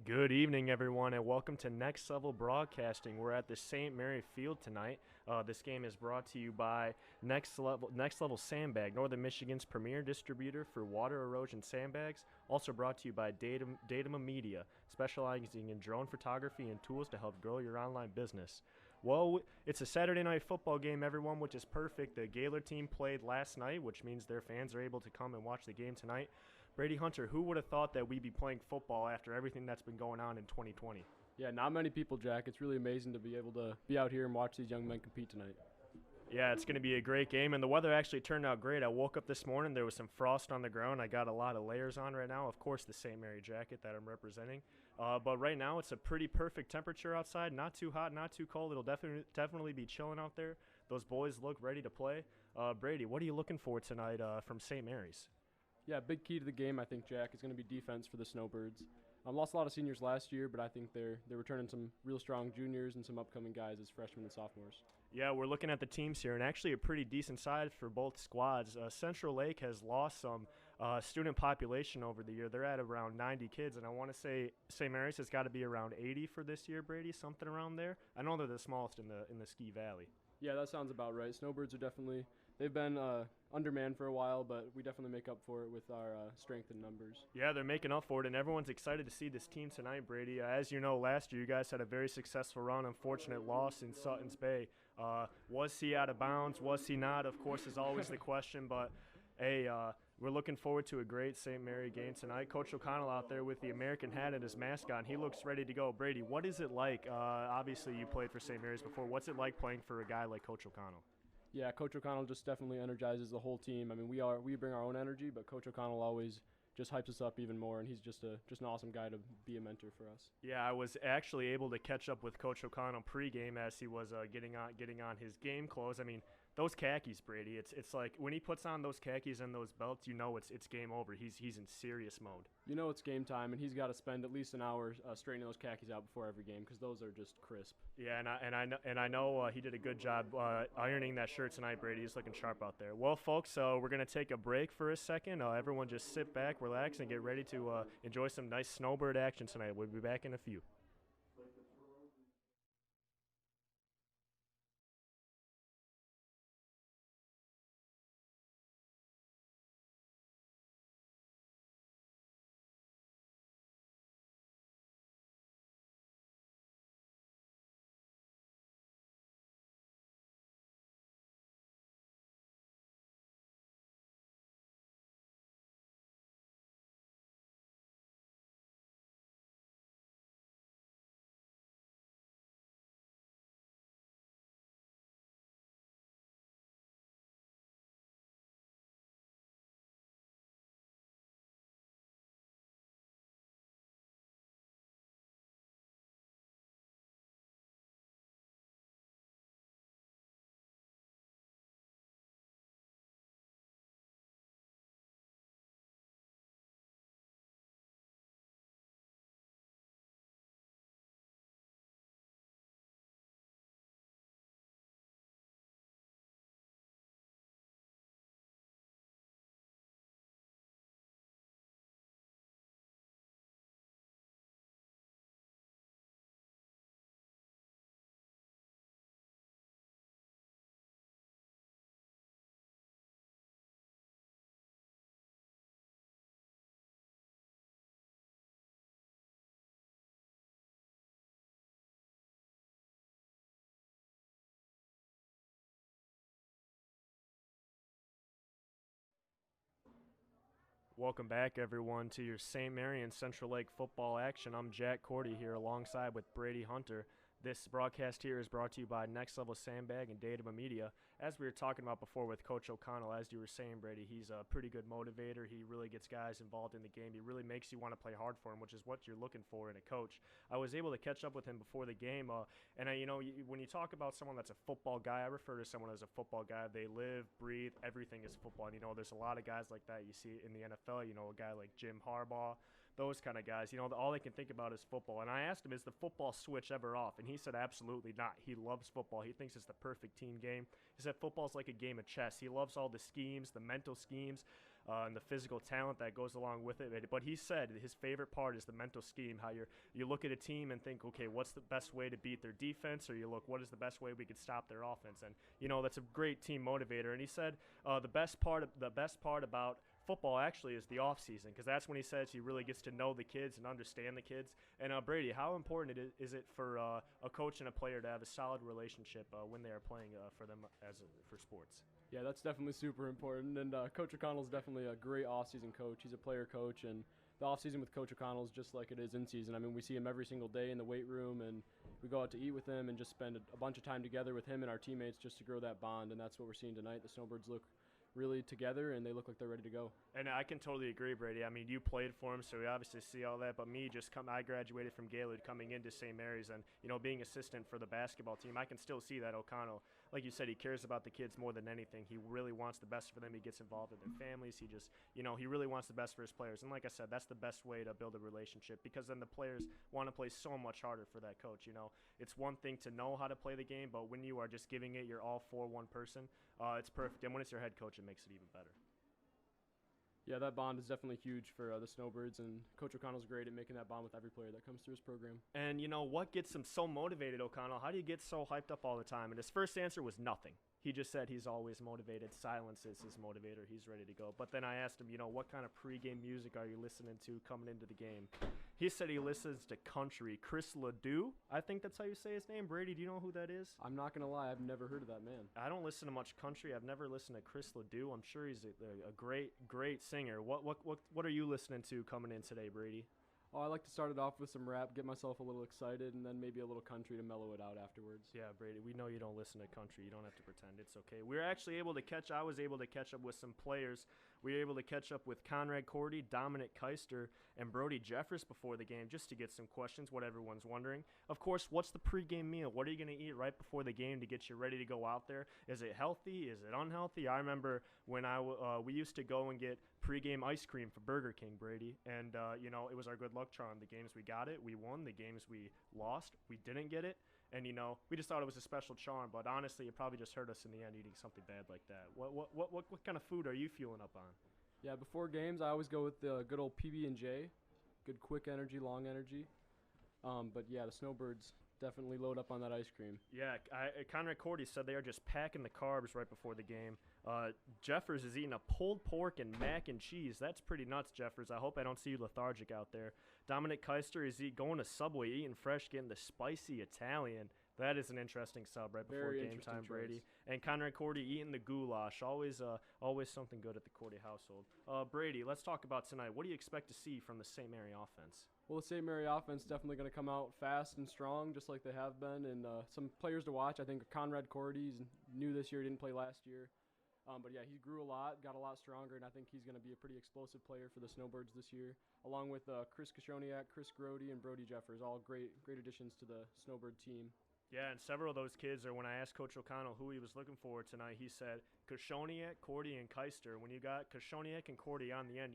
Good evening, everyone, and welcome to Next Level Broadcasting. We're at the St. Mary Field tonight. This game is brought to you by Next Level Sandbag, Northern Michigan's premier distributor for water erosion sandbags. Also brought to you by Datum Media, specializing in drone photography and tools to help grow your online business. Well, it's a Saturday night football game, everyone, which is perfect. The Gaylor team played last night, which means their fans are able to come and watch the game tonight. Brady Hunter, who would have thought that we'd be playing football after everything that's been going on in 2020? Yeah, not many people, Jack. It's really amazing to be able to be out here and watch these young men compete tonight. Yeah, it's going to be a great game, and the weather actually turned out great. I woke up this morning, there was some frost on the ground. I got a lot of layers on right now. Of course, the St. Mary jacket that I'm representing. But right now, it's a pretty perfect temperature outside. Not too hot, not too cold. It'll definitely be chilling out there. Those boys look ready to play. Brady, what are you looking for tonight from St. Mary's? Yeah, big key to the game, I think, Jack, is going to be defense for the Snowbirds. Lost a lot of seniors last year, but I think they're returning some real strong juniors and some upcoming guys as freshmen and sophomores. Yeah, we're looking at the teams here, and actually a pretty decent size for both squads. Central Lake has lost some student population over the year. They're at around 90 kids, and I want to say St. Mary's has got to be around 80 for this year, Brady, something around there. I know they're the smallest in the Ski Valley. Yeah, that sounds about right. Snowbirds are they've been undermanned for a while, but we definitely make up for it with our strength in numbers. Yeah, they're making up for it, and everyone's excited to see this team tonight, Brady. As you know, last year you guys had a very successful run. Unfortunate loss in Sutton's Bay. Was he out of bounds? Was he not? Of course, is always the question, but hey, we're looking forward to a great St. Mary game tonight. Coach O'Connell out there with the American hat and his mask on. He looks ready to go. Brady, what is it like? Obviously, you played for St. Mary's before. What's it like playing for a guy like Coach O'Connell? Yeah, Coach O'Connell just definitely energizes the whole team. I mean, we bring our own energy, but Coach O'Connell always just hypes us up even more, and he's just an awesome guy to be a mentor for us. Yeah, I was actually able to catch up with Coach O'Connell pregame as he was getting on his game clothes. I mean, those khakis, Brady. It's like when he puts on those khakis and those belts, you know it's game over. He's in serious mode. You know it's game time, and he's got to spend at least an hour straightening those khakis out before every game because those are just crisp. Yeah, and I know he did a good job ironing that shirt tonight, Brady. He's looking sharp out there. Well, folks, we're gonna take a break for a second. Everyone just sit back, relax, and get ready to enjoy some nice snowbird action tonight. We'll be back in a few. Welcome back, everyone, to your St. Mary and Central Lake football action. I'm Jack Cordy here alongside with Brady Hunter. This broadcast here is brought to you by Next Level Sandbag and Datum Media. As we were talking about before with Coach O'Connell, as you were saying, Brady, he's a pretty good motivator. He really gets guys involved in the game. He really makes you want to play hard for him, which is what you're looking for in a coach. I was able to catch up with him before the game, when you talk about someone that's a football guy, I refer to someone as a football guy. They live, breathe, everything is football. And, there's a lot of guys like that you see in the NFL. A guy like Jim Harbaugh, those kind of guys, all they can think about is football. And I asked him, is the football switch ever off? And he said absolutely not. He loves football. He thinks it's the perfect team game. He said football's like a game of chess. He loves all the schemes, the mental schemes. and the physical talent that goes along with it. But he said his favorite part is the mental scheme, how you look at a team and think, okay, what's the best way to beat their defense, or you look, what is the best way we could stop their offense? And, that's a great team motivator. And he said the best part about football actually is the off season, because that's when he says he really gets to know the kids and understand the kids. And Brady, how important is it for a coach and a player to have a solid relationship when they are playing for them for sports? Yeah, that's definitely super important. And Coach O'Connell is definitely a great off-season coach. He's a player coach, and the off-season with Coach O'Connell is just like it is in season. I mean, we see him every single day in the weight room, and we go out to eat with him and just spend a bunch of time together with him and our teammates just to grow that bond. And that's what we're seeing tonight. The Snowbirds look really together, and they look like they're ready to go. And I can totally agree, Brady. I mean, you played for him, so we obviously see all that. But I graduated from Gaylord coming into St. Mary's, and being assistant for the basketball team, I can still see that O'Connell, like you said, he cares about the kids more than anything. He really wants the best for them. He gets involved in their families. He just, he really wants the best for his players. And like I said, that's the best way to build a relationship, because then the players want to play so much harder for that coach. It's one thing to know how to play the game, but when you are just giving it your all for one person, it's perfect. And when it's your head coach, it makes it even better. Yeah, that bond is definitely huge for the Snowbirds, and Coach O'Connell's great at making that bond with every player that comes through his program. And what gets him so motivated, O'Connell? How do you get so hyped up all the time? And his first answer was nothing. He just said he's always motivated. Silence is his motivator. He's ready to go. But then I asked him, what kind of pregame music are you listening to coming into the game? He said he listens to country. Chris Ledoux, I think that's how you say his name. Brady, do you know who that is? I'm not going to lie. I've never heard of that man. I don't listen to much country. I've never listened to Chris Ledoux. I'm sure he's a great, great singer. What are you listening to coming in today, Brady? Oh, I like to start it off with some rap, get myself a little excited, and then maybe a little country to mellow it out afterwards. Yeah, Brady, we know you don't listen to country. You don't have to pretend. It's okay. I was able to catch up with some players. We were able to catch up with Conrad Cordy, Dominic Keister, and Brody Jeffers before the game, just to get some questions, what everyone's wondering. Of course, what's the pregame meal? What are you going to eat right before the game to get you ready to go out there? Is it healthy? Is it unhealthy? I remember when we used to go and get pregame ice cream for Burger King, Brady, and it was our good luck charm. The games we got it, we won. The games we lost, we didn't get it. And we just thought it was a special charm, but honestly, it probably just hurt us in the end eating something bad like that. What kind of food are you fueling up on? Yeah, before games, I always go with the good old PB&J, good quick energy, long energy. But yeah, the Snowbirds definitely load up on that ice cream. Yeah, Conrad Cordy said they are just packing the carbs right before the game. Jeffers is eating a pulled pork and mac and cheese. That's pretty nuts, Jeffers. I hope I don't see you lethargic out there. Dominic Keister is going to Subway, eating fresh, getting the spicy Italian. That is an interesting sub right before game time, Brady. And Conrad Cordy eating the goulash. Always something good at the Cordy household. Brady, let's talk about tonight. What do you expect to see from the St. Mary offense? Well, the St. Mary offense definitely going to come out fast and strong, just like they have been. And some players to watch. I think Conrad Cordy is new this year. He didn't play last year. But yeah, he grew a lot, got a lot stronger, and I think he's going to be a pretty explosive player for the Snowbirds this year, along with Chris Kashoniak, Chris Grody, and Brody Jeffers, all great additions to the Snowbird team. Yeah, and several of those kids when I asked Coach O'Connell who he was looking for tonight, he said Kashoniak, Cordy, and Keister. When you got Kashoniak and Cordy on the end,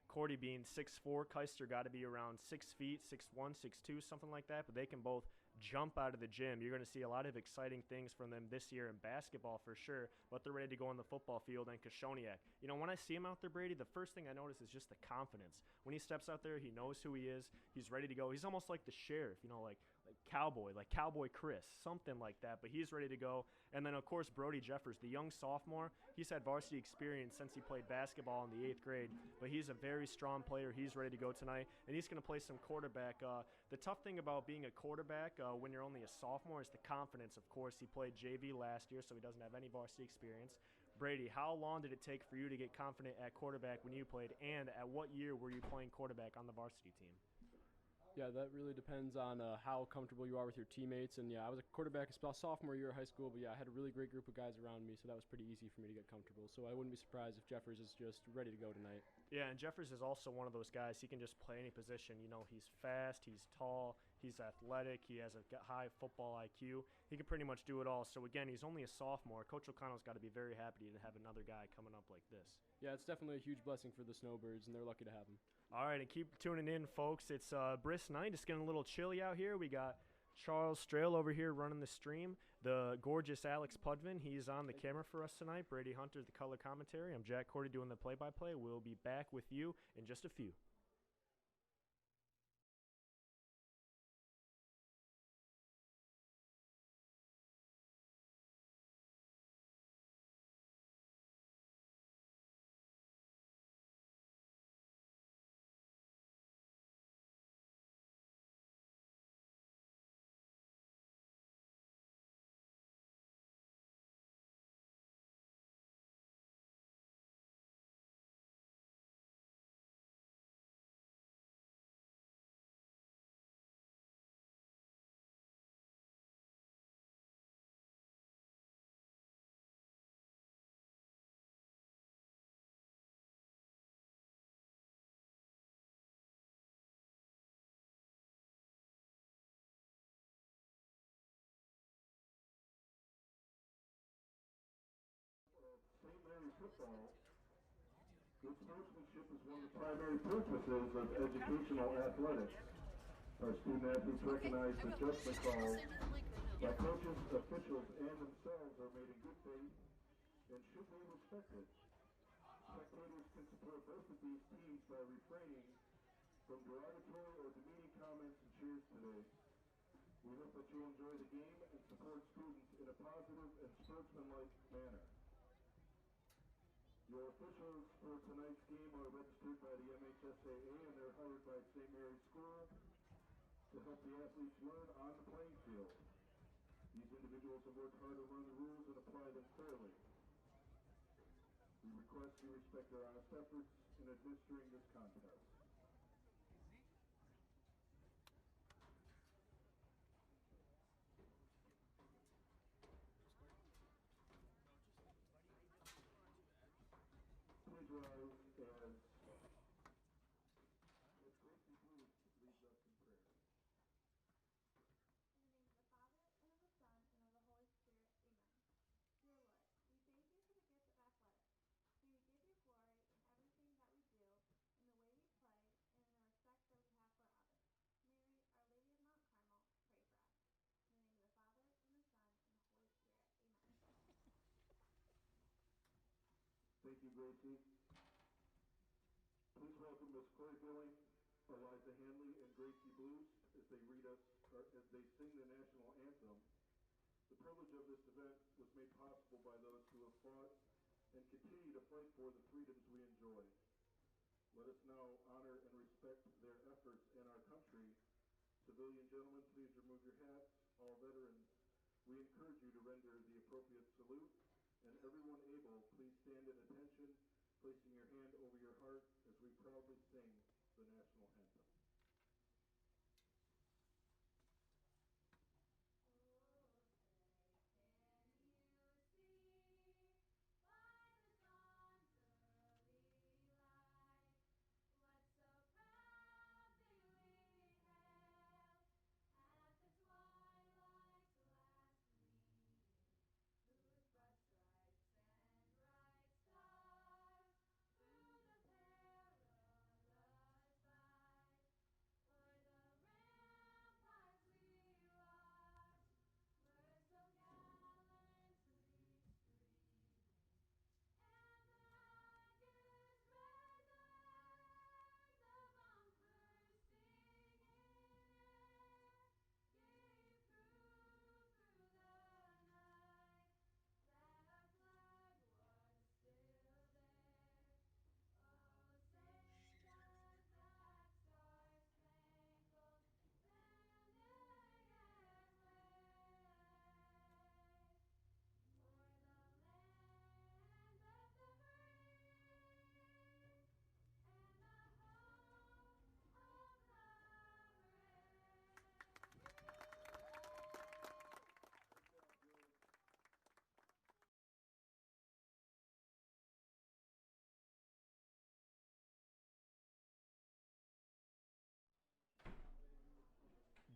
Cordy being 6'4", Keister got to be around 6 feet, 6'1", 6'2", something like that, but they can both jump out of the gym. You're going to see a lot of exciting things from them this year in basketball for sure, but they're ready to go on the football field. And Kashoniak, when I see him out there, Brady, the first thing I notice is just the confidence. When he steps out there, he knows who he is. He's ready to go. He's almost like the sheriff, like Cowboy Chris, something like that, but he's ready to go. And then, of course, Brody Jeffers, the young sophomore, he's had varsity experience since he played basketball in the 8th grade, but he's a very strong player. He's ready to go tonight, and he's going to play some quarterback. The tough thing about being a quarterback when you're only a sophomore is the confidence, of course. He played JV last year, so he doesn't have any varsity experience. Brady, how long did it take for you to get confident at quarterback when you played, and at what year were you playing quarterback on the varsity team? Yeah, that really depends on how comfortable you are with your teammates. And, yeah, I was a quarterback sophomore year of high school, but, yeah, I had a really great group of guys around me, so that was pretty easy for me to get comfortable. So I wouldn't be surprised if Jeffers is just ready to go tonight. Yeah, and Jeffers is also one of those guys. He can just play any position. He's fast, he's tall, he's athletic, he has a high football IQ. He can pretty much do it all. So, again, he's only a sophomore. Coach O'Connell's got to be very happy to have another guy coming up like this. Yeah, it's definitely a huge blessing for the Snowbirds, and they're lucky to have him. All right, and keep tuning in, folks. It's brisk night. It's getting a little chilly out here. We got Charles Strail over here running the stream. The gorgeous Alex Pudvin, he's on the camera for us tonight. Brady Hunter, the color commentary. I'm Jack Cordy doing the play-by-play. We'll be back with you in just a few. St. Mary's football, good sportsmanship is one of the primary purposes of educational athletics. Our student athletes recognize the judgment calls by coaches, officials, and themselves are made in good faith and should be respected. Spectators can support both of these teams by refraining from derogatory or demeaning comments and cheers today. We hope that you enjoy the game and support students in a positive and sportsmanlike manner. Your officials for tonight's game are registered by the MHSAA and they're hired by St. Mary's School to help the athletes learn on the playing field. These individuals have worked hard to learn the rules and apply them fairly. We request you respect their honest efforts in administering this contest. Please rise as Gracie Blues leads us in prayer. In the name of the Father, and of the Son, and of the Holy Spirit, amen. Dear Lord, we thank you for the gift of athletics. May we give you glory in everything that we do, in the way we play, and in the respect that we have for others. Mary, Our Lady of Mount Carmel, pray for us. In the name of the Father, and the Son, and the Holy Spirit, amen. Thank you, Gracie. Please welcome Miss Corey Billing, Eliza Hanley, and Gracie Blues as they read us, or as they sing the national anthem. The privilege of this event was made possible by those who have fought and continue to fight for the freedoms we enjoy. Let us now honor and respect their efforts in our country. Civilian gentlemen, please remove your hats. All veterans, we encourage you to render the appropriate salute. And everyone able, please stand at attention, placing your hand over your heart as we proudly sing the national anthem.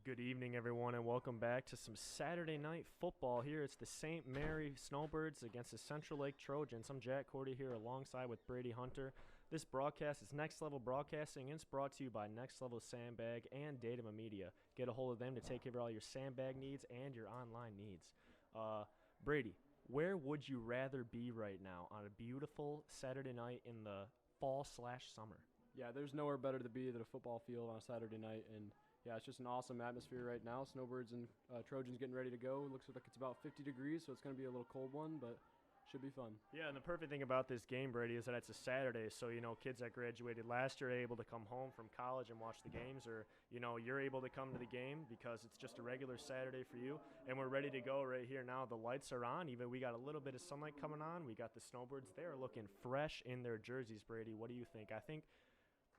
Good evening, everyone, and welcome back to some Saturday night football here. It's the St. Mary Snowbirds against the Central Lake Trojans. I'm Jack Cordy here alongside with Brady Hunter. This broadcast is Next Level Broadcasting, and it's brought to you by Next Level Sandbag and Datum Media. Get a hold of them to take care of all your sandbag needs and your online needs. Brady, where would you rather be right now on a beautiful Saturday night in the fall/summer? Yeah, there's nowhere better to be than a football field on a Saturday night, and yeah, it's just an awesome atmosphere right now. Snowbirds and Trojans getting ready to go. It looks like it's about 50 degrees, so it's going to be a little cold one, but should be fun. Yeah, and the perfect thing about this game, Brady, is that it's a Saturday, so, kids that graduated last year are able to come home from college and watch the games, or, you're able to come to the game because it's just a regular Saturday for you, and we're ready to go right here now. The lights are on. Even we got a little bit of sunlight coming on. We got the Snowbirds. They're looking fresh in their jerseys, Brady. What do you think?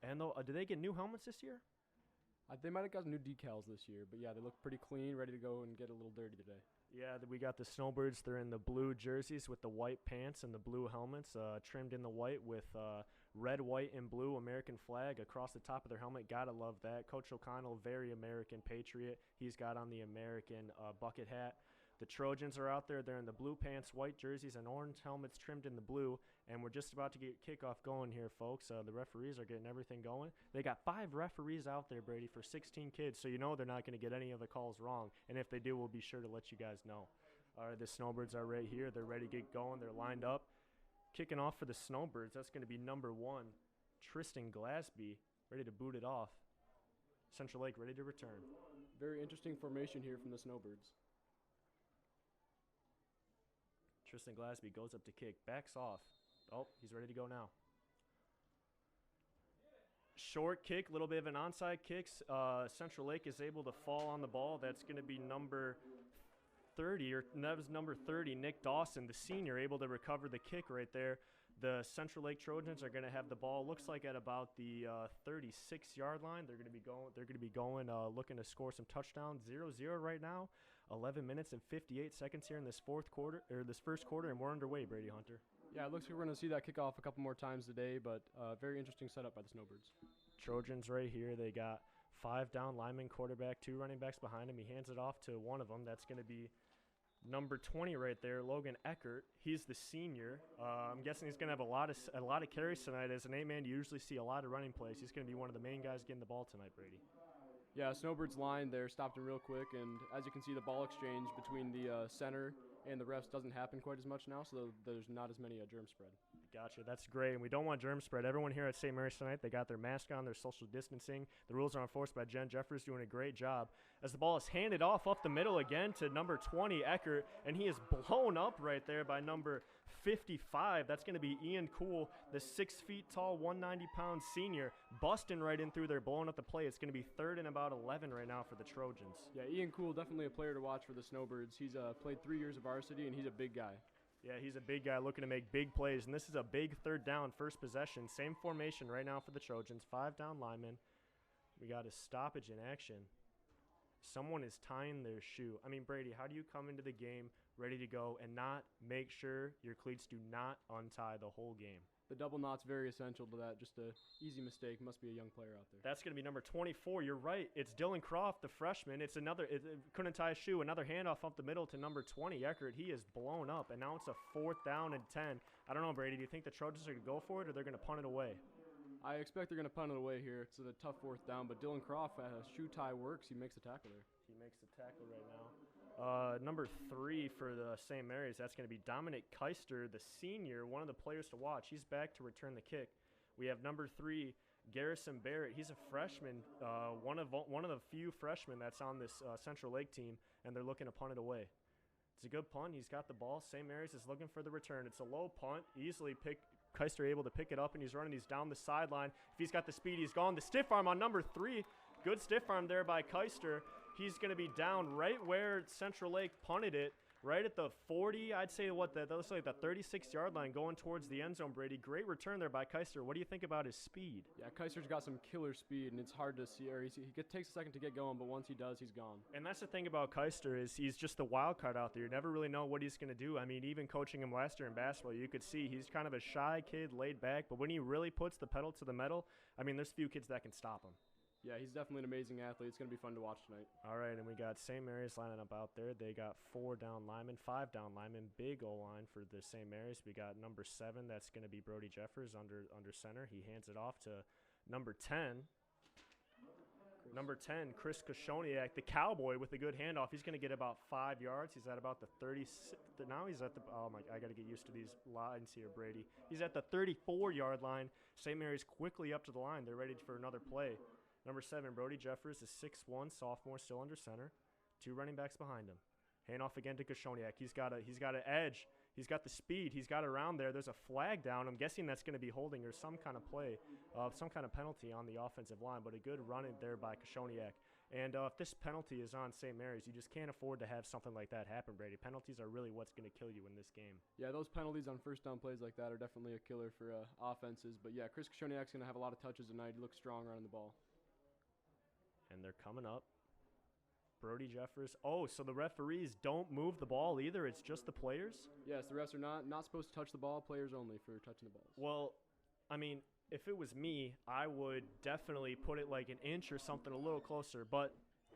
And do they get new helmets this year? They might have got new decals this year, but yeah, they look pretty clean, ready to go and get a little dirty today. Yeah, we got the Snowbirds. They're in the blue jerseys with the white pants and the blue helmets, trimmed in the white with red, white, and blue American flag across the top of their helmet. Gotta love that. Coach O'Connell, very American patriot. He's got on the American bucket hat. The Trojans are out there. They're in the blue pants, white jerseys, and orange helmets trimmed in the blue. And we're just about to get kickoff going here, folks. The referees are getting everything going. They got 5 referees out there, Brady, for 16 kids. So they're not going to get any of the calls wrong. And if they do, we'll be sure to let you guys know. All right, the Snowbirds are right here. They're ready to get going. They're lined up. Kicking off for the Snowbirds, that's going to be number 1, Tristan Glasby, ready to boot it off. Central Lake ready to return. Very interesting formation here from the Snowbirds. Tristan Glasby goes up to kick, backs off. Oh, he's ready to go now. Short kick, a little bit of an onside kick. Central Lake is able to fall on the ball. That's going to be number 30, that was number 30, Nick Dawson, the senior, able to recover the kick right there. The Central Lake Trojans are going to have the ball. Looks like at about the 36-yard line. They're going to be going, looking to score some touchdowns. 0-0 right now. 11 minutes and 58 seconds here in this first quarter, and we're underway, Brady Hunter. Yeah, it looks like we're going to see that kickoff a couple more times today, but very interesting setup by the Snowbirds. Trojans right here. They got 5 down linemen, quarterback, 2 running backs behind him. He hands it off to one of them. That's going to be number 20 right there, Logan Eckert. He's the senior. I'm guessing he's going to have a lot of carries tonight. As an 8-man, you usually see a lot of running plays. He's going to be one of the main guys getting the ball tonight, Brady. Yeah, Snowbirds line there stopped him real quick, and as you can see, the ball exchange between the center and the refs doesn't happen quite as much now, so there's not as many germ spread. Gotcha. That's great. And we don't want germ spread. Everyone here at St. Mary's tonight, they got their mask on, their social distancing. The rules are enforced by Jen Jeffers, doing a great job. As the ball is handed off the middle again to number 20, Eckert, and he is blown up right there by number 55. That's going to be Ian Cool, the 6 feet tall, 190-pound senior, busting right in through there, blowing up the play. It's going to be 3rd and about 11 right now for the Trojans. Yeah, Ian Cool, definitely a player to watch for the Snowbirds. He's played 3 years of varsity, and he's a big guy. Yeah, he's a big guy looking to make big plays, and this is a big 3rd down, first possession. Same formation right now for the Trojans, 5 down linemen. We got a stoppage in action. Someone is tying their shoe. I mean, Brady, how do you come into the game ready to go and not make sure your cleats do not untie the whole game? The double knot's very essential to that. Just an easy mistake. Must be a young player out there. That's going to be number 24. You're right. It's Dylan Croft, the freshman. It couldn't tie a shoe. Another handoff up the middle to number 20, Eckert. He is blown up, and now it's a 4th down and 10. I don't know, Brady. Do you think the Trojans are going to go for it, or they're going to punt it away? I expect they're going to punt it away here. It's a tough 4th down, but Dylan Croft, shoe tie works. He makes the tackle there. He makes the tackle right now. Number 3 for the St. Mary's, that's going to be Dominic Keister, the senior, one of the players to watch. He's back to return the kick. We have number 3, Garrison Barrett. He's a freshman, one of the few freshmen that's on this Central Lake team, and they're looking to punt it away. It's a good punt. He's got the ball. St. Mary's is looking for the return. It's a low punt, easily Keister able to pick it up, and he's running these down the sideline. If he's got the speed, he's gone. The stiff arm on number 3. Good stiff arm there by Keister. He's going to be down right where Central Lake punted it, right at the 40, I'd say that looks like the 36-yard line going towards the end zone, Brady. Great return there by Keister. What do you think about his speed? Yeah, Keister's got some killer speed, and it's hard to see. He takes a second to get going, but once he does, he's gone. And that's the thing about Keister is he's just the wild card out there. You never really know what he's going to do. I mean, even coaching him last year in basketball, you could see he's kind of a shy kid, laid back, but when he really puts the pedal to the metal, I mean, there's few kids that can stop him. Yeah, he's definitely an amazing athlete. It's going to be fun to watch tonight. All right, and we got St. Mary's lining up out there. They got 4 down linemen, 5 down linemen, big O-line for the St. Mary's. We got number 7, that's going to be Brody Jeffers under center. He hands it off to number 10. Number 10, Chris Koshoniak, the Cowboy, with a good handoff. He's going to get about 5 yards. He's at about the 30. Now he's at the, oh my, I got to get used to these lines here, Brady. He's at the 34-yard line. St. Mary's quickly up to the line. They're ready for another play. Number 7, Brody Jeffers, is 6'1", sophomore, still under center. 2 running backs behind him. Handoff again to Koshoniak. He's got an edge. He's got the speed. He's got it around there. There's a flag down. I'm guessing that's going to be holding or some kind of play, some kind of penalty on the offensive line, but a good run in there by Koshoniak. And if this penalty is on St. Mary's, you just can't afford to have something like that happen, Brady. Penalties are really what's going to kill you in this game. Yeah, those penalties on first down plays like that are definitely a killer for offenses. But, yeah, Chris Koshoniak's going to have a lot of touches tonight. He looks strong running the ball. And they're coming up. Brody Jeffers. Oh, so the referees don't move the ball either. It's just the players? Yes, the refs are not supposed to touch the ball. Players only for touching the balls. Well, I mean, if it was me, I would definitely put it like an inch or something a little closer. But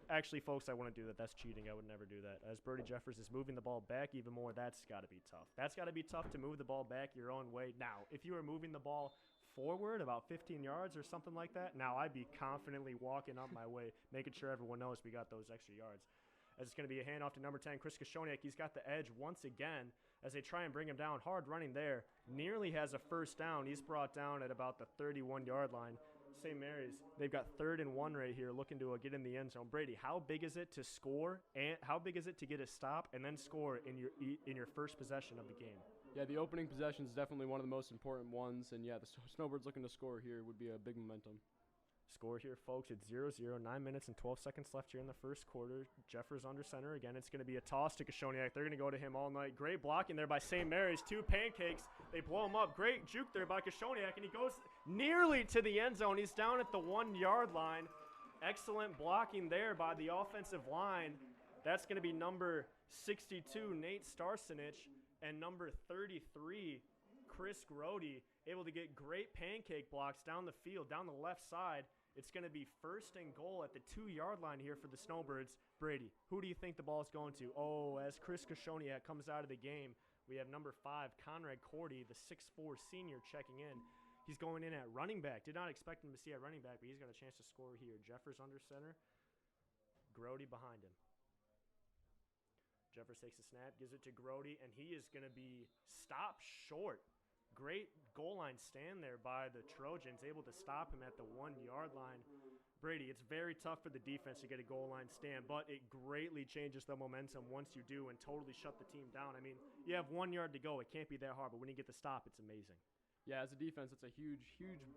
actually, folks, I wouldn't do that. That's cheating. I would never do that. As Brody Jeffers is moving the ball back even more, that's got to be tough. That's got to be tough to move the ball back your own way. Now, if you were moving the ball forward about 15 yards or something like that, now I'd be confidently walking up my way, making sure everyone knows we got those extra yards. As it's going to be a handoff to number 10, Chris Koshoniak. He's got the edge once again as they try and bring him down. Hard running there. Nearly has a first down. He's brought down at about the 31-yard line. St. Mary's, they've got 3rd and 1 right here looking to get in the end zone. Brady, how big is it to score, and how big is it to get a stop and then score in your first possession of the game? Yeah, the opening possession is definitely one of the most important ones. And, yeah, the Snowbirds looking to score here would be a big momentum. Score here, folks. It's 0-0, 9 minutes and 12 seconds left here in the first quarter. Jeffers under center. Again, it's going to be a toss to Koshoniak. They're going to go to him all night. Great blocking there by St. Mary's. 2 pancakes. They blow him up. Great juke there by Koshoniak, and he goes nearly to the end zone. He's down at the 1-yard line. Excellent blocking there by the offensive line. That's going to be number 62, Nate Starsenich, and number 33, Chris Grody, able to get great pancake blocks down the field, down the left side. It's going to be 1st and goal at the 2-yard line here for the Snowbirds. Brady, who do you think the ball is going to? Oh, as Chris Koshoniak comes out of the game, we have number 5, Conrad Cordy, the 6'4 senior, checking in. He's going in at running back. Did not expect him to see at running back, but he's got a chance to score here. Jeffers under center. Grody behind him. Jeffers takes a snap, gives it to Grody, and he is going to be stopped short. Great goal line stand there by the Trojans, able to stop him at the 1-yard line. Brady, it's very tough for the defense to get a goal line stand, but it greatly changes the momentum once you do and totally shut the team down. I mean, you have 1 yard to go. It can't be that hard, but when you get the stop, it's amazing. Yeah, as a defense, it's a huge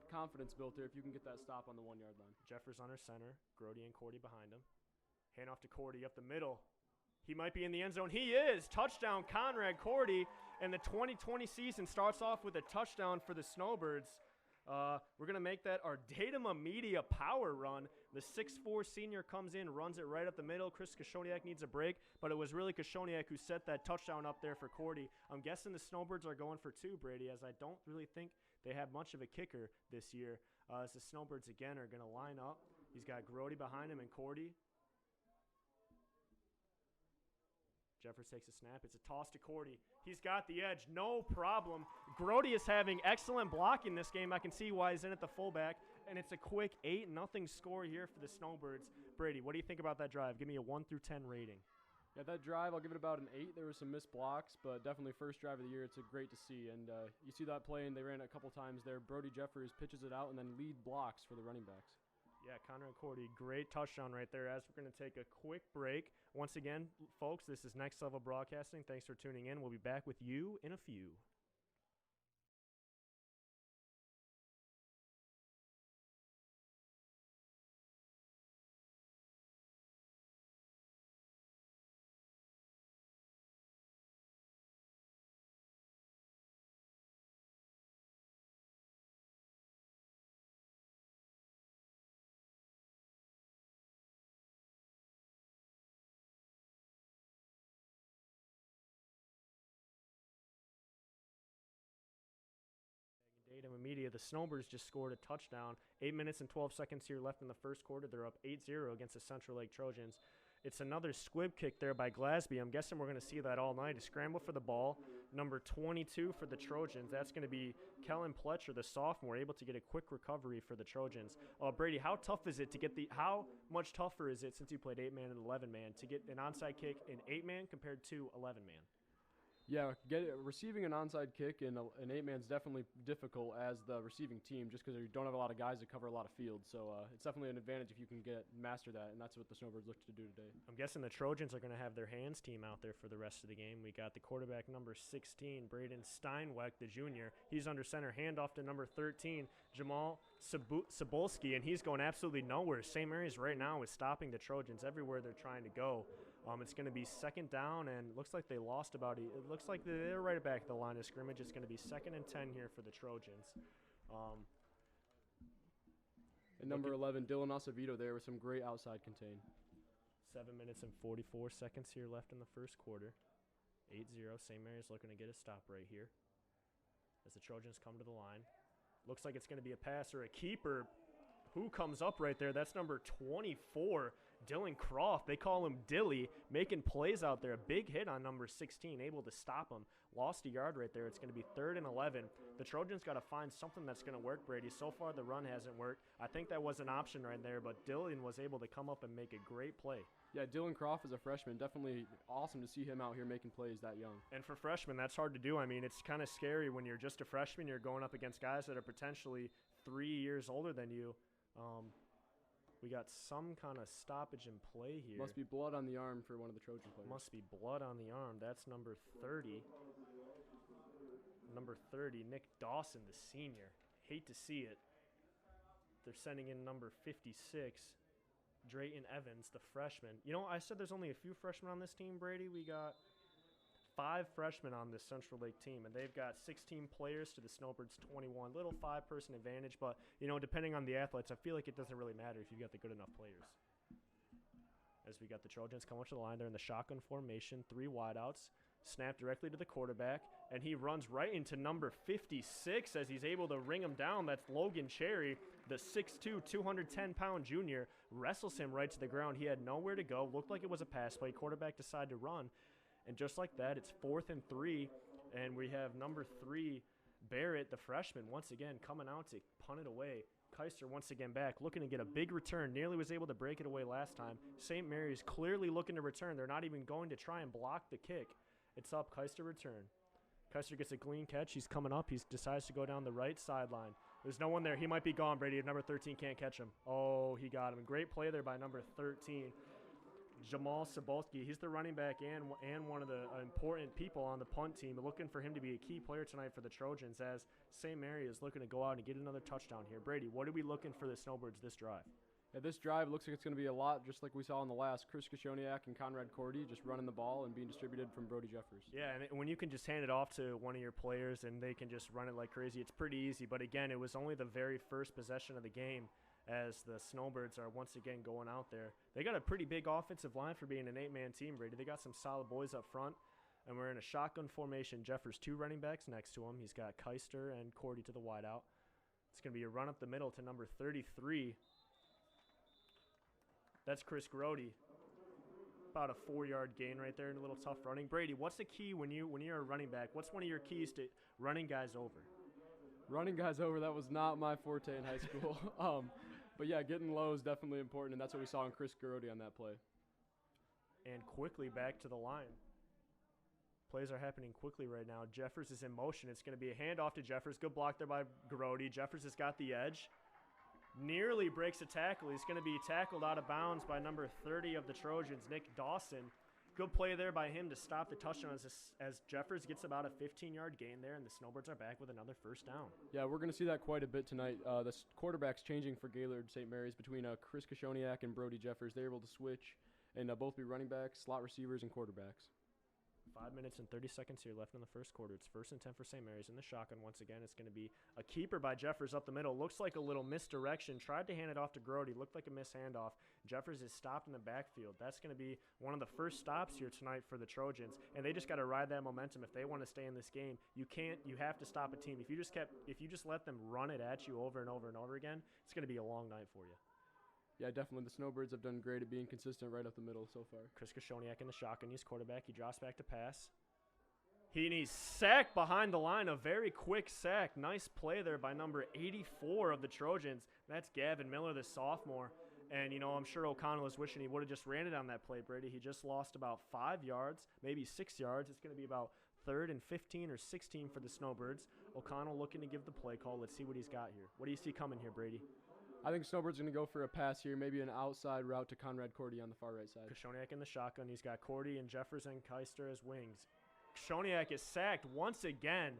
confidence builder if you can get that stop on the 1-yard line. Jeffers under center, Grody and Cordy behind him. Hand off to Cordy up the middle. He might be in the end zone. He is. Touchdown, Conrad Cordy. And the 2020 season starts off with a touchdown for the Snowbirds. We're going to make that our Datama Media power run. The 6'4 senior comes in, runs it right up the middle. Chris Koshoniak needs a break, but it was really Koshoniak who set that touchdown up there for Cordy. I'm guessing the Snowbirds are going for 2, Brady, as I don't really think they have much of a kicker this year. As the Snowbirds, again, are going to line up. He's got Grody behind him and Cordy. Jeffers takes a snap. It's a toss to Cordy. He's got the edge. No problem. Grody is having excellent blocking this game. I can see why he's in at the fullback. And it's a quick 8-0 score here for the Snowbirds. Brady, what do you think about that drive? Give me a 1 through 10 rating. Yeah, that drive, I'll give it about an 8. There were some missed blocks, but definitely first drive of the year. It's great to see. And you see that play, and they ran it a couple times there. Brody Jeffers pitches it out and then lead blocks for the running backs. Yeah, Conrad Cordy, great touchdown right there. As we're going to take a quick break. Once again, folks, this is Next Level Broadcasting. Thanks for tuning in. We'll be back with you in a few. Datum Media. The Snowbirds just scored a touchdown. 8 minutes and 12 seconds here left in the first quarter. They're up 8-0 against the Central Lake Trojans. It's another squib kick there by Glasby. I'm guessing we're going to see that all night. A scramble for the ball. Number 22 for the Trojans. That's going to be Kellen Pletcher, the sophomore, able to get a quick recovery for the Trojans. Brady, how tough is it to get how much tougher is it since you played 8-man and 11-man to get an onside kick in 8-man compared to 11-man? Yeah, receiving an onside kick in an 8-man is definitely difficult as the receiving team, just because you don't have a lot of guys that cover a lot of field. So it's definitely an advantage if you can master that, and that's what the Snowbirds look to do today. I'm guessing the Trojans are going to have their hands team out there for the rest of the game. We got the quarterback number 16, Braden Steinweck, the junior. He's under center, handoff to number 13, Jamal Sobolski, and he's going absolutely nowhere. St. Mary's right now is stopping the Trojans everywhere they're trying to go. It's going to be second down, and it looks like they lost it looks like they're right back at the line of scrimmage. It's going to be 2nd and 10 here for the Trojans. And number 11, Dylan Acevedo there with some great outside contain. 7 minutes and 44 seconds here left in the first quarter. 8-0. St. Mary's looking to get a stop right here as the Trojans come to the line. Looks like it's going to be a pass or a keeper. Who comes up right there? That's number 24, Dylan Croft. They call him Dilly, making plays out there. A big hit on number 16, able to stop him. Lost a yard right there. It's going to be 3rd and 11. The Trojans got to find something that's going to work, Brady. So far, the run hasn't worked. I think that was an option right there, but Dylan was able to come up and make a great play. Yeah, Dylan Croft is a freshman. Definitely awesome to see him out here making plays that young. And for freshmen, that's hard to do. I mean, it's kind of scary when you're just a freshman. You're going up against guys that are potentially 3 years older than you. We got some kind of stoppage in play here. Must be blood on the arm for one of the Trojan players. Must be blood on the arm. That's number 30. Number 30, Nick Dawson, the senior. Hate to see it. They're sending in number 56, Drayton Evans, the freshman. You know, I said there's only a few freshmen on this team, Brady. We got 5 freshmen on this Central Lake team, and they've got 16 players to the Snowbirds' 21. Little 5-person advantage, but, you know, depending on the athletes, I feel like it doesn't really matter if you've got the good enough players. As we got the Trojans come up to the line, they're in the shotgun formation, 3 wideouts, snap directly to the quarterback, and he runs right into number 56 as he's able to ring him down. That's Logan Cherry, the 6'2", 210-pound junior, wrestles him right to the ground. He had nowhere to go. Looked like it was a pass play. Quarterback decided to run. And just like that, it's 4th and 3, and we have number 3, Barrett, the freshman, once again coming out to punt it away. Keister once again back, looking to get a big return. Nearly was able to break it away last time. St. Mary's clearly looking to return. They're not even going to try and block the kick. It's up, Keister return. Keister gets a clean catch. He's coming up. He decides to go down the right sideline. There's no one there. He might be gone, Brady. Number 13 can't catch him. Oh, he got him. Great play there by number 13. Jamal Sobolski, he's the running back and one of the important people on the punt team. Looking for him to be a key player tonight for the Trojans as St. Mary is looking to go out and get another touchdown here. Brady, what are we looking for the Snowbirds this drive? Yeah, this drive looks like it's going to be a lot just like we saw in the last. Chris Kashoniak and Conrad Cordy just running the ball and being distributed from Brody Jeffers. Yeah, and when you can just hand it off to one of your players and they can just run it like crazy, it's pretty easy. But again, it was only the very first possession of the game as the Snowbirds are once again going out there. They got a pretty big offensive line for being an 8-man team, Brady. They got some solid boys up front, and we're in a shotgun formation. Jeffers 2 running backs next to him. He's got Keister and Cordy to the wideout. It's going to be a run up the middle to number 33. That's Chris Grody. About a 4-yard gain right there and a little tough running. Brady, what's the key when you're a running back? What's one of your keys to running guys over? Running guys over, that was not my forte in high school. But yeah, getting low is definitely important, and that's what we saw in Chris Grody on that play. And quickly back to the line. Plays are happening quickly right now. Jeffers is in motion. It's going to be a handoff to Jeffers. Good block there by Grody. Jeffers has got the edge. Nearly breaks a tackle. He's going to be tackled out of bounds by number 30 of the Trojans, Nick Dawson. Good play there by him to stop the touchdown as Jeffers gets about a 15-yard gain there, and the Snowbirds are back with another first down. Yeah, we're going to see that quite a bit tonight. The quarterback's changing for Gaylord St. Mary's between Chris Kashoniak and Brody Jeffers. They're able to switch and both be running backs, slot receivers, and quarterbacks. 5 minutes and 30 seconds here left in the first quarter. It's 1st and 10 for St. Mary's in the shotgun. Once again, it's going to be a keeper by Jeffers up the middle. Looks like a little misdirection. Tried to hand it off to Grody. Looked like a missed handoff. Jeffers is stopped in the backfield. That's going to be one of the first stops here tonight for the Trojans, and they just got to ride that momentum if they want to stay in this game. You have to stop a team. If you just let them run it at you over and over and over again, it's going to be a long night for you. Yeah, definitely. The Snowbirds have done great at being consistent right up the middle so far. Chris Koshoniak in the shotgun. He's quarterback. He drops back to pass. He's sacked behind the line. A very quick sack. Nice play there by number 84 of the Trojans. That's Gavin Miller, the sophomore. And, I'm sure O'Connell is wishing he would have just ran it on that play, Brady. He just lost about 5 yards, maybe 6 yards. It's going to be about 3rd and 15 or 16 for the Snowbirds. O'Connell looking to give the play call. Let's see what he's got here. What do you see coming here, Brady? I think Snowbird's going to go for a pass here, maybe an outside route to Conrad Cordy on the far right side. Koshoniak in the shotgun. He's got Cordy and Jeffers and Keister as wings. Koshoniak is sacked once again.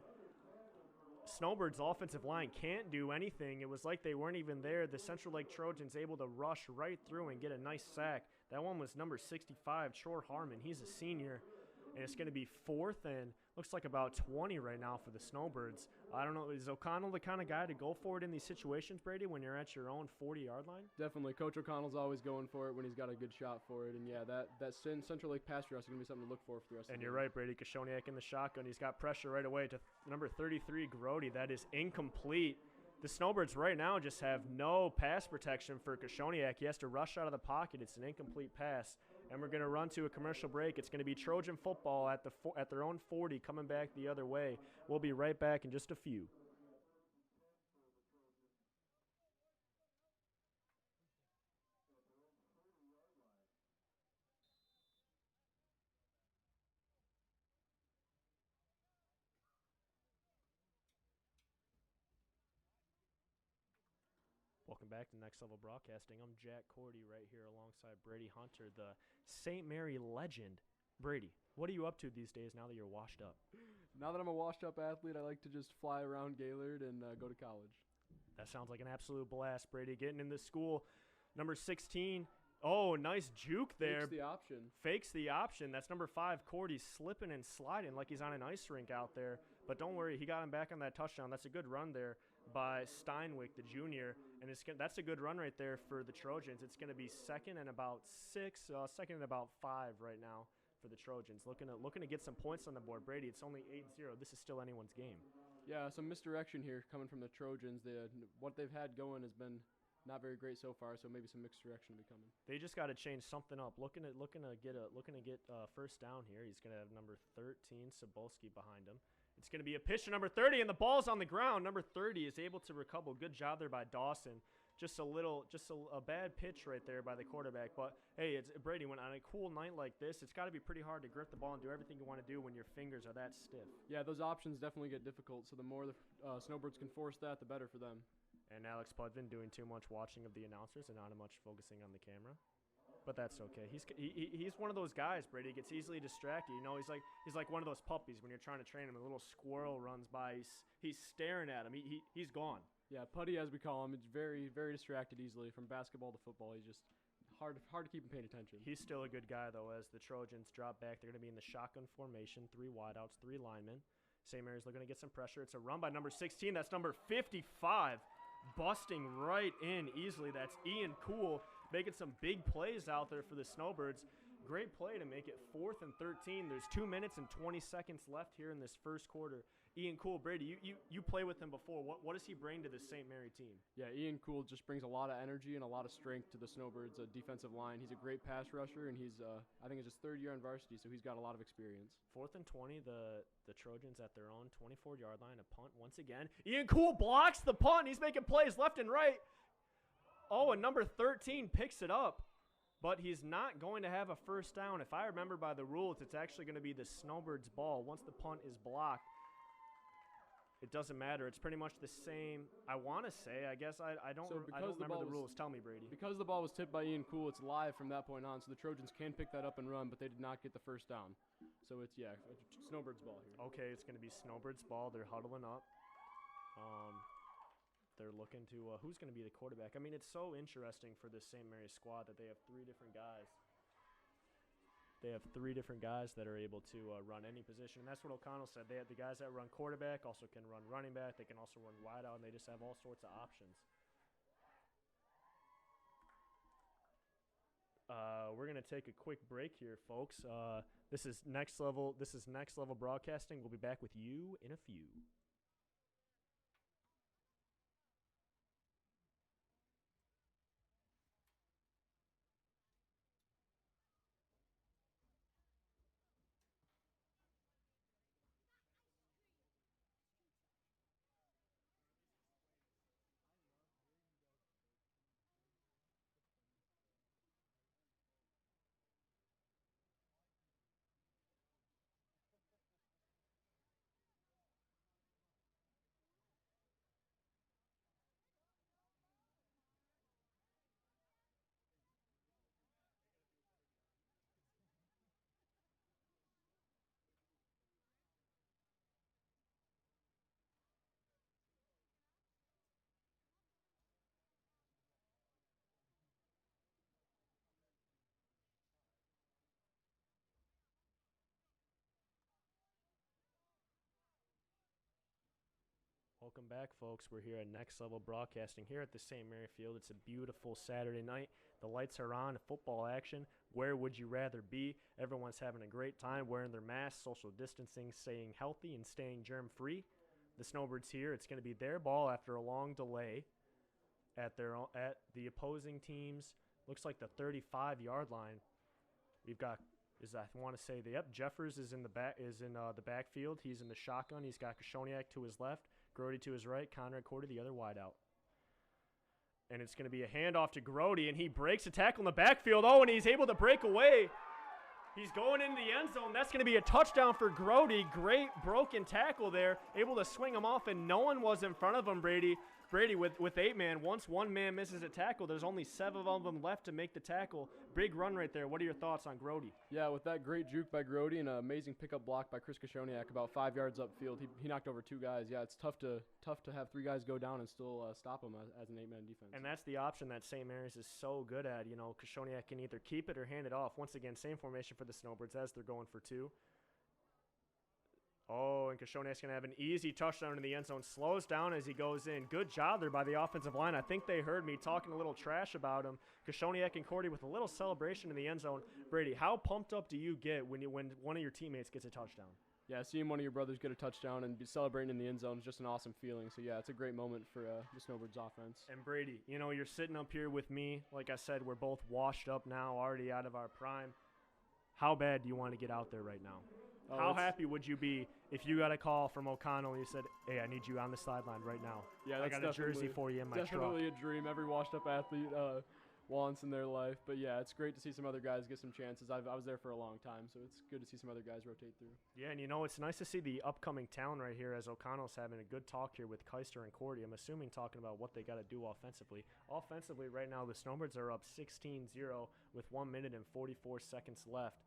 Snowbird's offensive line can't do anything. It was like they weren't even there. The Central Lake Trojans able to rush right through and get a nice sack. That one was number 65, Chor Harmon. He's a senior. And it's going to be 4th and looks like about 20 right now for the Snowbirds. I don't know. Is O'Connell the kind of guy to go for it in these situations, Brady, when you're at your own 40-yard line? Definitely. Coach O'Connell's always going for it when he's got a good shot for it. And, yeah, that Central Lake pass rush is going to be something to look for the rest of the game. And you're right, Brady. Koshoniak in the shotgun. He's got pressure right away to number 33, Grody. That is incomplete. The Snowbirds right now just have no pass protection for Koshoniak. He has to rush out of the pocket. It's an incomplete pass. And we're going to run to a commercial break. It's going to be Trojan football at their own 40 coming back the other way. We'll be right back in just a few. Welcome back to Next Level Broadcasting. I'm Jack Cordy right here alongside Brady Hunter, the St. Mary legend. Brady, what are you up to these days now that you're washed up? Now that I'm a washed-up athlete, I like to just fly around Gaylord and go to college. That sounds like an absolute blast, Brady. Getting in the school, number 16. Oh, nice juke there. Fakes the option. Fakes the option. That's number 5, Cordy, slipping and sliding like he's on an ice rink out there. But don't worry, he got him back on that touchdown. That's a good run there by Steinwick, the junior. And that's a good run right there for the Trojans. It's going to be 2nd and about 6, 2nd and about 5 right now for the Trojans. Looking to get some points on the board. Brady, it's only 8-0. This is still anyone's game. Yeah, some misdirection here coming from the Trojans. What they've had going has been not very great so far, so maybe some mixed direction will be coming. They just got to change something up. Looking to get first down here. He's going to have number 13, Sobolski, behind him. It's going to be a pitch to number 30, and the ball's on the ground. Number 30 is able to recover. Good job there by Dawson. Just a bad pitch right there by the quarterback. But, hey, it's Brady, when on a cool night like this, it's got to be pretty hard to grip the ball and do everything you want to do when your fingers are that stiff. Yeah, those options definitely get difficult, so the more the Snowbirds can force that, the better for them. And Alex Pudvin doing too much watching of the announcers and not much focusing on the camera. But that's okay. He's one of those guys, Brady. He gets easily distracted. He's like one of those puppies when you're trying to train him. A little squirrel runs by. He's staring at him. He's gone. Yeah, Putty, as we call him, is very, very distracted easily from basketball to football. He's just hard to keep him paying attention. He's still a good guy, though, as the Trojans drop back. They're going to be in the shotgun formation, 3 wideouts, 3 linemen. St. Mary's looking to get some pressure. It's a run by number 16. That's number 55, busting right in easily. That's Ian Cool making some big plays out there for the Snowbirds. Great play to make it 4th and 13. There's 2 minutes and 20 seconds left here in this first quarter. Ian Cool, Brady, you play with him before. What does he bring to the St. Mary team? Yeah, Ian Cool just brings a lot of energy and a lot of strength to the Snowbirds' defensive line. He's a great pass rusher, and he's I think it's his 3rd year on varsity, so he's got a lot of experience. 4th and 20, the Trojans at their own 24-yard line. A punt once again. Ian Cool blocks the punt. He's making plays left and right. Oh, and number 13 picks it up. But he's not going to have a first down. If I remember by the rules, it's actually going to be the Snowbirds' ball. Once the punt is blocked, it doesn't matter. It's pretty much the same. I want to say. I guess I don't remember the rules. Tell me, Brady. Because the ball was tipped by Ian Cool, it's live from that point on. So the Trojans can pick that up and run, but they did not get the first down. So it's Snowbirds' ball here. Okay, it's going to be Snowbirds' ball. They're huddling up. They're looking to who's going to be the quarterback. I mean, it's so interesting for this St. Mary's squad that they have 3 different guys. They have 3 different guys that are able to run any position. And that's what O'Connell said. They have the guys that run quarterback, also can run running back. They can also run wide out, and they just have all sorts of options. We're going to take a quick break here, folks. This is Next Level Broadcasting. We'll be back with you in a few. Welcome back, folks. We're here at Next Level Broadcasting here at the St. Mary Field. It's a beautiful Saturday night. The lights are on, football action. Where would you rather be? Everyone's having a great time wearing their masks, social distancing, staying healthy, and staying germ-free. The Snowbirds here. It's going to be their ball after a long delay at the opposing team's, looks like the 35-yard line. We've got, Jeffers is in the backfield. He's in the shotgun. He's got Kashoniak to his left, Grody to his right, Conrad Cordy the other wideout. And it's going to be a handoff to Grody, and he breaks a tackle in the backfield. Oh, and he's able to break away. He's going into the end zone. That's going to be a touchdown for Grody. Great broken tackle there. Able to swing him off, and no one was in front of him, Brady with 8 man. Once one man misses a tackle, there's only 7 of them left to make the tackle. Big run right there. What are your thoughts on Grody? Yeah, with that great juke by Grody and an amazing pickup block by Chris Kashoniak about 5 yards upfield, he knocked over 2 guys. Yeah, it's tough to have 3 guys go down and still stop him as an 8-man defense. And that's the option that St. Mary's is so good at. You know, Kashoniak can either keep it or hand it off. Once again, same formation for the Snowbirds as they're going for 2. Oh, and Kashoniak's going to have an easy touchdown in the end zone. Slows down as he goes in. Good job there by the offensive line. I think they heard me talking a little trash about him. Kashoniak and Cordy with a little celebration in the end zone. Brady, how pumped up do you get when one of your teammates gets a touchdown? Yeah, seeing one of your brothers get a touchdown and be celebrating in the end zone is just an awesome feeling. So, yeah, it's a great moment for the Snowbirds offense. And, Brady, you know, you're sitting up here with me. Like I said, we're both washed up now, already out of our prime. How bad do you want to get out there right now? Oh, how happy would you be if you got a call from O'Connell and you said, hey, I need you on the sideline right now? Yeah, that's I got a jersey for you in my truck. Definitely a dream. Every washed-up athlete wants in their life. But, yeah, it's great to see some other guys get some chances. I was there for a long time, so it's good to see some other guys rotate through. Yeah, and, you know, it's nice to see the upcoming talent right here as O'Connell's having a good talk here with Keister and Cordy. I'm assuming talking about what they got to do offensively. Offensively, right now, the Snowbirds are up 16-0 with 1 minute and 44 seconds left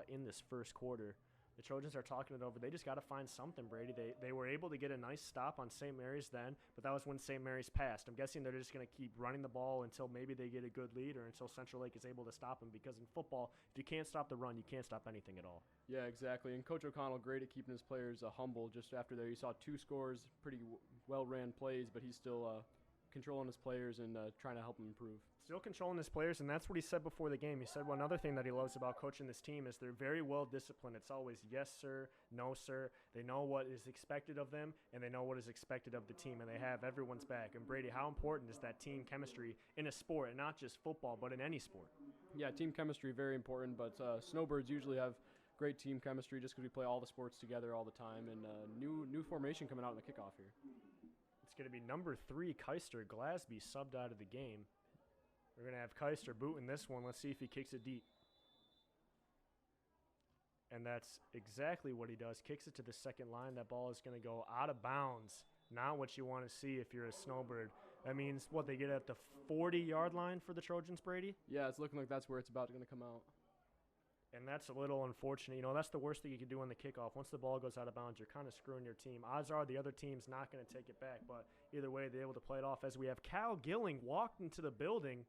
in this first quarter. The Trojans are talking it over. They just got to find something, Brady. They were able to get a nice stop on St. Mary's then, but that was when St. Mary's passed. I'm guessing they're just going to keep running the ball until maybe they get a good lead or until Central Lake is able to stop them, because in football, if you can't stop the run, you can't stop anything at all. Yeah, exactly. And Coach O'Connell, great at keeping his players humble. Just after there, you saw 2 scores, pretty well-ran plays, but he's still controlling his players and trying to help them improve. Still controlling his players, and that's what he said before the game. He said one other thing that he loves about coaching this team is they're very well disciplined. It's always yes, sir, no, sir. They know what is expected of them, and they know what is expected of the team, and they have everyone's back. And Brady, how important is that team chemistry in a sport, and not just football, but in any sport? Yeah, team chemistry, very important, but Snowbirds usually have great team chemistry just because we play all the sports together all the time, and new formation coming out in the kickoff here. It's going to be number 3, Keister. Glasby subbed out of the game. We're going to have Keister booting this one. Let's see if he kicks it deep. And that's exactly what he does. Kicks it to the second line. That ball is going to go out of bounds. Not what you want to see if you're a Snowbird. That means, what, they get at the 40-yard line for the Trojans, Brady? Yeah, it's looking like that's where it's about going to come out. And that's a little unfortunate. You know, that's the worst thing you can do on the kickoff. Once the ball goes out of bounds, you're kind of screwing your team. Odds are the other team's not going to take it back, but either way, they're able to play it off. As we have Cal Gilling walked into the building.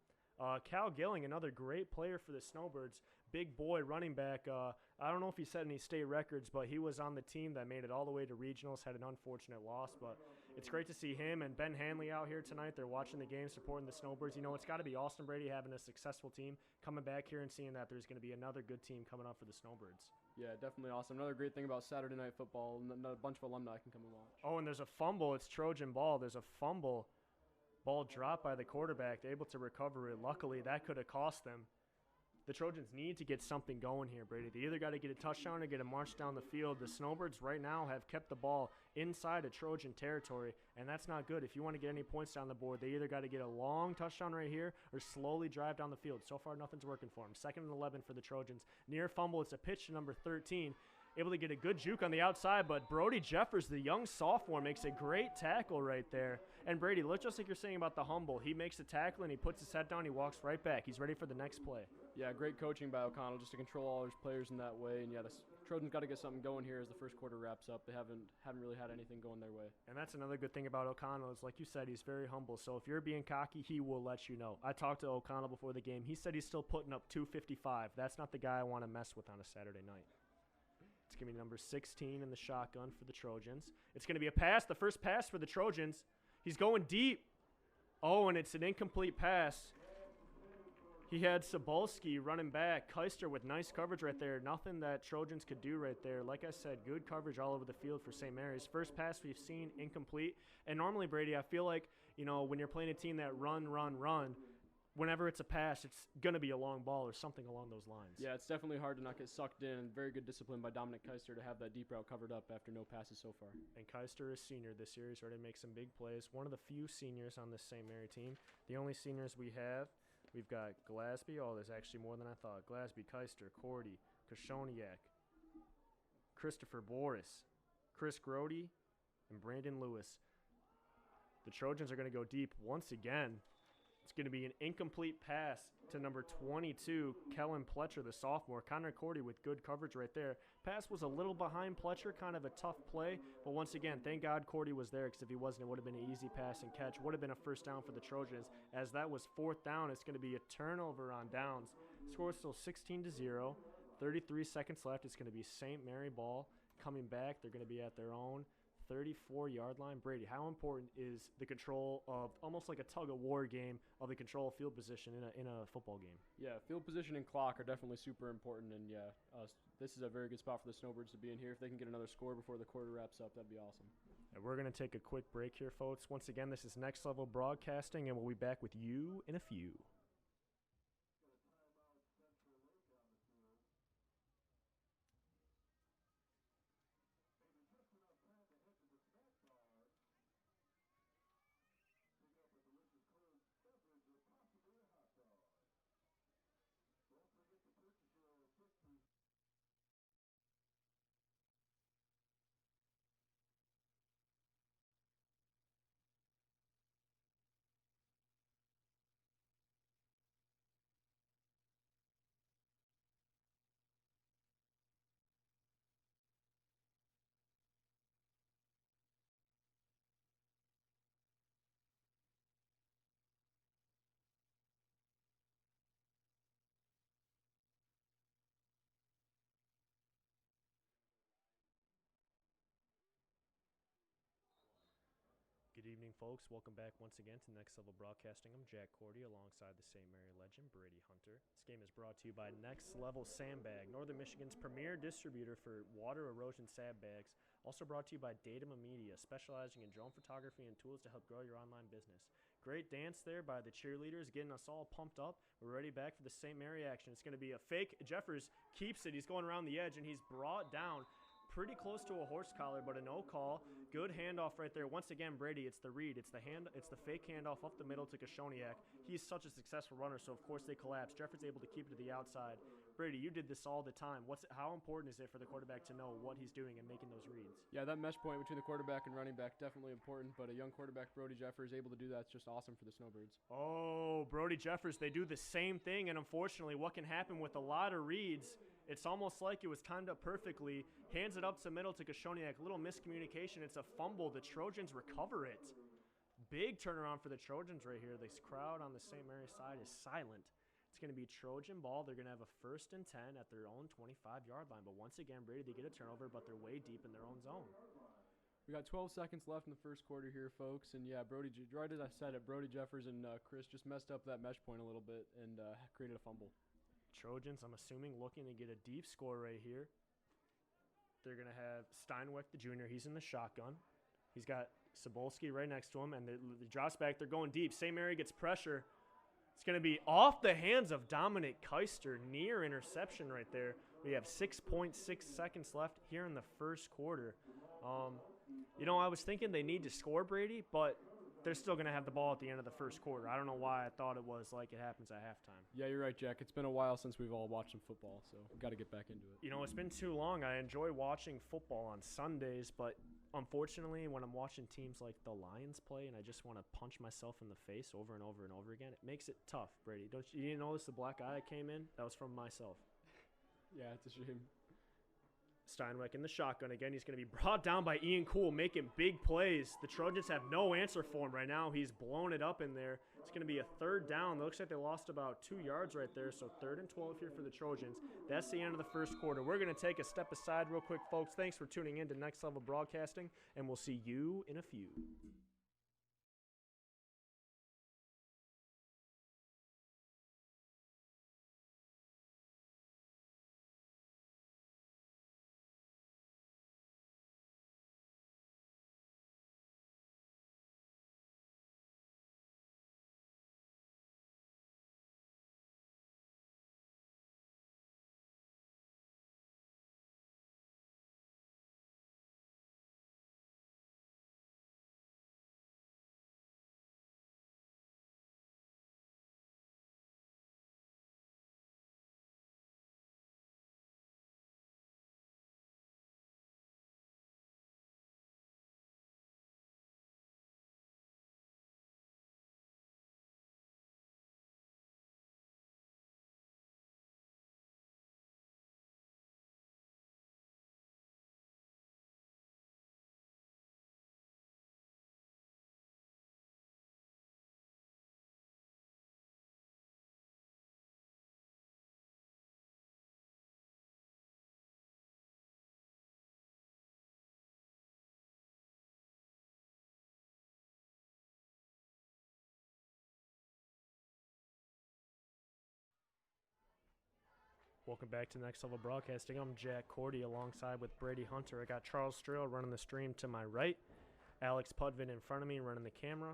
Cal Gilling, another great player for the Snowbirds, big boy running back. I don't know if he set any state records, but he was on the team that made it all the way to regionals, had an unfortunate loss. But it's great to see him and Ben Hanley out here tonight. They're watching the game, supporting the Snowbirds. You know, it's got to be Austin Brady having a successful team, coming back here and seeing that there's going to be another good team coming up for the Snowbirds. Yeah, definitely awesome. Another great thing about Saturday Night Football, a bunch of alumni can come and watch. Oh, and there's a fumble. It's Trojan ball. There's a fumble. Ball dropped by the quarterback. They're able to recover it. Luckily, that could have cost them. The Trojans need to get something going here, Brady. They either got to get a touchdown or get a march down the field. The Snowbirds right now have kept the ball inside of Trojan territory, and that's not good. If you want to get any points down the board, they either got to get a long touchdown right here or slowly drive down the field. So far, nothing's working for them. 2nd and 11 for the Trojans. Near fumble. It's a pitch to number 13. Able to get a good juke on the outside, but Brody Jeffers, the young sophomore, makes a great tackle right there. And Brady, look, just like you're saying about the humble, he makes a tackle and he puts his head down, he walks right back. He's ready for the next play. Yeah, great coaching by O'Connell just to control all his players in that way. And yeah, the Trojans got to get something going here as the first quarter wraps up. They haven't really had anything going their way. And that's another good thing about O'Connell is, like you said, he's very humble. So if you're being cocky, he will let you know. I talked to O'Connell before the game. He said he's still putting up 255. That's not the guy I want to mess with on a Saturday night. It's going to be number 16 in the shotgun for the Trojans. It's going to be a pass, the first pass for the Trojans. He's going deep. Oh, and it's an incomplete pass. He had Sobolski running back. Keister with nice coverage right there. Nothing that Trojans could do right there. Like I said, good coverage all over the field for St. Mary's. First pass we've seen, incomplete. And normally, Brady, I feel like, you know, when you're playing a team that run, whenever it's a pass, it's going to be a long ball or something along those lines. Yeah, it's definitely hard to not get sucked in. And very good discipline by Dominic Keister to have that deep route covered up after no passes so far. And Keister is senior this year. He's ready to make some big plays. One of the few seniors on this St. Mary team. The only seniors we have, we've got Glasby. Oh, there's actually more than I thought. Glasby, Keister, Cordy, Koshoniak, Christopher Boris, Chris Grody, and Brandon Lewis. The Trojans are going to go deep once again. It's going to be an incomplete pass to number 22, Kellen Pletcher, the sophomore. Connor Cordy with good coverage right there. Pass was a little behind Pletcher, kind of a tough play. But once again, thank God Cordy was there, because if he wasn't, it would have been an easy pass and catch. Would have been a first down for the Trojans. As that was 4th down, it's going to be a turnover on downs. Score is still 16-0. 33 seconds left. It's going to be St. Mary ball coming back. They're going to be at their own 34-yard line. Brady, how important is the control of, almost like a tug-of-war game, of the control of field position in a football game? Yeah, field position and clock are definitely super important, and yeah, this is a very good spot for the Snowbirds to be in here. If they can get another score before the quarter wraps up, that'd be awesome. And we're going to take a quick break here, folks. Once again, this is Next Level Broadcasting, and we'll be back with you in a few. Good evening, folks. Welcome back once again to Next Level Broadcasting. I'm Jack Cordy alongside the St. Mary legend, Brady Hunter. This game is brought to you by Next Level Sandbag, Northern Michigan's premier distributor for water erosion sandbags. Also brought to you by Datum Media, specializing in drone photography and tools to help grow your online business. Great dance there by the cheerleaders, getting us all pumped up. We're ready back for the St. Mary action. It's going to be a fake. Jeffers keeps it. He's going around the edge, and he's brought down pretty close to a horse collar, but a no call. Good handoff right there. Once again, Brady, it's the read. It's the fake handoff up the middle to Koshoniak. He's such a successful runner, so of course they collapse. Jeffers able to keep it to the outside. Brady, you did this all the time. How important is it for the quarterback to know what he's doing and making those reads? Yeah, that mesh point between the quarterback and running back, definitely important, but a young quarterback, Brody Jeffers, able to do that. It's just awesome for the Snowbirds. Oh, Brody Jeffers, they do the same thing, and unfortunately what can happen with a lot of reads, it's almost like it was timed up perfectly. Hands it up to middle to Koshoniak. Little miscommunication. It's a fumble. The Trojans recover it. Big turnaround for the Trojans right here. This crowd on the St. Mary's side is silent. It's going to be Trojan ball. They're going to have a 1st and 10 at their own 25-yard line. But once again, Brady, they get a turnover, but they're way deep in their own zone. We got 12 seconds left in the first quarter here, folks. And, yeah, right as I said it, Brody Jeffers and Chris just messed up that mesh point a little bit and created a fumble. Trojans, I'm assuming, looking to get a deep score right here. They're going to have Steinweck, the junior. He's in the shotgun. He's got Sobolski right next to him, and the drops back. They're going deep. St. Mary gets pressure. It's going to be off the hands of Dominic Keister. Near interception right there. We have 6.6 seconds left here in the first quarter. I was thinking they need to score, Brady, but they're still going to have the ball at the end of the first quarter. I don't know why I thought it was like it happens at halftime. Yeah, you're right, Jack. It's been a while since we've all watched some football, so we've got to get back into it. It's been too long. I enjoy watching football on Sundays, but unfortunately, when I'm watching teams like the Lions play and I just want to punch myself in the face over and over and over again, it makes it tough, Brady. You didn't notice the black eye that came in? That was from myself. Yeah, it's a shame. Steinweck in the shotgun again. He's going to be brought down by Ian Cool, making big plays. The Trojans have no answer for him right now. He's blown it up in there. It's going to be a 3rd down. It looks like they lost about 2 yards right there, so 3rd and 12 here for the Trojans. That's the end of the first quarter. We're going to take a step aside real quick, folks. Thanks for tuning in to Next Level Broadcasting, and we'll see you in a few. Welcome back to Next Level Broadcasting. I'm Jack Cordy alongside with Brady Hunter. I got Charles Strail running the stream to my right, Alex Pudvin in front of me running the camera.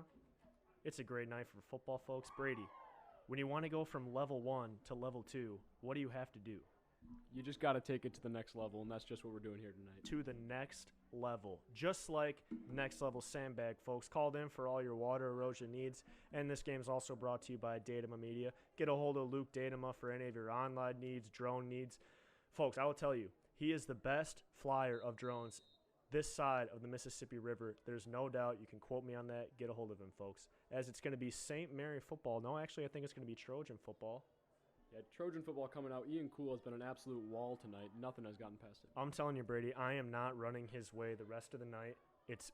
It's a great night for football, folks. Brady, when you want to go from level 1 to level 2, what do you have to do? You just got to take it to the next level, and that's just what we're doing here tonight. To the next level. Just like Next Level Sandbag, folks. Called in for all your water erosion needs. And this game is also brought to you by Datama Media. Get a hold of Luke Datama for any of your online needs, drone needs. Folks, I will tell you, he is the best flyer of drones this side of the Mississippi River. There's no doubt. You can quote me on that. Get a hold of him, folks. As it's going to be St. Mary football. No, actually, I think it's going to be Trojan football. Yeah, Trojan football coming out. Ian Cool has been an absolute wall tonight. Nothing has gotten past it. I'm telling you, Brady, I am not running his way the rest of the night.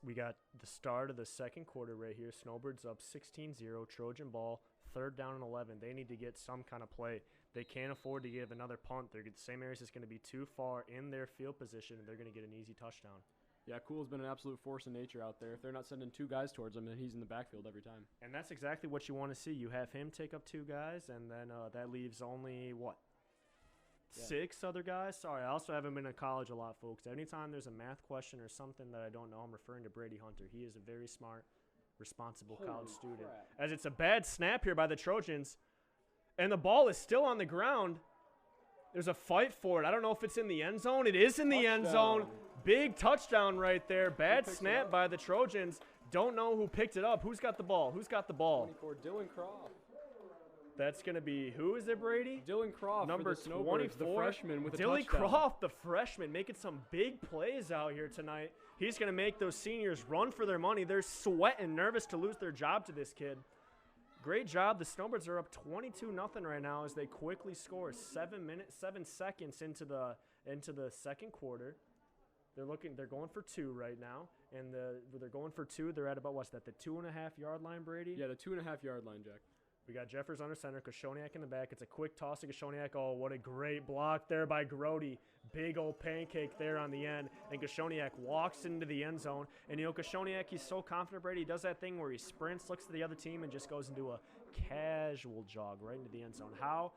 We got the start of the second quarter right here. Snowbirds up 16-0. Trojan ball, 3rd down and 11. They need to get some kind of play. They can't afford to give another punt. St. Mary's is going to be too far in their field position, and they're going to get an easy touchdown. Yeah, Cool's been an absolute force in nature out there. If they're not sending 2 guys towards him, then he's in the backfield every time. And that's exactly what you want to see. You have him take up 2 guys, and then that leaves only, what, 6 other guys? Sorry, I also haven't been in college a lot, folks. Anytime there's a math question or something that I don't know, I'm referring to Brady Hunter. He is a very smart, responsible college student. Crap. As it's a bad snap here by the Trojans, and the ball is still on the ground. There's a fight for it. I don't know if it's in the end zone. It is in the end zone. Big touchdown right there. Bad snap by the Trojans. Don't know who picked it up. Who's got the ball? Who's got the ball? 24, Dylan Croft. That's going to be, who is it, Brady? Dylan Croft, number for the Snowbirds, 24, the freshman with a Dylan touchdown. Croft, the freshman, making some big plays out here tonight. He's going to make those seniors run for their money. They're sweating, nervous to lose their job to this kid. Great job. The Snowbirds are up 22-0 right now as they quickly score 7 seconds into the second quarter. They're going for 2 right now, and they're going for 2. They're at about, what's that, the 2.5 yard line, Brady? Yeah, the 2.5 yard line, Jack. We got Jeffers under center, Koshoniak in the back. It's a quick toss to Koshoniak. Oh, what a great block there by Grody. Big old pancake there on the end. And Koshoniak walks into the end zone. And, Koshoniak, he's so confident, Brady. He does that thing where he sprints, looks to the other team, and just goes into a casual jog right into the end zone. How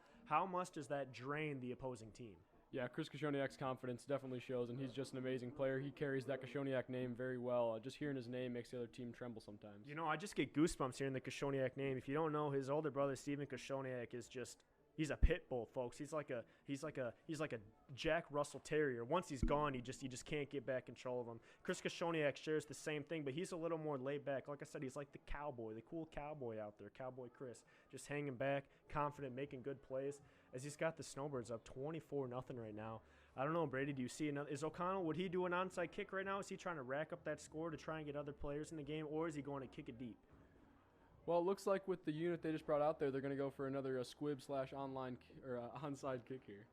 much does that drain the opposing team? Yeah, Chris Koshoniak's confidence definitely shows, and he's just an amazing player. He carries that Koshoniak name very well. Just hearing his name makes the other team tremble sometimes. I just get goosebumps hearing the Koshoniak name. If you don't know, his older brother Steven Koshoniak is he's a pit bull, folks. He's like a Jack Russell Terrier. Once he's gone, you just can't get back control of him. Chris Koshoniak shares the same thing, but he's a little more laid back. Like I said, he's like the cowboy, the cool cowboy out there, Cowboy Chris, just hanging back, confident, making good plays. As he's got the Snowbirds up 24-0 right now. I don't know, Brady, do you see another? Is O'Connell, would he do an onside kick right now? Is he trying to rack up that score to try and get other players in the game, or is he going to kick it deep? Well, it looks like with the unit they just brought out there, they're going to go for another squib/online onside kick here.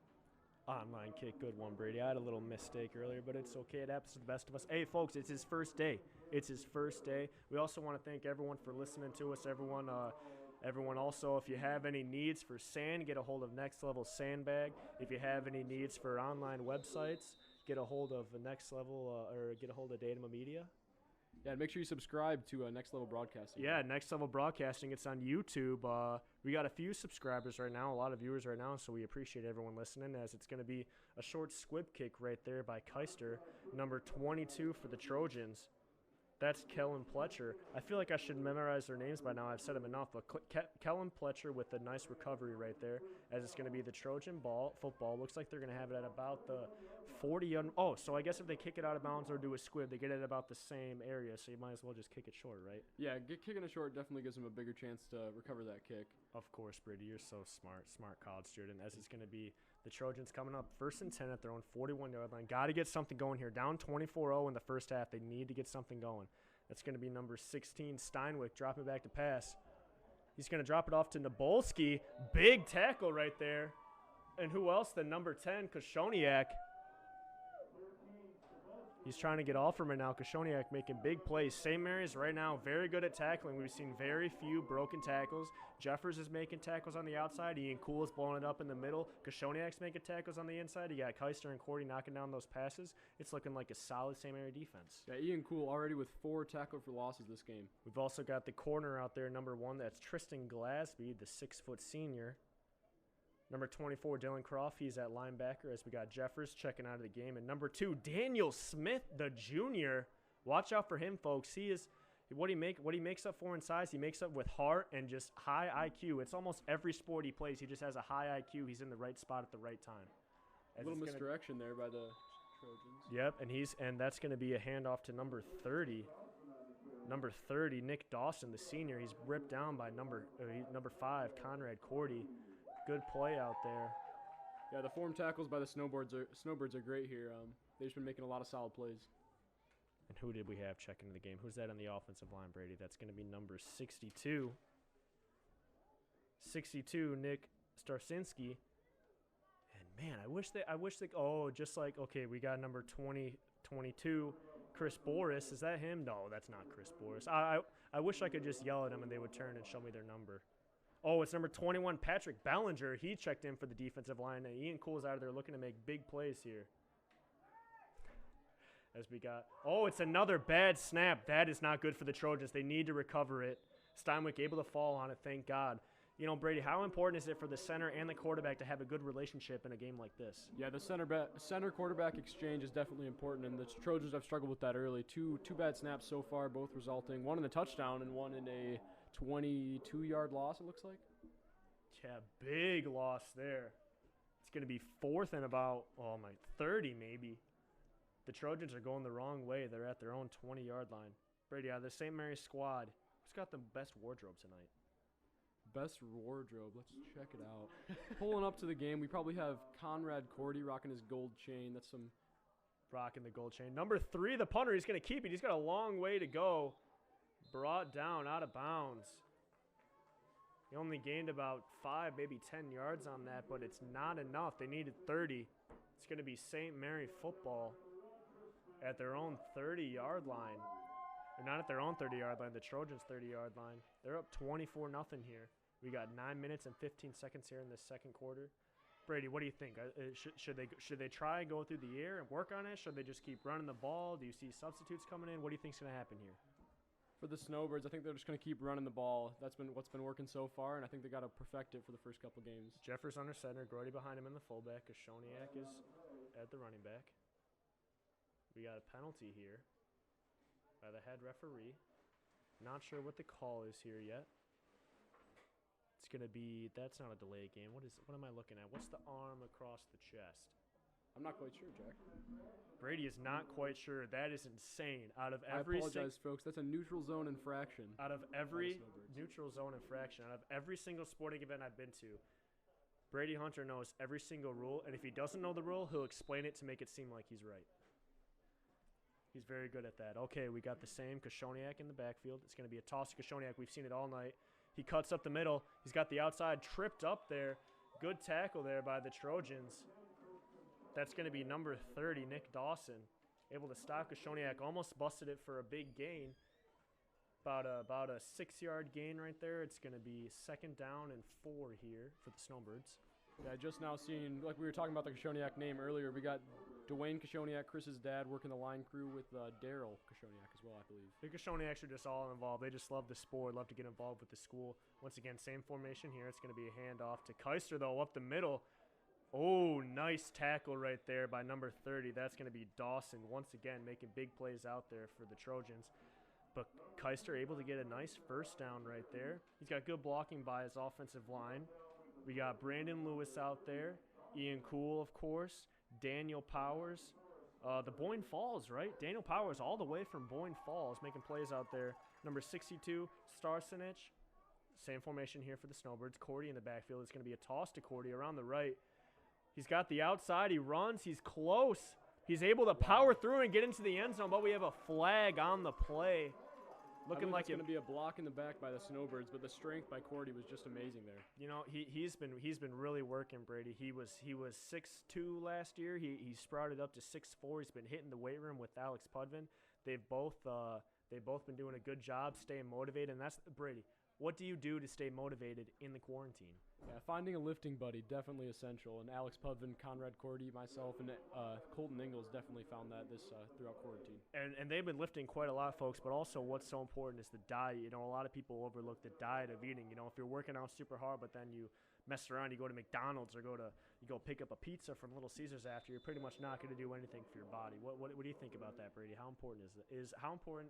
Online kick, good one, Brady. I had a little mistake earlier, but it's okay. It happens to the best of us. Hey, folks, it's his first day. It's his first day. We also want to thank everyone for listening to us. Everyone also, if you have any needs for sand, get a hold of Next Level Sandbag. If you have any needs for online websites, get a hold of Next Level or get a hold of Datum Media. Yeah, and make sure you subscribe to Next Level Broadcasting. Yeah, Next Level Broadcasting. It's on YouTube. We got a few subscribers right now, a lot of viewers right now, so we appreciate everyone listening, as it's going to be a short squib kick right there by Keister, number 22 for the Trojans. That's Kellen Pletcher. I feel like I should memorize their names by now. I've said them enough, but Kellen Pletcher with a nice recovery right there, as it's going to be the Trojan football. Looks like they're going to have it at about the 40. So I guess if they kick it out of bounds or do a squib, they get it about the same area, so you might as well just kick it short, right? Yeah, kicking it short definitely gives them a bigger chance to recover that kick. Of course, Brady, you're so smart college student, as it's going to be the Trojans coming up 1st and 10 at their own 41-yard line. Got to get something going here. Down 24-0 in the first half. They need to get something going. That's going to be number 16, Steinwick, dropping back to pass. He's going to drop it off to Nabolski. Big tackle right there. And who else than number 10, Koshoniak. He's trying to get off from it now. Koshoniak making big plays. St. Mary's right now very good at tackling. We've seen very few broken tackles. Jeffers is making tackles on the outside. Ian Cool is blowing it up in the middle. Koshoniak's making tackles on the inside. You got Keister and Cordy knocking down those passes. It's looking like a solid St. Mary defense. Yeah, Ian Cool already with 4 tackle for losses this game. We've also got the corner out there, number 1. That's Tristan Glasby, the 6-foot senior. Number 24, Dylan Croft, he's at linebacker, as we got Jeffers checking out of the game. And number 2, Daniel Smith, the junior. Watch out for him, folks. He is what he makes up for in size. He makes up with heart and just high IQ. It's almost every sport he plays. He just has a high IQ. He's in the right spot at the right time. A little misdirection there by the Trojans. Yep, and that's going to be a handoff to number 30. Number 30, Nick Dawson, the senior. He's ripped down by number 5, Conrad Cordy. Good play out there. Yeah, the form tackles by the Snowbirds are great here. They've just been making a lot of solid plays. And who did we have checking the game? Who's that on the offensive line, Brady? That's going to be number 62. 62, Nick Starsinski. And man, we got number 22, Chris Boris. Is that him? No, that's not Chris Boris. I wish I could just yell at them and they would turn and show me their number. Oh, it's number 21, Patrick Ballinger. He checked in for the defensive line, and Ian Cool's out of there looking to make big plays here. As we got, it's another bad snap. That is not good for the Trojans. They need to recover it. Steinwick able to fall on it, thank God. Brady, how important is it for the center and the quarterback to have a good relationship in a game like this? Yeah, the center-quarterback exchange is definitely important, and the Trojans have struggled with that early. Two bad snaps so far, both resulting, one in the touchdown and one in a 22-yard loss, it looks like. Yeah, big loss there. It's going to be 4th and about 30 maybe. The Trojans are going the wrong way. They're at their own 20-yard line. Brady, the St. Mary's squad, who's got the best wardrobe tonight? Best wardrobe. Let's check it out. Pulling up to the game, we probably have Conrad Cordy rocking his gold chain. That's some rocking the gold chain. Number 3, the punter. He's going to keep it. He's got a long way to go. Brought down out of bounds. He only gained about 5, maybe 10 yards on that, but it's not enough. They needed 30. It's going to be St. Mary football at their own 30-yard line. Or not at their own 30-yard line, the Trojans' 30-yard line. They're up 24-0 here. We got 9 minutes and 15 seconds here in the second quarter. Brady, what do you think? Should they try and go through the air and work on it? Should they just keep running the ball? Do you see substitutes coming in? What do you think's going to happen here? For the Snowbirds, I think they're just going to keep running the ball. That's been what's been working so far, and I think they got to perfect it for the first couple games. Jeffers under center, Grody behind him in the fullback. Kashoniak is at the running back. We got a penalty here by the head referee. Not sure what the call is here yet. It's going to be, that's not a delay game. What am I looking at? What's the arm across the chest? I'm not quite sure, Jack. Brady is not quite sure. That is insane. Out of I every apologize, folks. That's a neutral zone infraction. out of every neutral zone infraction, out of every single sporting event I've been to, Brady Hunter knows every single rule, and if he doesn't know the rule, he'll explain it to make it seem like he's right. He's very good at that. Okay, we got the same Kashoniak in the backfield. It's going to be a toss to Kashoniak. We've seen it all night. He cuts up the middle. He's got the outside tripped up there. Good tackle there by the Trojans. That's going to be number 30, Nick Dawson. Able to stop Kashoniak. Almost busted it for a big gain. About a 6-yard gain right there. It's going to be 2nd down and 4 here for the Snowbirds. Yeah, just now seeing, like we were talking about the Kashoniak name earlier, we got Dwayne Kashoniak, Chris's dad, working the line crew with Daryl Kashoniak as well, I believe. The Kashoniaks are just all involved. They just love the sport, love to get involved with the school. Once again, same formation here. It's going to be a handoff to Keister, though, up the middle. Oh, nice tackle right there by number 30. That's going to be Dawson, once again, making big plays out there for the Trojans. But Keister able to get a nice first down right there. He's got good blocking by his offensive line. We got Brandon Lewis out there. Ian Cool, of course. Daniel Powers. The Boyne Falls, right? Daniel Powers all the way from Boyne Falls making plays out there. Number 62, Starsenich. Same formation here for the Snowbirds. Cordy in the backfield. It's going to be a toss to Cordy around the right. He's got the outside. He runs. He's close. He's able to power through and get into the end zone, but we have a flag on the play. Looking like it's going to be a block in the back by the Snowbirds, but the strength by Cordy was just amazing there. You know, he's been really working, Brady. He was 6'2" last year. He sprouted up to 6'4". He's been hitting the weight room with Alex Pudvin. They've both been doing a good job staying motivated. And that's Brady. What do you do to stay motivated in the quarantine? Yeah, finding a lifting buddy, definitely essential. And Alex Pudvin, Conrad Cordy, myself, and Colton Ingalls definitely found that this throughout quarantine. And they've been lifting quite a lot, folks, but also what's so important is the diet. You know, a lot of people overlook the diet of eating. You know, if you're working out super hard, but then you mess around, you go to McDonald's or you go pick up a pizza from Little Caesars after, you're pretty much not going to do anything for your body. What do you think about that, Brady? How important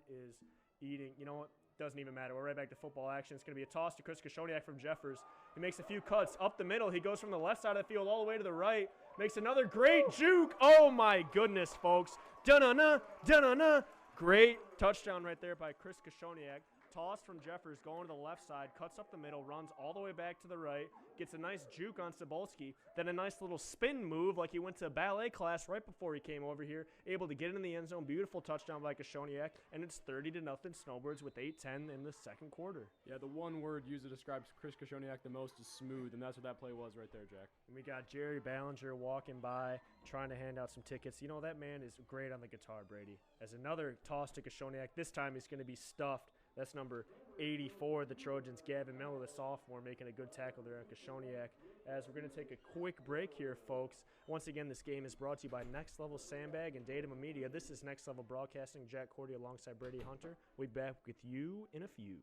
is eating? You know what? Doesn't even matter. We're right back to football action. It's going to be a toss to Chris Kashoniak from Jeffers. He makes a few cuts up the middle. He goes from the left side of the field all the way to the right. Makes another great juke. Oh, my goodness, folks. Da-na-na, da-na-na. Great touchdown right there by Chris Kashoniak. Toss from Jeffers going to the left side, cuts up the middle, runs all the way back to the right, gets a nice juke on Cebulski, then a nice little spin move like he went to ballet class right before he came over here, able to get in the end zone. Beautiful touchdown by Kashoniak, and it's 30-0 Snowbirds with 8:10 in the second quarter. Yeah, the one word used to describe Chris Kashoniak the most is smooth, and that's what that play was right there, Jack. And we got Jerry Ballinger walking by, trying to hand out some tickets. You know, that man is great on the guitar, Brady. As another toss to Kashoniak, this time he's going to be stuffed. That's number 84, the Trojans, Gavin Miller, the sophomore, making a good tackle there at Kashoniak. As we're going to take a quick break here, folks. Once again, this game is brought to you by Next Level Sandbag and Datum Media. This is Next Level Broadcasting. Jack Cordy alongside Brady Hunter. We'll be back with you in a few.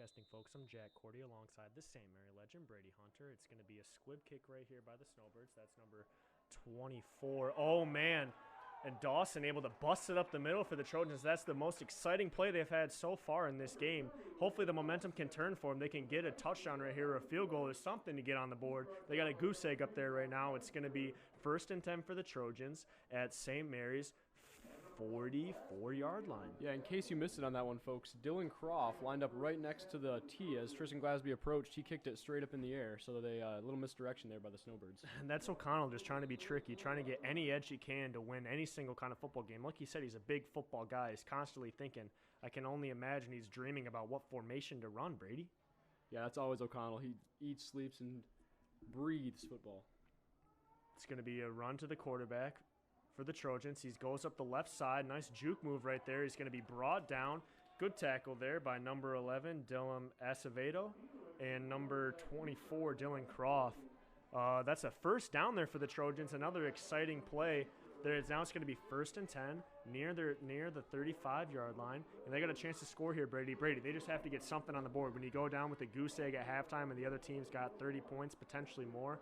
broadcasting, folks. I'm Jack Cordy alongside the St. Mary legend, Brady Hunter. It's going to be a squib kick right here by the Snowbirds. That's number 24. Oh, man. And Dawson able to bust it up the middle for the Trojans. That's the most exciting play they've had so far in this game. Hopefully the momentum can turn for them. They can get a touchdown right here or a field goal or something to get on the board. They got a goose egg up there right now. It's going to be 1st and 10 for the Trojans at St. Mary's 44-yard line. Yeah, in case you missed it on that one, folks, Dylan Croft lined up right next to the tee as Tristan Glasby approached. He kicked it straight up in the air, so they a little misdirection there by the Snowbirds. And that's O'Connell just trying to be tricky, trying to get any edge he can to win any single kind of football game. Like he said, he's a big football guy. He's constantly thinking. I can only imagine he's dreaming about what formation to run, Brady. Yeah, that's always O'Connell. He eats, sleeps, and breathes football. It's going to be a run to the quarterback for the Trojans. He goes up the left side. Nice juke move right there. He's going to be brought down. Good tackle there by number 11, Dylan Acevedo, and number 24, Dylan Croft. That's a first down there for the Trojans. Another exciting play. Now it's going to be 1st and 10 near the 35-yard line, and they got a chance to score here, Brady. They just have to get something on the board. When you go down with a goose egg at halftime and the other team's got 30 points, potentially more,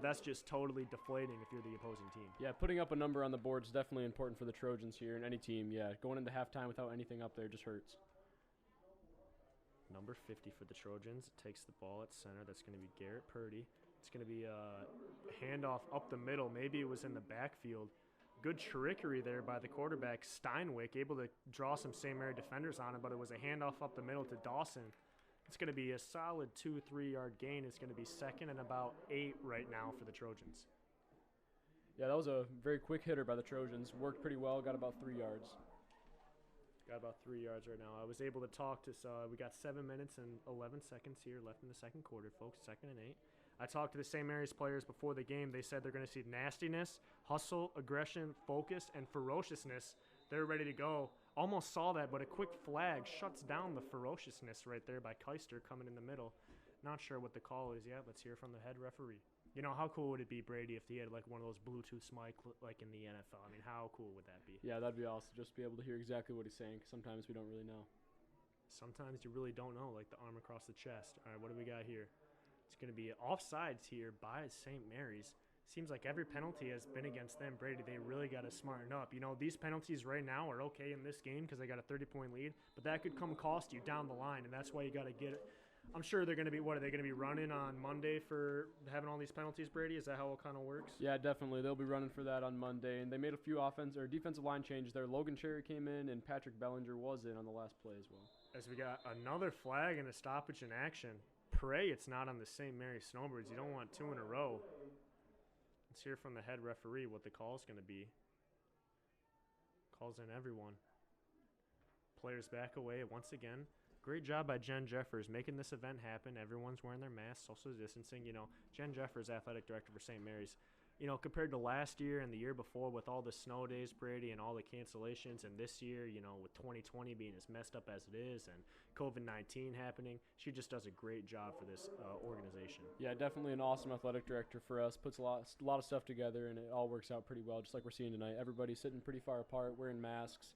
that's just totally deflating if you're the opposing team. Yeah, putting up a number on the board is definitely important for the Trojans here and any team. Yeah, going into halftime without anything up there just hurts. Number 50 for the Trojans takes the ball at center. That's going to be Garrett Purdy. It's going to be a handoff up the middle. Maybe it was in the backfield. Good trickery there by the quarterback, Steinwick, able to draw some St. Mary defenders on him, but it was a handoff up the middle to Dawson. It's going to be a solid 2-3 yard gain. It's going to be 2nd and about 8 right now for the Trojans. Yeah, that was a very quick hitter by the Trojans. Worked pretty well, got about 3 yards. Got about 3 yards right now. I was able to talk to, we got 7 minutes and 11 seconds here left in the second quarter, folks, 2nd and 8. I talked to the St. Mary's players before the game. They said they're going to see nastiness, hustle, aggression, focus, and ferociousness. They're ready to go. Almost saw that, but a quick flag shuts down the ferociousness right there by Keister coming in the middle. Not sure what the call is yet. Let's hear from the head referee. You know, how cool would it be, Brady, if he had like one of those Bluetooth mic like in the NFL? I mean, how cool would that be? Yeah, that'd be awesome. Just be able to hear exactly what he's saying. Sometimes we don't really know. Sometimes you really don't know, like the arm across the chest. All right, what do we got here? It's going to be offsides here by St. Mary's. Seems like every penalty has been against them. Brady, they really got to smarten up. You know, these penalties right now are okay in this game because they got a 30-point lead, but that could come cost you down the line, and that's why you got to get it. I'm sure they're going to be, what are they going to be running on Monday for having all these penalties, Brady? Is that how it kind of works? Yeah, definitely. They'll be running for that on Monday, and they made a few defensive line changes there. Logan Cherry came in, and Patrick Bellinger was in on the last play as well. As we got another flag and a stoppage in action. Pray it's not on the St. Mary's Snowbirds. You don't want 2 in a row. Let's hear from the head referee what the call is going to be. Calls in everyone. Players back away once again. Great job by Jen Jeffers making this event happen. Everyone's wearing their masks, social distancing. You know, Jen Jeffers, athletic director for St. Mary's. You know, compared to last year and the year before with all the snow days, Brady, and all the cancellations, and this year, you know, with 2020 being as messed up as it is and COVID-19 happening, she just does a great job for this organization. Yeah, definitely an awesome athletic director for us. Puts a lot of stuff together, and it all works out pretty well, just like we're seeing tonight. Everybody's sitting pretty far apart, wearing masks.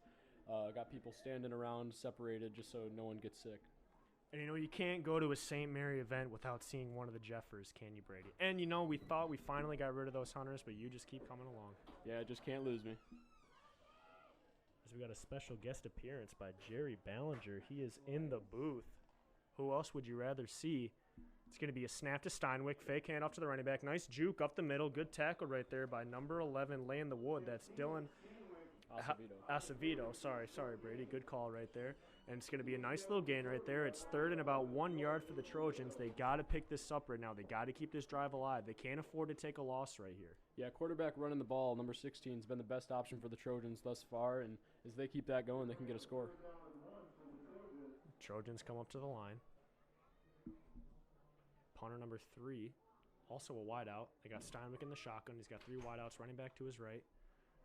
Got people standing around separated just so no one gets sick. And, you know, you can't go to a St. Mary event without seeing one of the Jeffers, can you, Brady? And, you know, we thought we finally got rid of those Hunters, but you just keep coming along. Yeah, just can't lose me. As we got a special guest appearance by Jerry Ballinger. He is in the booth. Who else would you rather see? It's going to be a snap to Steinwick, fake handoff to the running back. Nice juke up the middle. Good tackle right there by number 11, laying the wood. That's Dylan Acevedo. Sorry, Brady. Good call right there. And it's going to be a nice little gain right there. It's 3rd and about 1 yard for the Trojans. They got to pick this up right now. They got to keep this drive alive. They can't afford to take a loss right here. Yeah, quarterback running the ball, number 16, has been the best option for the Trojans thus far. And as they keep that going, they can get a score. Trojans come up to the line. Punter number 3, also a wideout. They got Steinwick in the shotgun. He's got 3 wideouts running back to his right.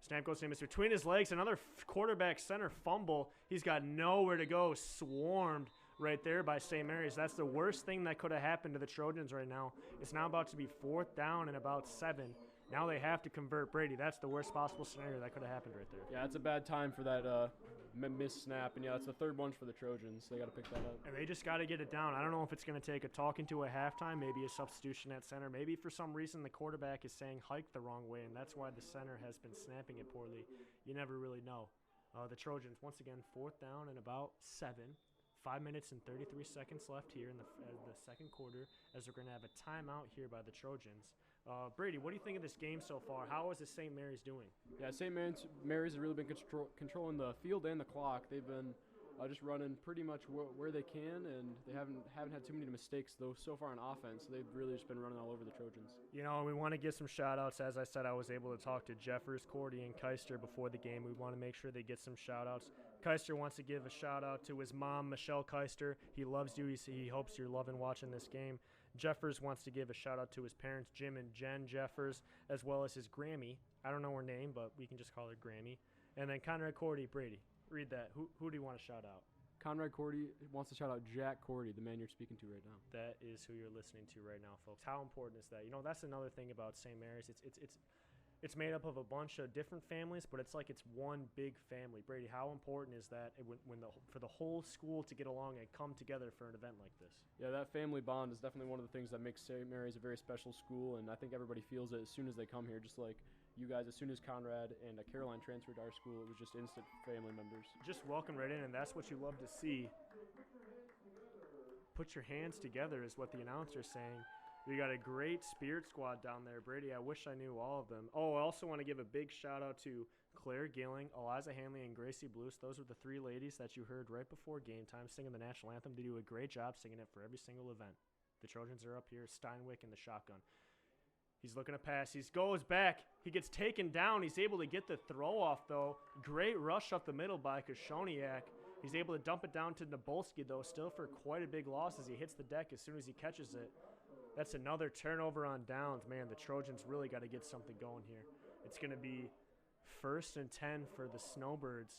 Snap goes to him. It's between his legs. Another quarterback center fumble. He's got nowhere to go. Swarmed right there by St. Mary's. That's the worst thing that could have happened to the Trojans right now. It's now about to be 4th down and about 7. Now they have to convert, Brady. That's the worst possible scenario that could have happened right there. Yeah, it's a bad time for that missed snap, and yeah, that's the third one for the Trojans. They got to pick that up. And they just got to get it down. I don't know if it's going to take a talking to at halftime, maybe a substitution at center. Maybe for some reason the quarterback is saying hike the wrong way, and that's why the center has been snapping it poorly. You never really know. The Trojans, once again, 4th down and about 7. 5 minutes and 33 seconds left here in the second quarter, as we're going to have a timeout here by the Trojans. Brady, what do you think of this game so far? How is the St. Mary's doing? Yeah, St. Mary's has really been controlling the field and the clock. They've been just running pretty much where they can, and they haven't had too many mistakes though so far on offense. So they've really just been running all over the Trojans. You know, we want to give some shout-outs. As I said, I was able to talk to Jeffers, Cordy, and Keister before the game. We want to make sure they get some shout-outs. Keister wants to give a shout-out to his mom, Michelle Keister. He loves you. He hopes you're loving watching this game. Jeffers wants to give a shout-out to his parents, Jim and Jen Jeffers, as well as his Grammy. I don't know her name, but we can just call her Grammy. And then Conrad Cordy, Brady. Read that. Who do you want to shout out? Conrad Cordy wants to shout out Jack Cordy, the man you're speaking to right now. That is who you're listening to right now, folks. How important is that? You know, that's another thing about St. Mary's. It's made up of a bunch of different families, but it's like it's one big family. Brady, how important is that for the whole school to get along and come together for an event like this? Yeah, that family bond is definitely one of the things that makes St. Mary's a very special school, and I think everybody feels it as soon as they come here, just like you guys. As soon as Conrad and Caroline transferred to our school, it was just instant family members. Just welcome right in, and that's what you love to see. Put your hands together is what the announcer's saying. We got a great spirit squad down there, Brady. I wish I knew all of them. Oh, I also want to give a big shout-out to Claire Gilling, Eliza Hanley, and Gracie Blues. Those were the 3 ladies that you heard right before game time singing the national anthem. They do a great job singing it for every single event. The Trojans are up here, Steinwick in the shotgun. He's looking to pass. He goes back. He gets taken down. He's able to get the throw off, though. Great rush up the middle by Koshoniak. He's able to dump it down to Nabolski, though, still for quite a big loss as he hits the deck as soon as he catches it. That's another turnover on downs. Man, the Trojans really got to get something going here. It's going to be 1st and 10 for the Snowbirds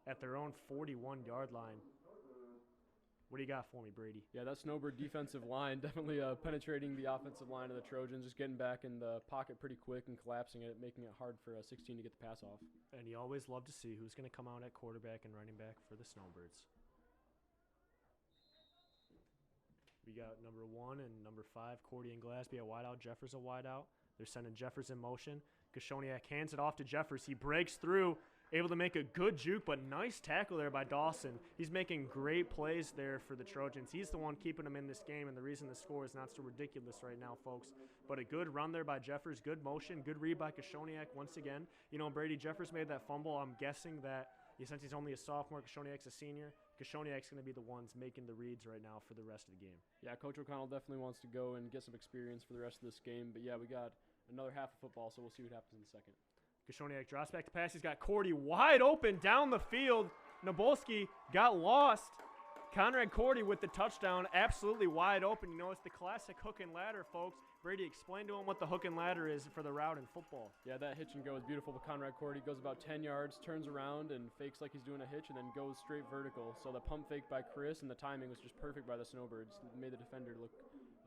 at their own 41-yard line. What do you got for me, Brady? Yeah, that Snowbird defensive line definitely penetrating the offensive line of the Trojans, just getting back in the pocket pretty quick and collapsing it, making it hard for 16 to get the pass off. And you always love to see who's going to come out at quarterback and running back for the Snowbirds. We got number 1 and number 5, Cordy and Glasby at wideout. Jeffers a wideout. They're sending Jeffers in motion. Koshoniak hands it off to Jeffers. He breaks through, able to make a good juke, but nice tackle there by Dawson. He's making great plays there for the Trojans. He's the one keeping them in this game, and the reason the score is not so ridiculous right now, folks. But a good run there by Jeffers, good motion, good read by Koshoniak once again. You know, Brady, Jeffers made that fumble. I'm guessing that since he's only a sophomore, Koshoniak's a senior, Koshoniak's going to be the ones making the reads right now for the rest of the game. Yeah, Coach O'Connell definitely wants to go and get some experience for the rest of this game. But, yeah, we got another half of football, so we'll see what happens in a second. Koshoniak drops back to pass. He's got Cordy wide open down the field. Nabolski got lost. Conrad Cordy with the touchdown, absolutely wide open. You know, it's the classic hook and ladder, folks. Brady, explain to him what the hook and ladder is for the route in football. Yeah, that hitch and go is beautiful. But Conrad Cordy goes about 10 yards, turns around, and fakes like he's doing a hitch, and then goes straight vertical. So the pump fake by Chris, and the timing was just perfect by the Snowbirds. It made the defender look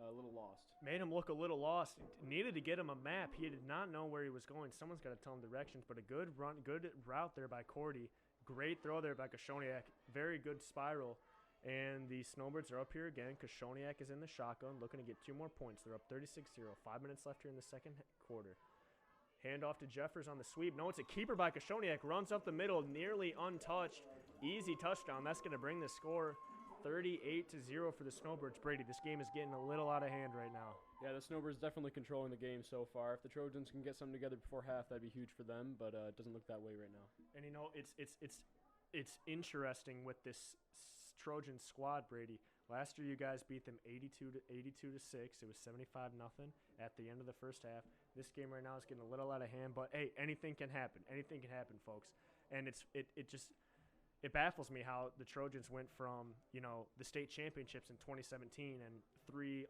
a little lost. Made him look a little lost. Needed to get him a map. He did not know where he was going. Someone's got to tell him directions, but a good run, good route there by Cordy. Great throw there by Koshoniak. Very good spiral. And the Snowbirds are up here again. Koshoniak is in the shotgun, looking to get 2 more points. They're up 36-0. 5 minutes left here in the second quarter. Hand off to Jeffers on the sweep. No, it's a keeper by Koshoniak. Runs up the middle, nearly untouched. Easy touchdown. That's going to bring the score 38-0 for the Snowbirds. Brady, this game is getting a little out of hand right now. Yeah, the Snowbirds definitely controlling the game so far. If the Trojans can get something together before half, that'd be huge for them, but it doesn't look that way right now. And, you know, it's interesting with this Trojan squad, Brady. Last year you guys beat them 82-6. It was 75-0 at the end of the first half. This game right now is getting a little out of hand, but hey, anything can happen. Anything can happen, folks. And it baffles me how the Trojans went from, you know, the state championships in 2017 and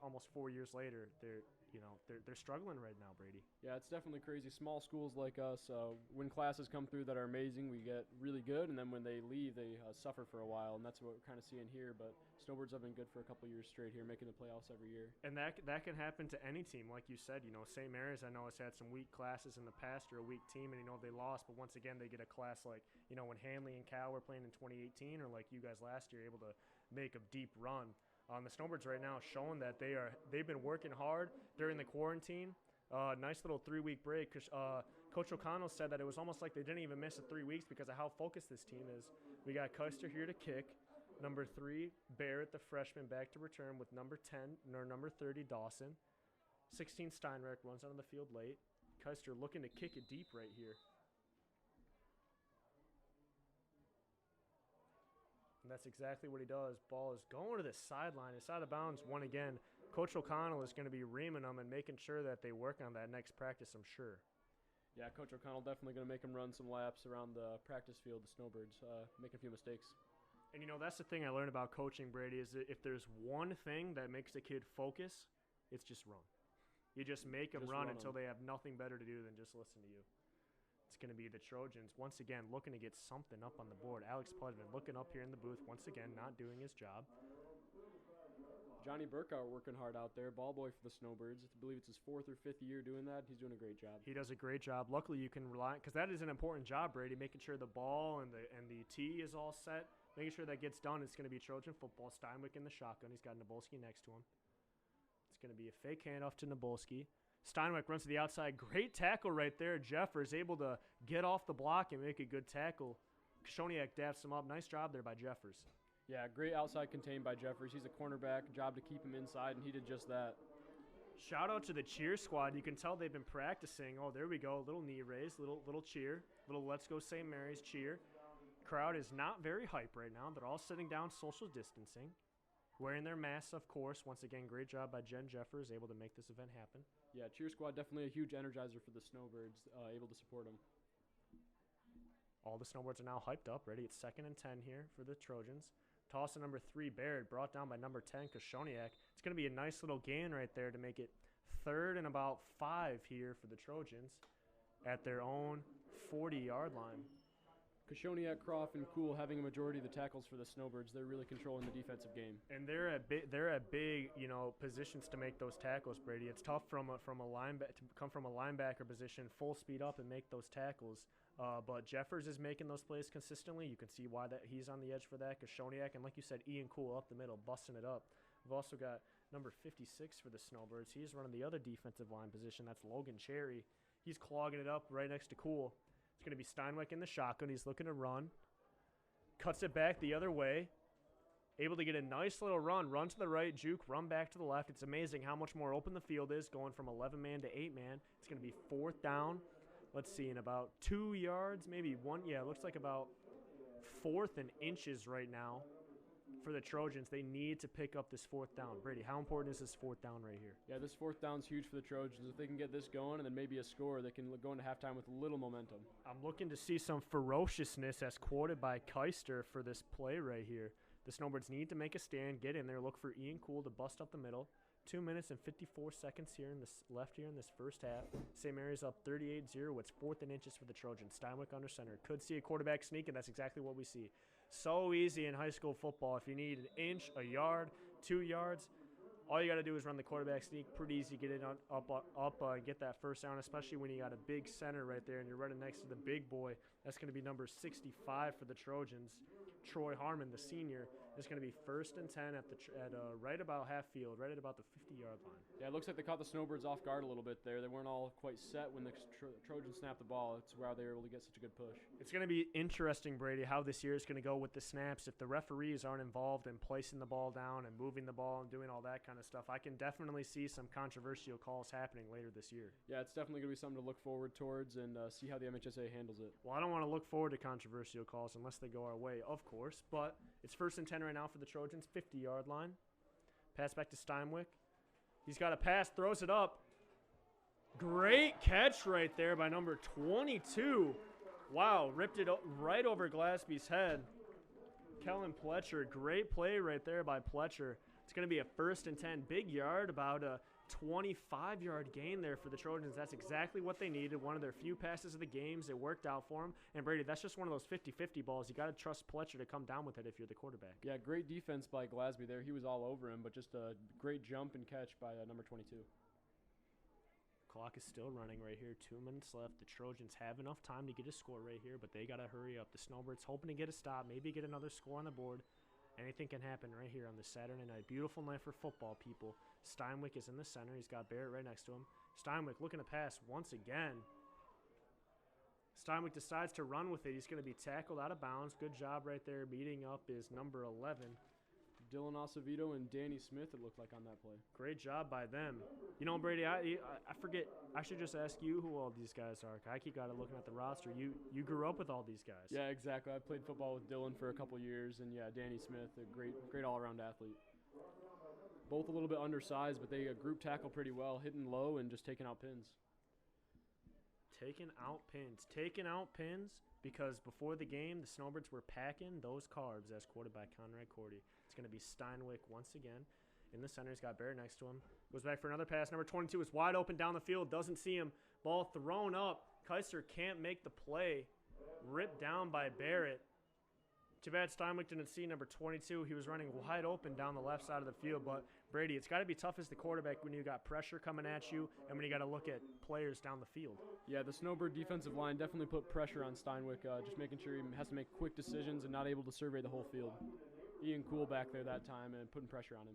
almost 4 years later, they're, they're struggling right now, Brady. Yeah, it's definitely crazy. Small schools like us, when classes come through that are amazing, we get really good, and then when they leave, they suffer for a while, and that's what we're kind of seeing here. But snowbirds have been good for a couple years straight here, making the playoffs every year. And that can happen to any team, like you said. St. Mary's, I know, has had some weak classes in the past, or a weak team, and they lost. But once again, they get a class like when Hanley and Cal were playing in 2018, or like you guys last year, able to make a deep run. The Snowbirds right now showing that they've been working hard during the quarantine. Nice little 3-week break. Coach O'Connell said that it was almost like they didn't even miss the 3 weeks because of how focused this team is. We got Custer here to kick. Number 3, Barrett, the freshman, back to return with number 10 or number 30, Dawson. 16, Steinreich runs out on the field late. Custer looking to kick it deep right here. And that's exactly what he does. Ball is going to the sideline. It's out of bounds one again. Coach O'Connell is going to be reaming them and making sure that they work on that next practice, I'm sure. Yeah, Coach O'Connell definitely going to make them run some laps around the practice field, the Snowbirds, making a few mistakes. And, that's the thing I learned about coaching, Brady, is that if there's one thing that makes a kid focus, it's just run. You just make them run until they have nothing better to do than just listen to you. It's going to be the Trojans, once again, looking to get something up on the board. Alex Pledman looking up here in the booth, once again, not doing his job. Johnny Burkout working hard out there, ball boy for the Snowbirds. I believe it's his 4th or 5th year doing that. He's doing a great job. He does a great job. Luckily, you can rely, because that is an important job, Brady, making sure the ball and the tee is all set, making sure that gets done. It's going to be Trojan football. Steinwick in the shotgun. He's got Nabolski next to him. It's going to be a fake handoff to Nabolski. Steinwick runs to the outside. Great tackle right there. Jeffers able to get off the block and make a good tackle. Kashoniak daps him up. Nice job there by Jeffers. Yeah, great outside contained by Jeffers. He's a cornerback. Job to keep him inside, and he did just that. Shout out to the cheer squad. You can tell they've been practicing. Oh, there we go. Little knee raise, little cheer. Little Let's Go St. Mary's cheer. Crowd is not very hype right now. They're all sitting down, social distancing. Wearing their masks, of course. Once again, great job by Jen Jeffers, able to make this event happen. Yeah, cheer squad definitely a huge energizer for the Snowbirds, able to support them. All the Snowbirds are now hyped up, ready. It's 2nd and 10 here for the Trojans. Toss to number 3, Baird, brought down by number 10, Kashoniak. It's going to be a nice little gain right there to make it 3rd and about 5 here for the Trojans at their own 40-yard line. Kashoniak, Croft, and Kuhl having a majority of the tackles for the Snowbirds. They're really controlling the defensive game. And they're at big positions to make those tackles, Brady. It's tough to come from a linebacker position, full speed up and make those tackles. But Jeffers is making those plays consistently. You can see why that he's on the edge for that. Kashoniak, and like you said, Ian Kuhl up the middle, busting it up. We've also got number 56 for the Snowbirds. He's running the other defensive line position. That's Logan Cherry. He's clogging it up right next to Kuhl. It's going to be Steinwick in the shotgun. He's looking to run. Cuts it back the other way. Able to get a nice little run. Run to the right, juke, run back to the left. It's amazing how much more open the field is, going from 11-man to 8-man. It's going to be 4th down. Let's see, in about 2 yards, maybe 1. Yeah, it looks like about 4th and inches right now for the Trojans. They need to pick up this 4th down. Brady, how important is this 4th down right here? Yeah, this 4th down's huge for the Trojans. If they can get this going and then maybe a score, they can go into halftime with a little momentum. I'm looking to see some ferociousness as quoted by Keister for this play right here. The Snowbirds need to make a stand, get in there, look for Ian Kuhl to bust up the middle. 2 minutes and 54 seconds here in this left here in this first half. St. Mary's up 38-0. It's 4th and inches for the Trojans. Steinwick under center. Could see a quarterback sneak, and that's exactly what we see. So easy in high school football. If you need an inch, a yard, 2 yards, all you got to do is run the quarterback sneak. Pretty easy to get it up and get that first down, especially when you got a big center right there and you're running next to the big boy. That's going to be number 65 for the Trojans. Troy Harmon, the senior, is going to be 1st and 10 at right about half field, right at about the 50-yard line. Yeah, it looks like they caught the Snowbirds off guard a little bit there. They weren't all quite set when the Trojans snapped the ball. It's why they were able to get such a good push. It's going to be interesting, Brady, how this year is going to go with the snaps. If the referees aren't involved in placing the ball down and moving the ball and doing all that kind of stuff, I can definitely see some controversial calls happening later this year. Yeah, it's definitely going to be something to look forward towards and see how the MHSA handles it. Well, I don't want to look forward to controversial calls unless they go our way, of course, but it's 1st and 10 right now for the Trojans, 50-yard line. Pass back to Steinwick. He's got a pass, throws it up. Great catch right there by number 22. Wow, ripped it right over Glaspie's head. Kellen Pletcher, great play right there by Pletcher. It's going to be a 1st and 10, big yard, about 25-yard gain there for the Trojans. That's exactly what they needed. One of their few passes of the games. It worked out for them. And Brady, that's just one of those 50-50 balls. You got to trust Pletcher to come down with it if you're the quarterback. Yeah, great defense by Glasby there. He was all over him, but just a great jump and catch by number 22. Clock is still running right here. 2 minutes left. The Trojans have enough time to get a score right here, but they got to hurry up. The Snowbirds hoping to get a stop, maybe get another score on the board. Anything can happen right here on this Saturday night. Beautiful night for football, people. Steinwick is in the center. He's got Barrett right next to him. Steinwick looking to pass once again. Steinwick decides to run with it. He's going to be tackled out of bounds. Good job right there. Beating up is number 11. Dylan Acevedo and Danny Smith, it looked like, on that play. Great job by them. You know, Brady, I forget. I should just ask you who all these guys are. I keep looking at the roster. You grew up with all these guys. Yeah, exactly. I played football with Dylan for a couple years, and yeah, Danny Smith, a great all-around athlete. Both a little bit undersized, but they group tackle pretty well, hitting low and just taking out pins. Taking out pins because before the game, the Snowbirds were packing those carbs as quoted by Conrad Cordy. It's going to be Steinwick once again. In the center, he's got Barrett next to him. Goes back for another pass. Number 22 is wide open down the field. Doesn't see him. Ball thrown up. Kaiser can't make the play. Ripped down by Barrett. Too bad Steinwick didn't see number 22. He was running wide open down the left side of the field. But, Brady, it's got to be tough as the quarterback when you got pressure coming at you and when you got to look at players down the field. Yeah, the Snowbird defensive line definitely put pressure on Steinwick, just making sure he has to make quick decisions and not able to survey the whole field. Ian Cool back there that time and putting pressure on him.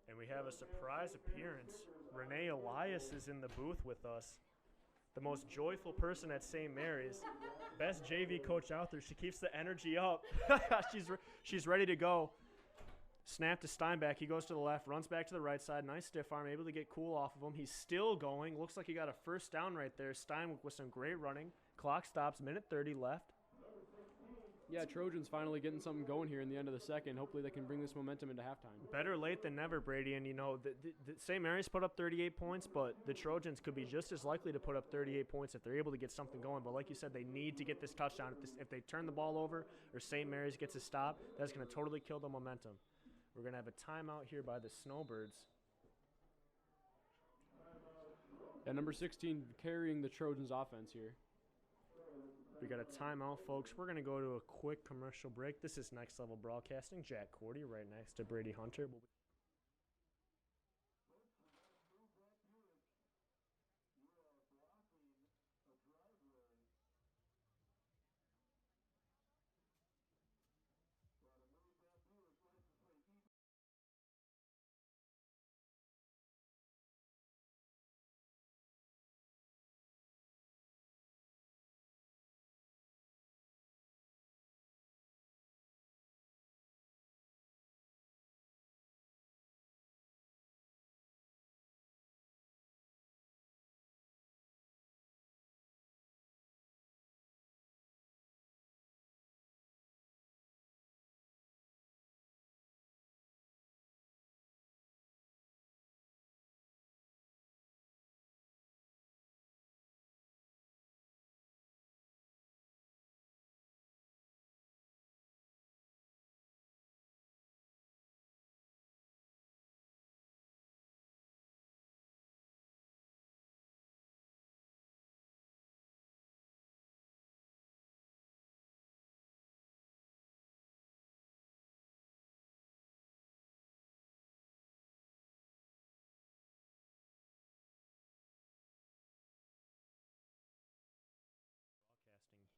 And we have a surprise appearance. Renee Elias is in the booth with us. The most joyful person at St. Mary's. Best JV coach out there. She keeps the energy up. She's ready to go. Snap to Steinbeck. He goes to the left, runs back to the right side. Nice stiff arm, able to get Cool off of him. He's still going. Looks like he got a first down right there. Steinbeck with some great running. Clock stops, minute 30 left. Yeah, Trojans finally getting something going here in the end of the second. Hopefully they can bring this momentum into halftime. Better late than never, Brady. And, you know, the St. Mary's put up 38 points, but the Trojans could be just as likely to put up 38 points if they're able to get something going. But like you said, they need to get this touchdown. If they turn the ball over or St. Mary's gets a stop, that's going to totally kill the momentum. We're going to have a timeout here by the Snowbirds. And number 16 carrying the Trojans offense here. We got a timeout, folks. We're going to go to a quick commercial break. This is Next Level Broadcasting. Jack Cordy right next to Brady Hunter.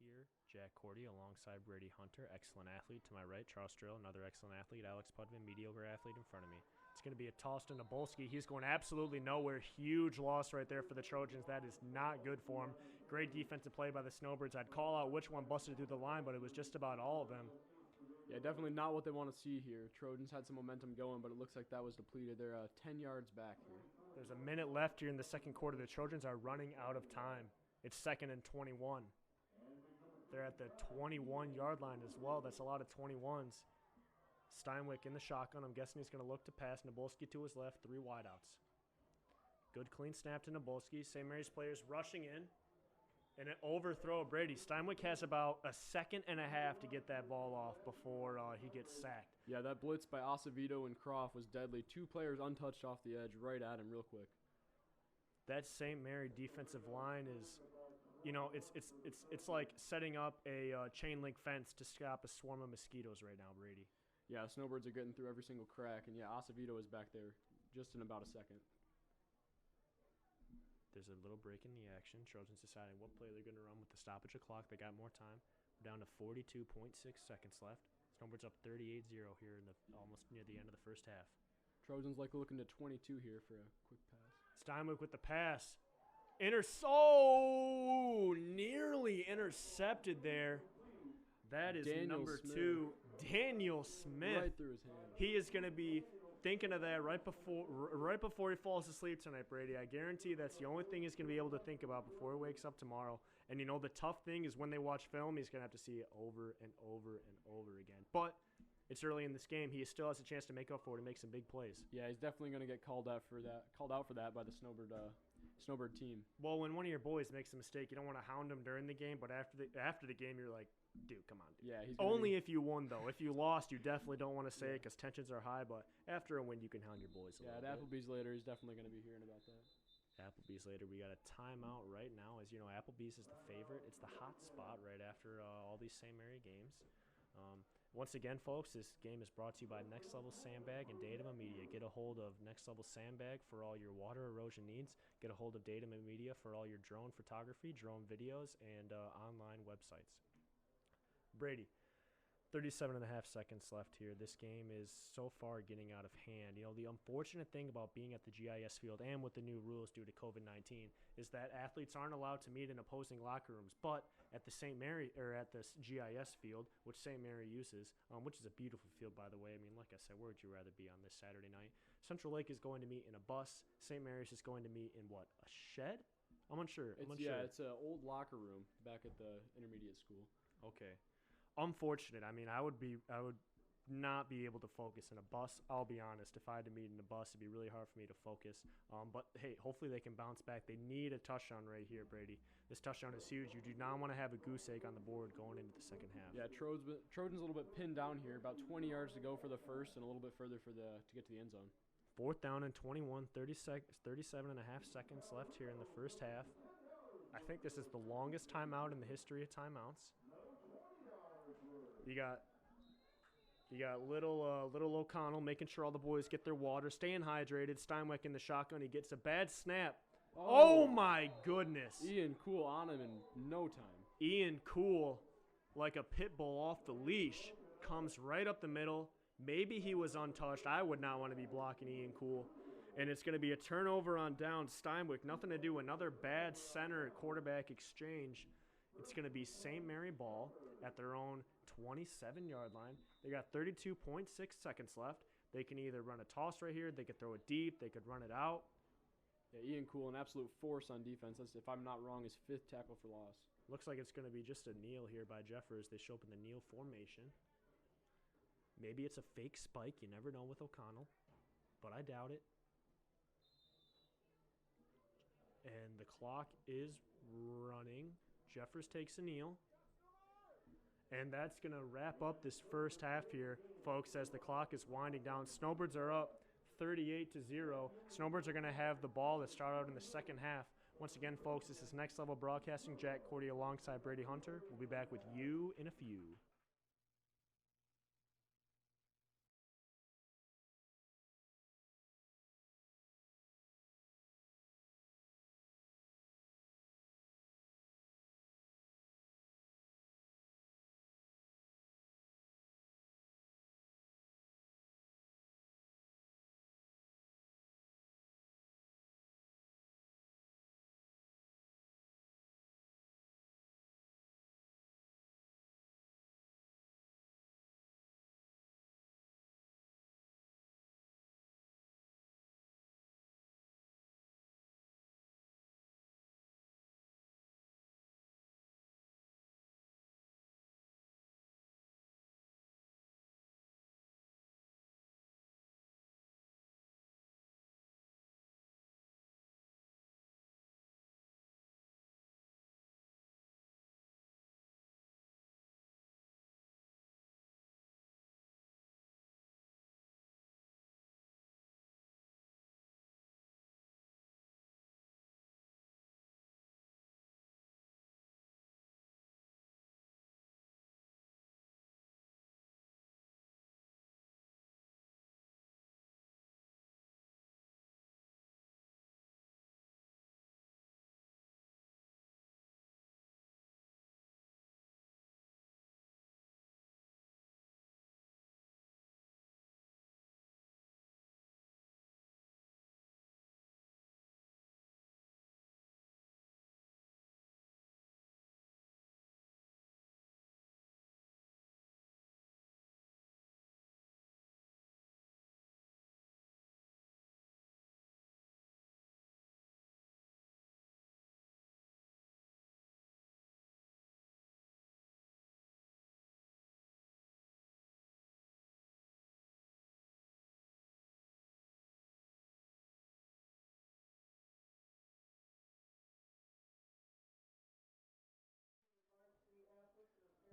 Here, Jack Cordy alongside Brady Hunter, excellent athlete to my right. Charles Strill, another excellent athlete. Alex Pudman, mediocre athlete in front of me. It's going to be a toss to Nabolski. He's going absolutely nowhere. Huge loss right there for the Trojans. That is not good for him. Great defensive play by the Snowbirds. I'd call out which one busted through the line, but it was just about all of them. Yeah, definitely not what they want to see here. Trojans had some momentum going, but it looks like that was depleted. They're 10 yards back here. There's a minute left here in the second quarter. The Trojans are running out of time. It's 2nd and 21. They're at the 21-yard line as well. That's a lot of 21s. Steinwick in the shotgun. I'm guessing he's going to look to pass. Nabolski to his left. 3 wideouts. Good clean snap to Nabolski. St. Mary's players rushing in. And an overthrow of Brady. Steinwick has about a second and a half to get that ball off before he gets sacked. Yeah, that blitz by Acevedo and Croft was deadly. 2 players untouched off the edge right at him real quick. That St. Mary defensive line is, it's like setting up a chain link fence to stop a swarm of mosquitoes right now, Brady. Yeah, Snowbirds are getting through every single crack, and yeah, Acevedo is back there just in about a second. There's a little break in the action. Trojans deciding what play they're going to run with the stoppage of clock. They got more time. We're down to 42.6 seconds left. Snowbirds up 38-0 here in the almost near the end of the first half. Trojans like looking to 22 here for a quick pass. Steinwick with the pass. Nearly intercepted there. That is Daniel number Smith. 2, Daniel Smith. Right through his hand. He is going to be thinking of that right before he falls asleep tonight, Brady. I guarantee that's the only thing he's going to be able to think about before he wakes up tomorrow. And, the tough thing is when they watch film, he's going to have to see it over and over and over again. But it's early in this game. He still has a chance to make up for it and make some big plays. Yeah, he's definitely going to get called out for that by the Snowbird team. Well, when one of your boys makes a mistake, you don't want to hound him during the game, but after the game, you're like, dude, come on, dude. Yeah, he's only if you won, though. If you lost, you definitely don't want to say it because tensions are high, but after a win, you can hound your boys a Yeah, little at bit. Applebee's later, he's definitely going to be hearing about that. Applebee's later. We got a timeout right now. As you know, Applebee's is the favorite. It's the hot spot right after all these St. Mary games. Once again, folks, this game is brought to you by Next Level Sandbag and Datum Media. Get a hold of Next Level Sandbag for all your water erosion needs. Get a hold of Datum Media for all your drone photography, drone videos, and online websites. Brady, 37 and a half seconds left here. This game is so far getting out of hand. The unfortunate thing about being at the GIS field and with the new rules due to COVID-19 is that athletes aren't allowed to meet in opposing locker rooms. But at the at this GIS field, which St. Mary uses, which is a beautiful field, by the way. I mean, like I said, where would you rather be on this Saturday night? Central Lake is going to meet in a bus. St. Mary's is going to meet in what? A shed? I'm unsure. Yeah, it's an old locker room back at the intermediate school. Okay. Unfortunate. I mean, I would not be able to focus in a bus. I'll be honest. If I had to meet in a bus, it'd be really hard for me to focus. But, hey, hopefully they can bounce back. They need a touchdown right here, Brady. This touchdown is huge. You do not want to have a goose egg on the board going into the second half. Yeah, Trojans a little bit pinned down here. About 20 yards to go for the first and a little bit further to get to the end zone. 4th down and 21, 37 and a half seconds left here in the first half. I think this is the longest timeout in the history of timeouts. You got little O'Connell making sure all the boys get their water, staying hydrated. Steinwick in the shotgun. He gets a bad snap. Oh my goodness. Ian Cool on him in no time. Ian Cool, like a pit bull off the leash, comes right up the middle. Maybe he was untouched. I would not want to be blocking Ian Cool. And it's going to be a turnover on down. Steinwick, nothing to do. Another bad center quarterback exchange. It's going to be St. Mary ball at their own 27-yard line. They got 32.6 seconds left. They can either run a toss right here. They could throw it deep. They could run it out. Yeah, Ian Cool, an absolute force on defense. That's, if I'm not wrong, his 5th tackle for loss. Looks like it's going to be just a kneel here by Jeffers. They show up in the kneel formation. Maybe it's a fake spike. You never know with O'Connell, but I doubt it. And the clock is running. Jeffers takes a kneel. And that's going to wrap up this first half here, folks, as the clock is winding down. Snowbirds are up 38-0. Snowbirds are going to have the ball that start out in the second half. Once again, folks, this is Next Level Broadcasting. Jack Cordy alongside Brady Hunter. We'll be back with you in a few.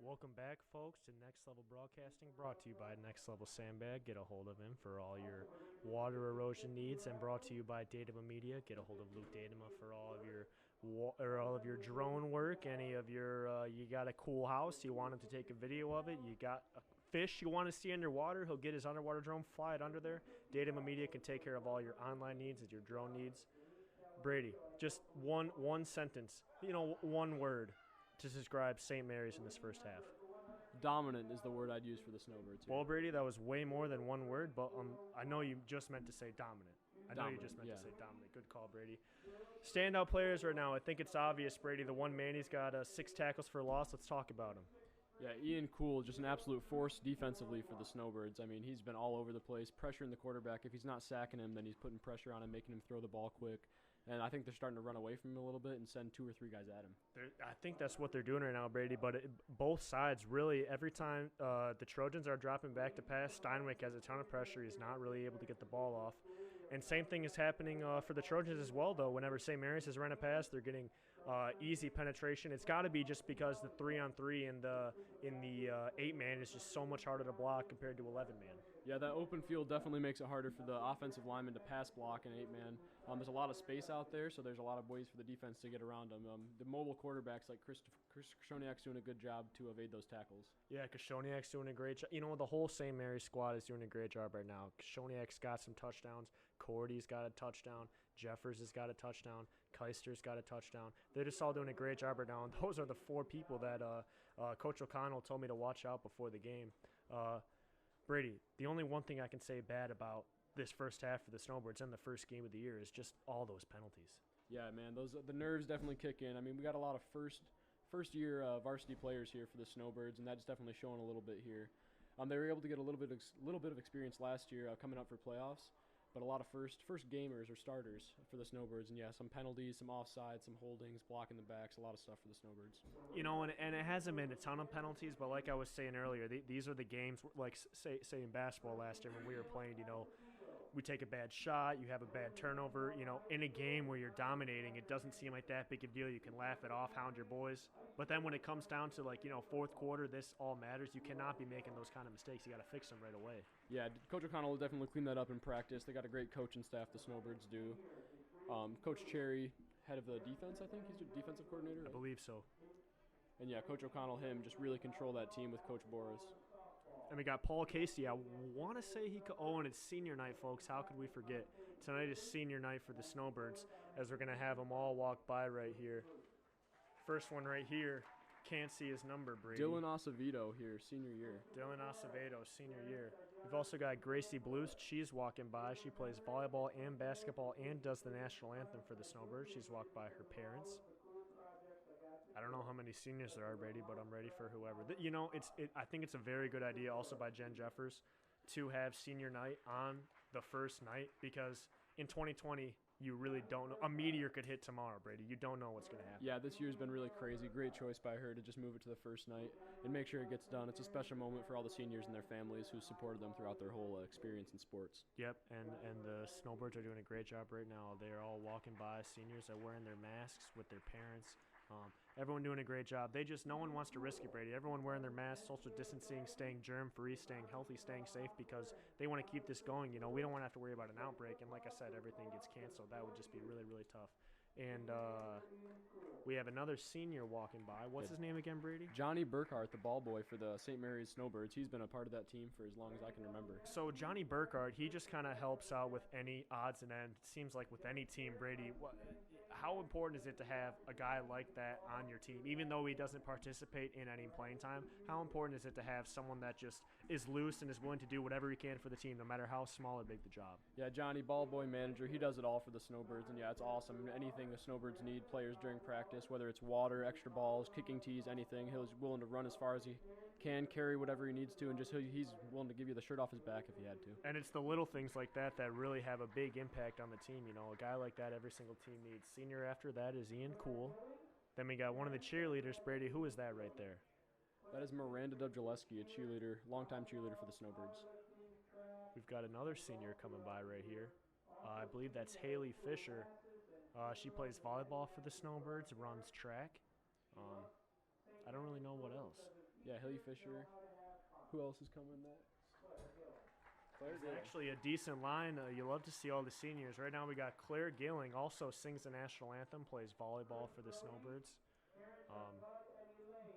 Welcome back, folks, to Next Level Broadcasting, brought to you by Next Level Sandbag. Get a hold of him for all your water erosion needs, and brought to you by Datama Media. Get a hold of Luke Datama for all of your drone work. Any of your you got a cool house, you want him to take a video of it. You got a fish you want to see underwater, he'll get his underwater drone, fly it under there. Datama Media can take care of all your online needs and your drone needs. Brady, just one sentence, one word to describe St. Mary's in this first half. Dominant is the word I'd use for the Snowbirds here. Well, Brady, that was way more than one word, but I know you just meant to say dominant. Dominant, To say yeah. dominant. Good call, Brady. Standout players right now, I think it's obvious, Brady. The one man, he's got 6 tackles for loss. Let's talk about him. Yeah, Ian Cool, just an absolute force defensively for the Snowbirds. I mean, he's been all over the place, pressuring the quarterback. If he's not sacking him, then he's putting pressure on him, making him throw the ball quick. And I think they're starting to run away from him a little bit and send 2 or 3 guys at him. I think that's what they're doing right now, Brady. But both sides, really, every time the Trojans are dropping back to pass, Steinwick has a ton of pressure. He's not really able to get the ball off. And same thing is happening for the Trojans as well, though. Whenever St. Mary's has run a pass, they're getting easy penetration. It's got to be just because the 3-on-3 in the 8-man is just so much harder to block compared to 11-man. Yeah, that open field definitely makes it harder for the offensive lineman to pass block in 8-man. There's a lot of space out there, so there's a lot of ways for the defense to get around them. The mobile quarterbacks like Chris Krishoniak's doing a good job to evade those tackles. Yeah, Krishoniak's doing a great job. The whole St. Mary's squad is doing a great job right now. Krishoniak's got some touchdowns. Cordy's got a touchdown. Jeffers has got a touchdown. Keister's got a touchdown. They're just all doing a great job right now. And those are the 4 people that Coach O'Connell told me to watch out before the game. Brady, the only one thing I can say bad about this first half for the Snowbirds and the first game of the year is just all those penalties. Yeah, man, the nerves definitely kick in. I mean, we got a lot of first year varsity players here for the Snowbirds, and that's definitely showing a little bit here. They were able to get a little bit of experience last year coming up for playoffs, but a lot of first gamers or starters for the Snowbirds, and yeah, some penalties, some offsides, some holdings, blocking the backs, a lot of stuff for the Snowbirds. And it hasn't been a ton of penalties, but like I was saying earlier, these are the games, like say in basketball last year when we were playing, we take a bad shot, you have a bad turnover, in a game where you're dominating, it doesn't seem like that big of a deal. You can laugh it off, hound your boys. But then when it comes down to fourth quarter, this all matters. You cannot be making those kind of mistakes. You got to fix them right away. Yeah, Coach O'Connell will definitely clean that up in practice. They got a great coaching staff, the Snowbirds do. Coach Cherry, head of the defense, I think. He's the defensive coordinator, right? I believe so. And yeah, Coach O'Connell, him, just really control that team with Coach Boris. And we got Paul Casey. I want to say and it's senior night, folks. How could we forget? Tonight is senior night for the Snowbirds, as we're going to have them all walk by right here. First one right here. Can't see his number, Brady. Dylan Acevedo here, senior year. Dylan Acevedo, senior year. We've also got Gracie Blues. She's walking by. She plays volleyball and basketball and does the national anthem for the Snowbirds. She's walked by her parents. I don't know how many seniors there are, Brady, but I'm ready for whoever. I think it's a very good idea also by Jen Jeffers to have senior night on the first night, because in 2020, you really don't know. A meteor could hit tomorrow, Brady. You don't know what's going to happen. Yeah, this year's been really crazy. Great choice by her to just move it to the first night and make sure it gets done. It's a special moment for all the seniors and their families who supported them throughout their whole experience in sports. Yep, and the Snowbirds are doing a great job right now. They're all walking by. Seniors are wearing their masks with their parents. Everyone doing a great job. No one wants to risk it, Brady. Everyone wearing their masks, social distancing, staying germ-free, staying healthy, staying safe, because they want to keep this going. We don't want to have to worry about an outbreak. And like I said, everything gets canceled. That would just be really, really tough. And we have another senior walking by. What's his name again, Brady? Johnny Burkhart, the ball boy for the St. Mary's Snowbirds. He's been a part of that team for as long as I can remember. So Johnny Burkhart, he just kind of helps out with any odds and ends. It seems like with any team, Brady, how important is it to have a guy like that on your team? Even though he doesn't participate in any playing time, how important is it to have someone that just is loose and is willing to do whatever he can for the team, no matter how small or big the job? Yeah, Johnny, ball boy manager, he does it all for the Snowbirds, and yeah, it's awesome. Anything the Snowbirds need, players during practice, whether it's water, extra balls, kicking tees, anything, he's willing to run as far as he can, carry whatever he needs to, and just he's willing to give you the shirt off his back if he had to. And it's the little things like that that really have a big impact on the team. A guy like that every single team needs. Senior after that is Ian Cool. Then we got one of the cheerleaders, Brady. Who is that right there? That is Miranda Dubjaleski, a cheerleader, longtime cheerleader for the Snowbirds. We've got another senior coming by right here. I believe that's Haley Fisher. She plays volleyball for the Snowbirds, runs track. I don't really know what else. Yeah, Hilly Fisher. Who else is coming next? Claire It's Gilling. actually a decent line. You love to see all the seniors. Right now we got Claire Gilling, also sings the national anthem, plays volleyball for the Snowbirds.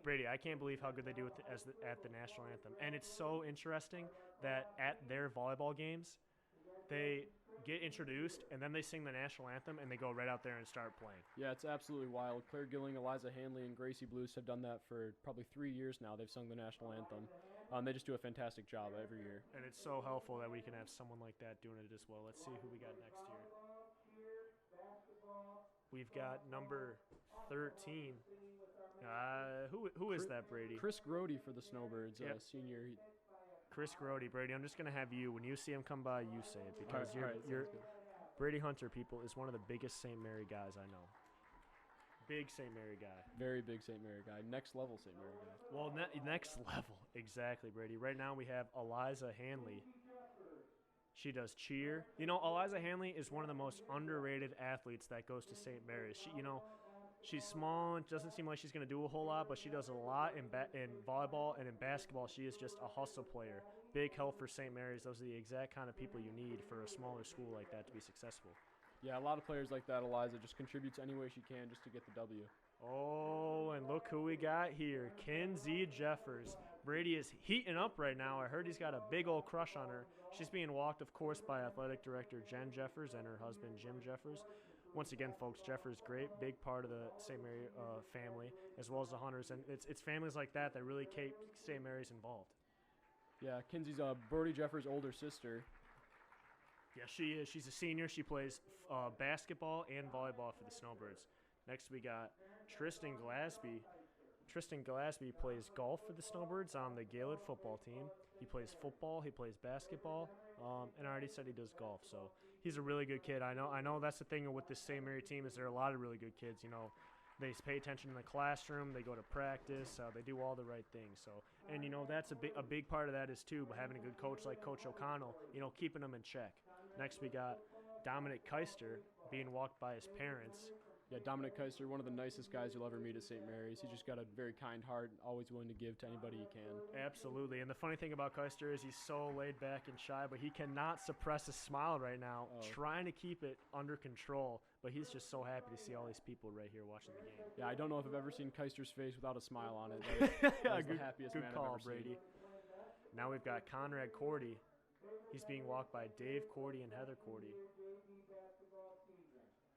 Brady, I can't believe how good they do at the national anthem. And it's so interesting that at their volleyball games, they get introduced and then they sing the national anthem and they go right out there and start playing. Yeah, it's absolutely wild. Claire Gilling, Eliza Hanley, and Gracie Blues have done that for probably 3 years now. They've sung the national anthem. They just do a fantastic job every year. And it's so helpful that we can have someone like that doing it as well. Let's see who we got next here. We've got number 13. Who is that, Brady? Chris Grody for the Snowbirds, Yep. senior. Chris Grody. Brady, I'm just going to have you, when you see him come by, you say it. Because All right, you're sounds good. Brady Hunter, people, is one of the biggest St. Mary guys I know. Big St. Mary guy. Very big St. Mary guy. Next level St. Mary guy. Well, next level. Exactly, Brady. Right now we have Eliza Hanley. She does cheer. You know, Eliza Hanley is one of the most underrated athletes that goes to St. Mary's. She's small and doesn't seem like she's going to do a whole lot, but she does a lot in volleyball and in basketball. She is just a hustle player. Big help for St. Mary's. Those are the exact kind of people you need for a smaller school like that to be successful. Yeah, a lot of players like that, Eliza, just contributes any way she can just to get the W. Oh, and look who we got here. Kinsey Jeffers. Brady is heating up right now. I heard he's got a big old crush on her. She's being walked, of course, by athletic director Jen Jeffers and her husband Jim Jeffers. Once again, folks, Jeffers, great, big part of the St. Mary family, as well as the Hunters. And it's families like that that really keep St. Mary's involved. Yeah, Kinsey's Brody Jeffers' older sister. Yeah, she is. She's a senior. She plays basketball and volleyball for the Snowbirds. Next, we got Tristan Glasby. Tristan Glasby plays golf for the Snowbirds on the Gaylord football team. He plays football. He plays basketball. And I already said he does golf. So he's a really good kid. I know that's the thing with this St. Mary team is there are a lot of really good kids. You know, they pay attention in the classroom. They go to practice. They do all the right things. So, and you know that's a big part of that is too. But having a good coach like Coach O'Connell, you know, keeping them in check. Next, we got Dominic Keister being walked by his parents. Yeah, Dominic Keister, one of the nicest guys you'll ever meet at St. Mary's. He's just got a very kind heart, always willing to give to anybody he can. Absolutely. And the funny thing about Keister is he's so laid back and shy, but he cannot suppress a smile right now, trying to keep it under control. But he's just so happy to see all these people right here watching the game. Yeah, I don't know if I've ever seen Keister's face without a smile on it. That's the happiest man call, I've ever Brady. seen. Now we've got Conrad Cordy. He's being walked by Dave Cordy and Heather Cordy.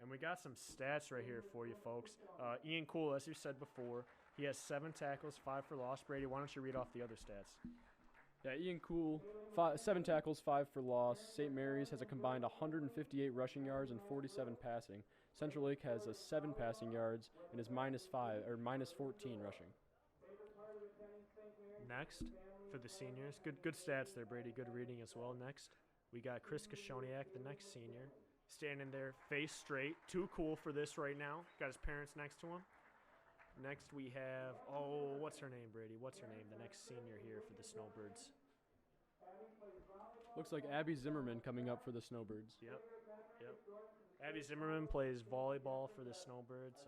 And we got some stats right here for you, folks. Ian Cool, as you said before, he has 7 tackles, 5 for loss. Brady, why don't you read off the other stats? Yeah, Ian Cool, 7 tackles, 5 for loss. St. Mary's has a combined 158 rushing yards and 47 passing. Central Lake has 7 passing yards and is minus 14 rushing. Next, for the seniors, good stats there, Brady. Good reading as well. Next, we got Chris Kashoniak, the next senior, standing there, face straight. Too cool for this right now. Got his parents next to him. Next, we have, what's her name, Brady? What's her name? The next senior here for the Snowbirds. Looks like Abby Zimmerman coming up for the Snowbirds. Yep. Abby Zimmerman plays volleyball for the Snowbirds.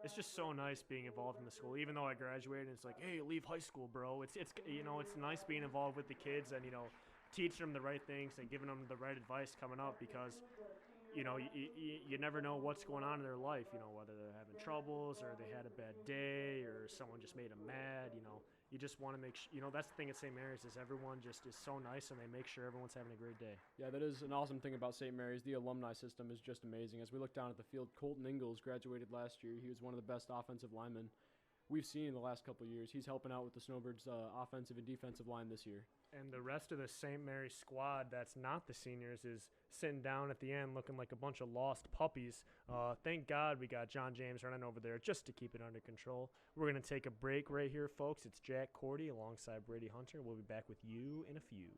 It's just so nice being involved in the school. Even though I graduated, it's like, hey, leave high school, bro. It's nice being involved with the kids and teaching them the right things and giving them the right advice coming up because you never know what's going on in their life. Whether they're having troubles or they had a bad day or someone just made them mad. You just want to make sure. That's the thing at St. Mary's is everyone just is so nice and they make sure everyone's having a great day. Yeah, that is an awesome thing about St. Mary's. The alumni system is just amazing. As we look down at the field, Colton Ingalls graduated last year. He was one of the best offensive linemen we've seen in the last couple of years. He's helping out with the Snowbirds' offensive and defensive line this year. And the rest of the St. Mary's squad that's not the seniors is sitting down at the end looking like a bunch of lost puppies. Thank God we got John James running over there just to keep it under control. We're going to take a break right here, folks. It's Jack Cordy alongside Brady Hunter. We'll be back with you in a few.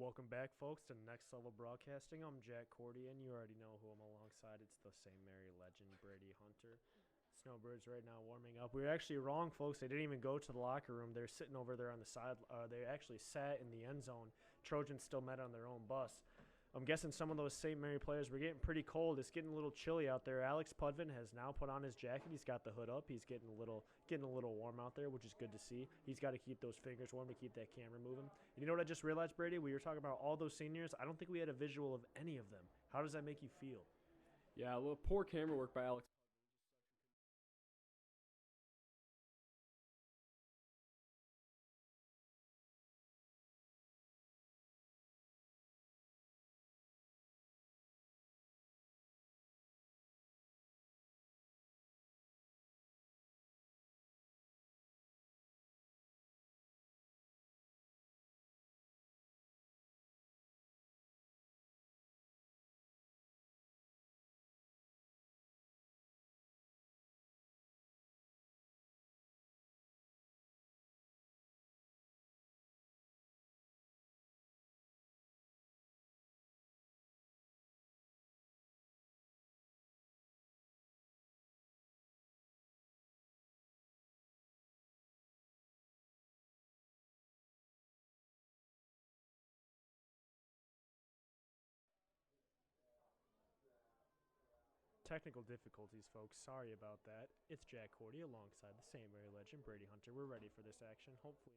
Welcome back, folks, to Next Level Broadcasting. I'm Jack Cordy, and you already know who I'm alongside. It's the St. Mary legend, Brady Hunter. Snowbirds right now warming up. We were actually wrong, folks. They didn't even go to the locker room. They're sitting over there on the side. They actually sat in the end zone. Trojans still met on their own bus. I'm guessing some of those St. Mary players were getting pretty cold. It's getting a little chilly out there. Alex Pudvin has now put on his jacket. He's got the hood up. He's getting a little warm out there, which is good to see. He's got to keep those fingers warm to keep that camera moving. And you know what I just realized, Brady? We were talking about all those seniors. I don't think we had a visual of any of them. How does that make you feel? Yeah, a little poor camera work by Alex. Technical difficulties, folks. Sorry about that. It's Jack Cordy alongside the St. Mary legend, Brady Hunter. We're ready for this action. Hopefully.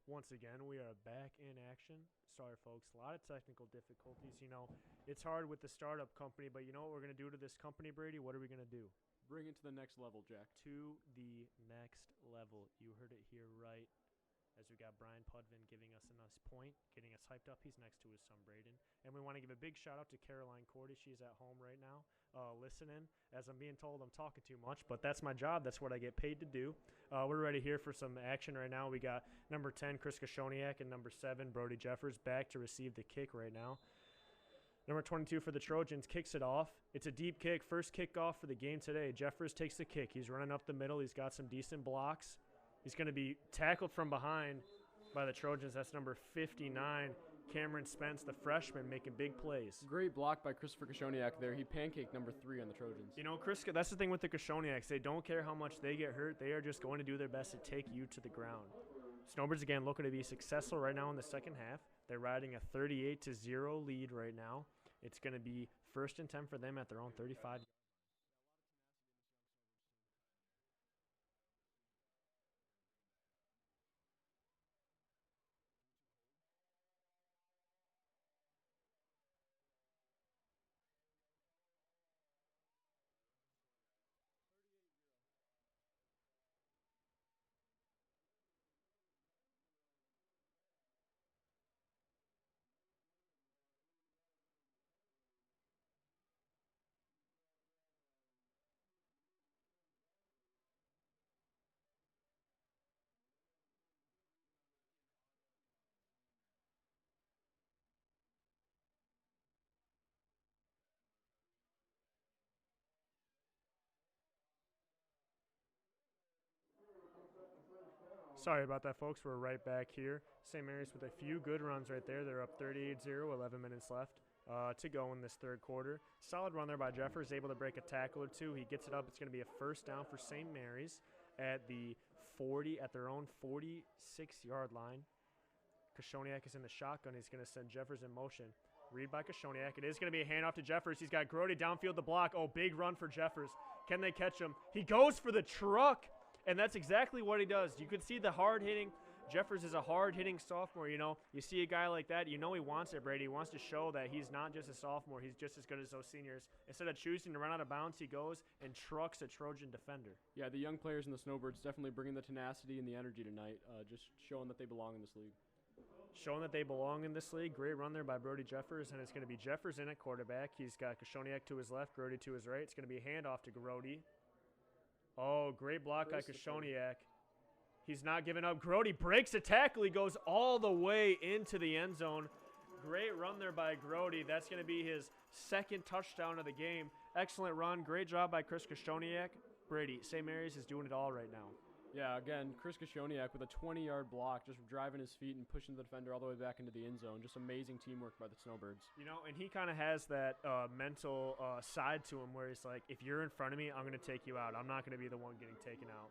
Once again, we are back in action. Sorry, folks, a lot of technical difficulties. You know, it's hard with the startup company, but you know what we're going to do to this company, Brady? What are we going to do? Bring it to the next level, Jack. To the next level. You heard it here right. As we got Brian Pudvin giving us a nice point, getting us hyped up. He's next to his son, Braden. And we want to give a big shout out to Caroline Cordy. She's at home right now listening. As I'm being told I'm talking too much, but that's my job. That's what I get paid to do. We're ready here for some action right now. We got number 10, Chris Kashoniak, and number 7, Brody Jeffers, back to receive the kick right now. Number 22 for the Trojans kicks it off. It's a deep kick. First kickoff for the game today. Jeffers takes the kick. He's running up the middle. He's got some decent blocks. He's going to be tackled from behind by the Trojans. That's number 59, Cameron Spence, the freshman, making big plays. Great block by Christopher Kashoniak there. He pancaked number 3 on the Trojans. You know, Chris, that's the thing with the Kashoniaks. They don't care how much they get hurt. They are just going to do their best to take you to the ground. Snowbirds, again, looking to be successful right now in the second half. They're riding a 38-0 lead right now. It's going to be 1st and 10 for them at their own 35. Sorry about that, folks. We're right back here. St. Mary's with a few good runs right there. They're up 38-0, 11 minutes left to go in this third quarter. Solid run there by Jeffers, able to break a tackle or two. He gets it up. It's going to be a first down for St. Mary's at the 40, at their own 46-yard line. Kashoniak is in the shotgun. He's going to send Jeffers in motion. Read by Kashoniak. It is going to be a handoff to Jeffers. He's got Grody downfield to block. Oh, big run for Jeffers. Can they catch him? He goes for the truck. And that's exactly what he does. You can see the hard-hitting. Jeffers is a hard-hitting sophomore, you know. You see a guy like that, you know he wants it, Brady. He wants to show that he's not just a sophomore. He's just as good as those seniors. Instead of choosing to run out of bounds, he goes and trucks a Trojan defender. Yeah, the young players in the Snowbirds definitely bringing the tenacity and the energy tonight, just showing that they belong in this league. Showing that they belong in this league. Great run there by Brody Jeffers, and it's going to be Jeffers in at quarterback. He's got Kashoniak to his left, Grody to his right. It's going to be a handoff to Grody. Oh, great block by Christopher. Kashoniak. He's not giving up. Grody breaks a tackle. He goes all the way into the end zone. Great run there by Grody. That's going to be his second touchdown of the game. Excellent run. Great job by Chris Kashoniak. Brady, St. Mary's is doing it all right now. Yeah, again, Chris Kashoniak with a 20-yard block, just driving his feet and pushing the defender all the way back into the end zone. Just amazing teamwork by the Snowbirds. You know, and he kind of has that mental side to him where he's like, if you're in front of me, I'm going to take you out. I'm not going to be the one getting taken out.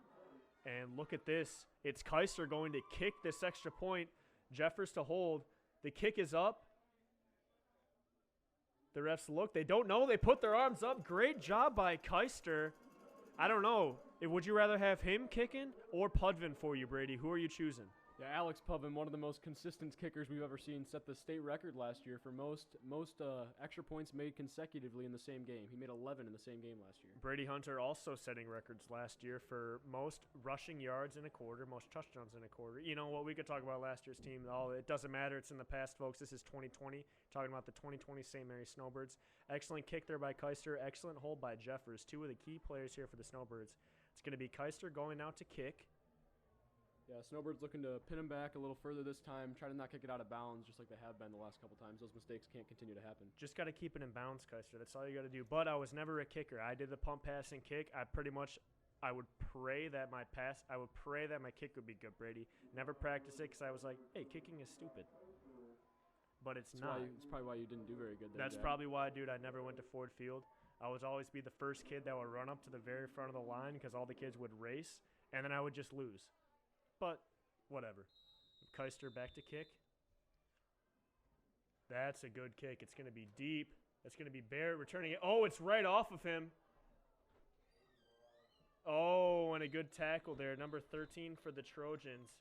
And look at this. It's Keister going to kick this extra point. Jeffers to hold. The kick is up. The refs look. They don't know. They put their arms up. Great job by Keister. I don't know. Would you rather have him kicking or Pudvin for you, Brady? Who are you choosing? Yeah, Alex Puvin, one of the most consistent kickers we've ever seen, set the state record last year for most extra points made consecutively in the same game. He made 11 in the same game last year. Brady Hunter also setting records last year for most rushing yards in a quarter, most touchdowns in a quarter. You know what? We could talk about last year's team. It doesn't matter. It's in the past, folks. This is 2020. Talking about the 2020 St. Mary's Snowbirds. Excellent kick there by Keister. Excellent hold by Jeffers. Two of the key players here for the Snowbirds. It's going to be Keister going out to kick. Yeah, Snowbirds looking to pin him back a little further this time, try to not kick it out of bounds just like they have been the last couple times. Those mistakes can't continue to happen. Just got to keep it in bounds, Keister. That's all you got to do. But I was never a kicker. I did the pump, pass, and kick. I would pray that my kick would be good, Brady. Never practice it because I was like, hey, kicking is stupid. But it's not. It's probably why you didn't do very good there. That's Jack. probably why, dude, I never went to Ford Field. I would always be the first kid that would run up to the very front of the line because all the kids would race, and then I would just lose. But whatever. Keister back to kick. That's a good kick. It's going to be deep. It's going to be Barrett returning it. Oh, it's right off of him. Oh, and a good tackle there. Number 13 for the Trojans.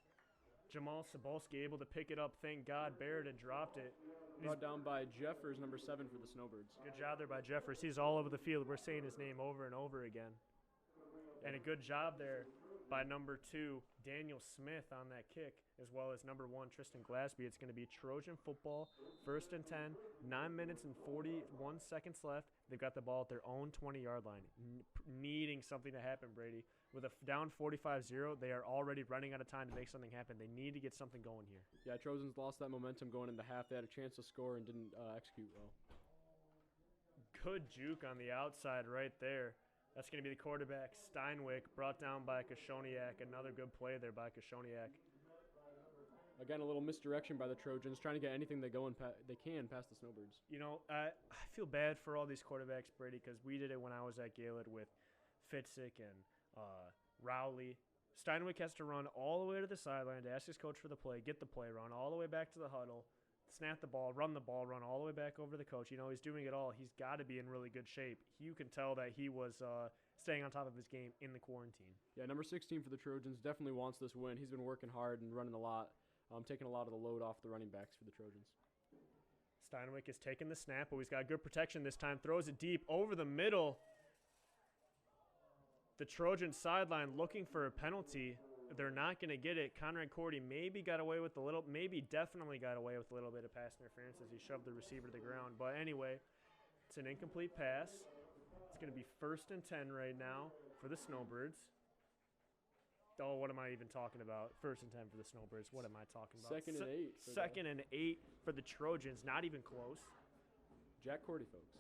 Jamal Sobolski able to pick it up. Thank God Barrett had dropped it. Brought down by Jeffers, number 7 for the Snowbirds. Good job there by Jeffers. He's all over the field. We're saying his name over and over again. And a good job there by number 2, Daniel Smith on that kick, as well as number 1, Tristan Glasby. It's going to be Trojan football, 1st and 10, 9 minutes and 41 seconds left. They've got the ball at their own 20-yard line, needing something to happen, Brady. With a down 45-0, they are already running out of time to make something happen. They need to get something going here. Yeah, Trojans lost that momentum going into half. They had a chance to score and didn't execute well. Good juke on the outside right there. That's going to be the quarterback, Steinwick, brought down by Kashoniak. Another good play there by Kashoniak. Again, a little misdirection by the Trojans, trying to get anything they can past the Snowbirds. You know, I feel bad for all these quarterbacks, Brady, because we did it when I was at Gaylord with Fitzik and Rowley. Steinwick has to run all the way to the sideline to ask his coach for the play, get the play, run all the way back to the huddle, snap the ball, run all the way back over to the coach. You know, he's doing it all. He's got to be in really good shape. You can tell that he was staying on top of his game in the quarantine. Yeah, number 16 for the Trojans definitely wants this win. He's been working hard and running a lot, taking a lot of the load off the running backs for the Trojans. Steinwick is taking the snap, but he's got good protection this time. Throws it deep over the middle. The Trojan sideline looking for a penalty. They're not going to get it. Conrad Cordy definitely got away with a little bit of pass interference as he shoved the receiver to the ground. But anyway, it's an incomplete pass. It's going to be 1st and 10 right now for the Snowbirds. Oh, what am I even talking about? 1st and 10 for the Snowbirds. What am I talking about? 2nd and 8. 2nd and 8 for the Trojans. Not even close. Jack Cordy, folks.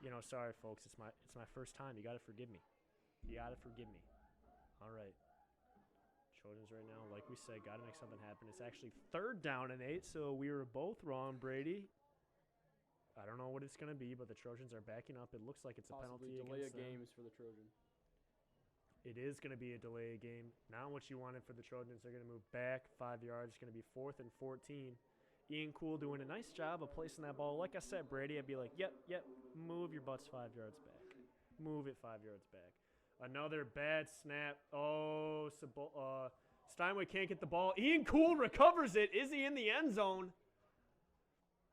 You know, sorry, folks. It's my first time. You got to forgive me. You got to forgive me. All right. Trojans right now, like we said, got to make something happen. It's actually 3rd down and 8, so we were both wrong, Brady. I don't know what it's going to be, but the Trojans are backing up. It looks like it's a penalty against them. Delay of games for the Trojans. It is going to be a delay of game. Not what you wanted for the Trojans. They're going to move back 5 yards. It's going to be 4th and 14. Ian Cool doing a nice job of placing that ball. Like I said, Brady, I'd be like, yep, move your butts 5 yards back. Move it 5 yards back. Another bad snap. Oh, Steinway can't get the ball. Ian Cool recovers it. Is he in the end zone?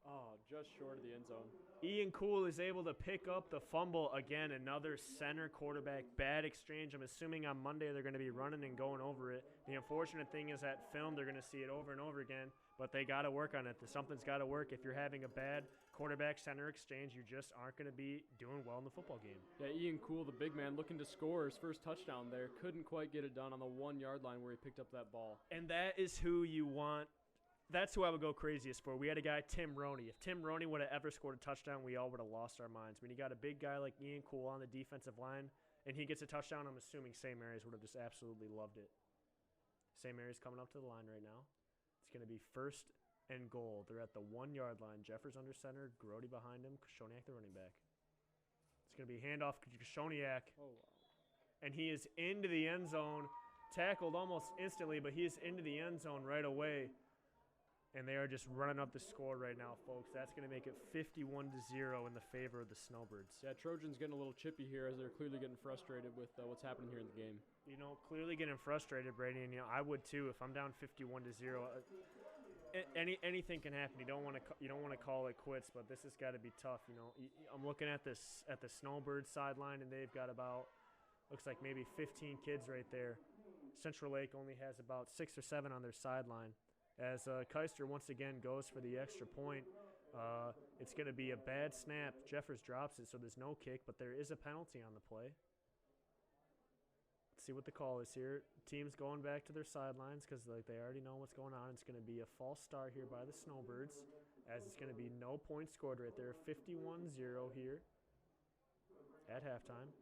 Oh, just short of the end zone. Ian Cool is able to pick up the fumble again. Another center quarterback bad exchange. I'm assuming on Monday they're going to be running and going over it. The unfortunate thing is that film they're going to see it over and over again, but they got to work on it. Something's got to work. If you're having a bad quarterback center exchange, you just aren't going to be doing well in the football game. Yeah, Ian Cool, the big man, looking to score his first touchdown there. Couldn't quite get it done on the 1 yard line where he picked up that ball. And that is who you want. That's who I would go craziest for. We had a guy, Tim Roney. If Tim Roney would have ever scored a touchdown, we all would have lost our minds. When you got a big guy like Ian Cool on the defensive line and he gets a touchdown, I'm assuming St. Mary's would have just absolutely loved it. St. Mary's coming up to the line right now. It's going to be first and goal. They're at the 1 yard line. Jeffers under center, Grody behind him, Kashoniak the running back. It's going to be handoff to Kashoniak. Oh, wow. And he is into the end zone, tackled almost instantly, but he is into the end zone right away. And they are just running up the score right now, folks. That's going to make it 51-0 in the favor of the Snowbirds. Yeah, Trojans getting a little chippy here as they're clearly getting frustrated with what's happening here in the game. You know, clearly getting frustrated, Brady, and I would too if I'm down 51-0. Anything can happen. You don't want to call it quits, but this has got to be tough. You know, I'm looking at the Snowbirds sideline, and they've got about looks like maybe 15 kids right there. Central Lake only has about 6 or 7 on their sideline. As Keister once again goes for the extra point, it's going to be a bad snap. Jeffers drops it, so there's no kick, but there is a penalty on the play. Let's see what the call is here. Team's going back to their sidelines because they already know what's going on. It's going to be a false start here by the Snowbirds, as it's going to be no points scored right there. 51-0 here at halftime.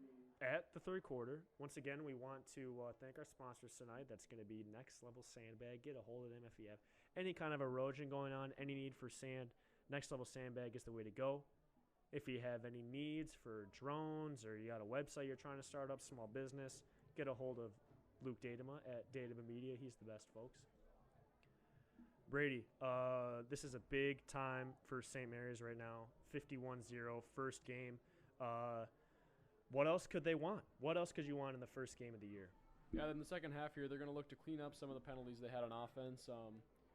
At the third quarter, once again, we want to thank our sponsors tonight. That's going to be Next Level Sandbag. Get a hold of them if you have any kind of erosion going on, any need for sand. Next Level Sandbag is the way to go. If you have any needs for drones or you got a website you're trying to start up, small business, get a hold of Luke Datema at Datema Media. He's the best, folks. Brady, this is a big time for St. Mary's right now. 51-0, first game. What else could they want? What else could you want in the first game of the year? Yeah, in the second half here, they're going to look to clean up some of the penalties they had on offense.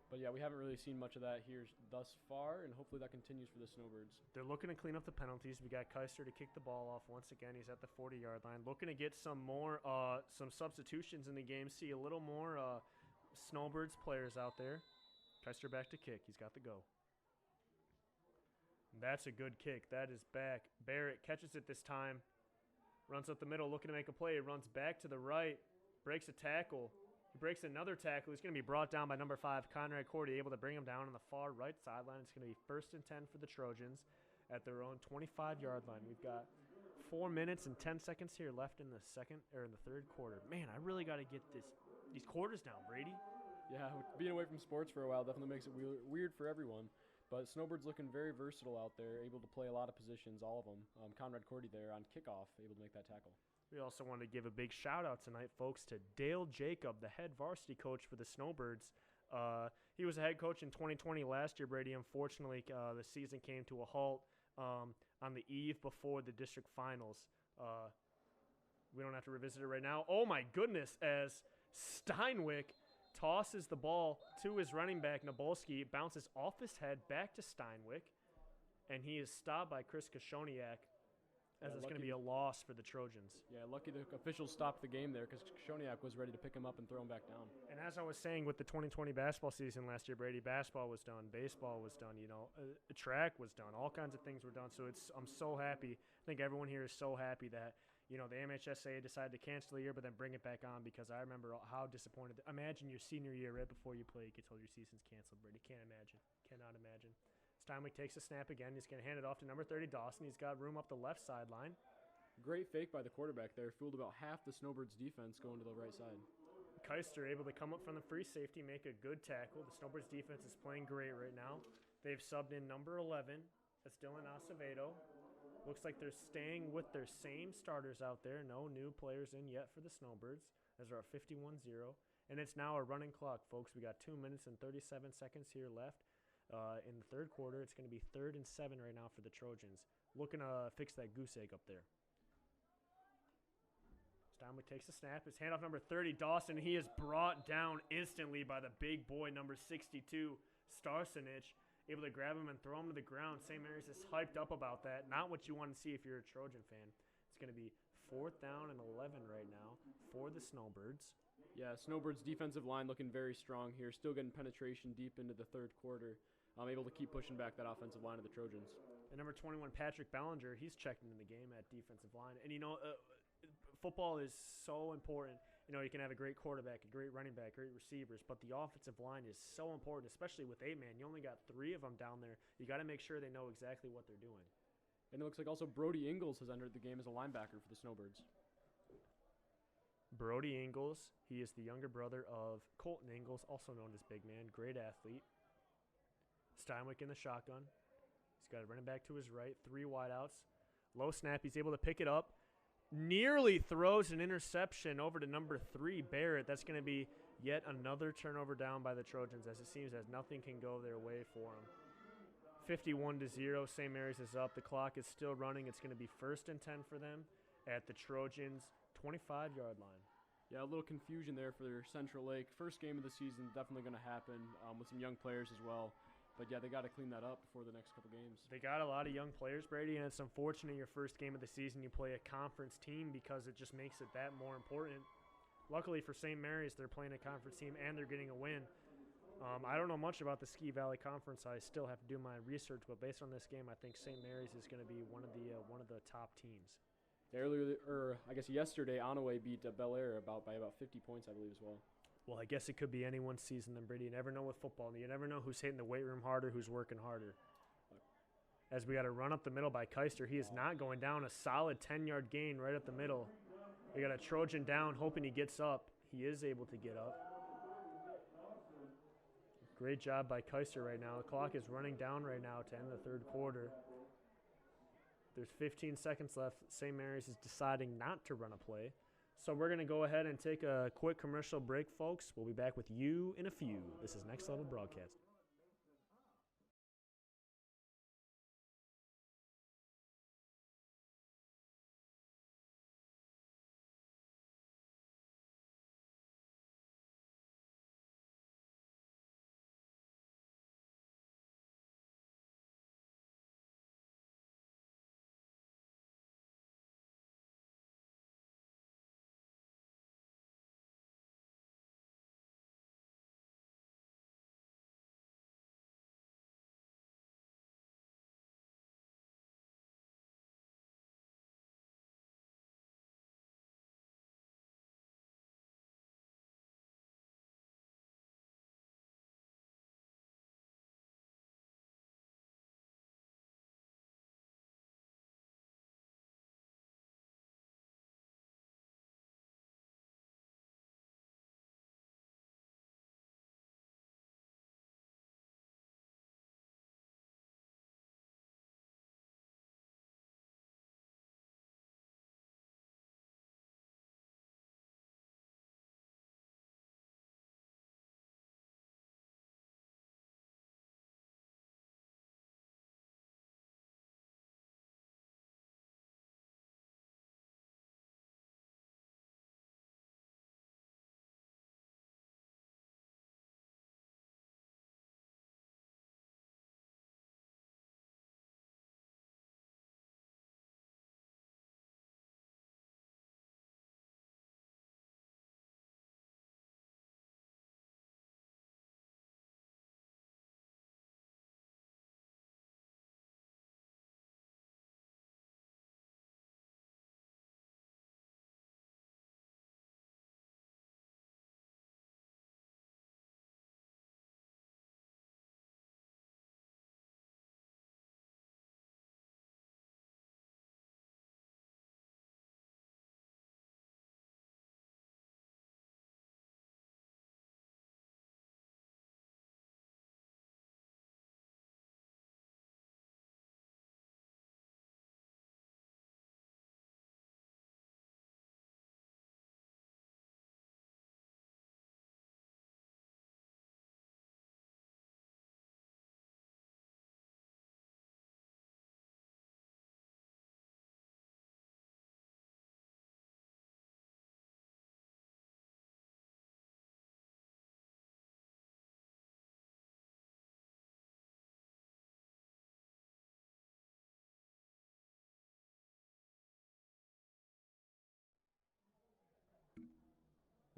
But, yeah, we haven't really seen much of that here thus far, and hopefully that continues for the Snowbirds. They're looking to clean up the penalties. We got Keister to kick the ball off once again. He's at the 40-yard line. Looking to get some more some substitutions in the game. See a little more Snowbirds players out there. Keister back to kick. He's got the go. That's a good kick. That is back. Barrett catches it this time. Runs up the middle, looking to make a play. Runs back to the right, breaks a tackle. He breaks another tackle. He's going to be brought down by number 5, Conrad Cordy, able to bring him down on the far right sideline. It's going to be 1st and 10 for the Trojans at their own 25-yard line. We've got 4 minutes and 10 seconds here left in the third quarter. Man, I really got to get these quarters down, Brady. Yeah, being away from sports for a while definitely makes it weird for everyone. But Snowbird's looking very versatile out there, able to play a lot of positions, all of them. Conrad Cordy there on kickoff, able to make that tackle. We also want to give a big shout-out tonight, folks, to Dale Jacob, the head varsity coach for the Snowbirds. He was a head coach in 2020 last year, Brady. Unfortunately, the season came to a halt on the eve before the district finals. We don't have to revisit it right now. Oh, my goodness, as Steinwick tosses the ball to his running back, Nabolski. It bounces off his head back to Steinwick, and he is stopped by Chris Kashoniak, as it's going to be a loss for the Trojans. Yeah, lucky the officials stopped the game there because Kashoniak was ready to pick him up and throw him back down. And as I was saying with the 2020 basketball season last year, Brady, basketball was done, baseball was done, track was done, all kinds of things were done. So I'm so happy. I think everyone here is so happy that the MHSA decided to cancel the year but then bring it back on, because I remember how disappointed. Imagine your senior year right before you play, you get told your season's canceled, Brady. Can't imagine. Cannot imagine. Steinwick takes a snap again. He's going to hand it off to number 30, Dawson. He's got room up the left sideline. Great fake by the quarterback there. Fooled about half the Snowbirds' defense going to the right side. Keister able to come up from the free safety, make a good tackle. The Snowbirds' defense is playing great right now. They've subbed in number 11. That's Dylan Acevedo. Looks like they're staying with their same starters out there. No new players in yet for the Snowbirds, as they're at 51-0. And it's now a running clock, folks. We got 2 minutes and 37 seconds here left. In the third quarter, it's going to be 3rd and 7 right now for the Trojans. Looking to fix that goose egg up there. Steinwick takes a snap. His handoff number 30, Dawson. He is brought down instantly by the big boy, number 62, Starsenich. able to grab him and throw him to the ground. St. Mary's is hyped up about that. Not what you want to see if you're a Trojan fan. It's going to be 4th down and 11 right now for the Snowbirds. Yeah, Snowbirds' defensive line looking very strong here, still getting penetration deep into the third quarter. Able to keep pushing back that offensive line of the Trojans. And number 21, Patrick Ballinger, he's checked into the game at defensive line. And, football is so important. You can have a great quarterback, a great running back, great receivers, but the offensive line is so important, especially with 8-man. You only got 3 of them down there. You got to make sure they know exactly what they're doing. And it looks like also Brody Ingles has entered the game as a linebacker for the Snowbirds. Brody Ingles, he is the younger brother of Colton Ingles, also known as Big Man, great athlete. Steinwick in the shotgun. He's got it running back to his right, 3 wideouts. Low snap, he's able to pick it up. Nearly throws an interception over to number 3, Barrett. That's going to be yet another turnover down by the Trojans, as it seems as nothing can go their way for them. 51-0, St. Mary's is up. The clock is still running. It's going to be 1st and 10 for them at the Trojans' 25-yard line. Yeah, a little confusion there for Central Lake. First game of the season, definitely going to happen with some young players as well. But, yeah, they got to clean that up before the next couple games. They got a lot of young players, Brady, and it's unfortunate your first game of the season you play a conference team because it just makes it that more important. Luckily for St. Mary's, they're playing a conference team and they're getting a win. I don't know much about the Ski Valley Conference. I still have to do my research, but based on this game, I think St. Mary's is going to be one of the top teams. Yesterday, Onaway beat Bel Air by about 50 points, I believe, as well. Well, I guess it could be anyone's season then, Brady. You never know with football. You never know who's hitting the weight room harder, who's working harder. As we got a run up the middle by Keister. He is not going down. A solid 10-yard gain right up the middle. We got a Trojan down, hoping he gets up. He is able to get up. Great job by Keister right now. The clock is running down right now to end the third quarter. There's 15 seconds left. St. Mary's is deciding not to run a play. So we're going to go ahead and take a quick commercial break, folks. We'll be back with you in a few. This is Next Level Broadcasting.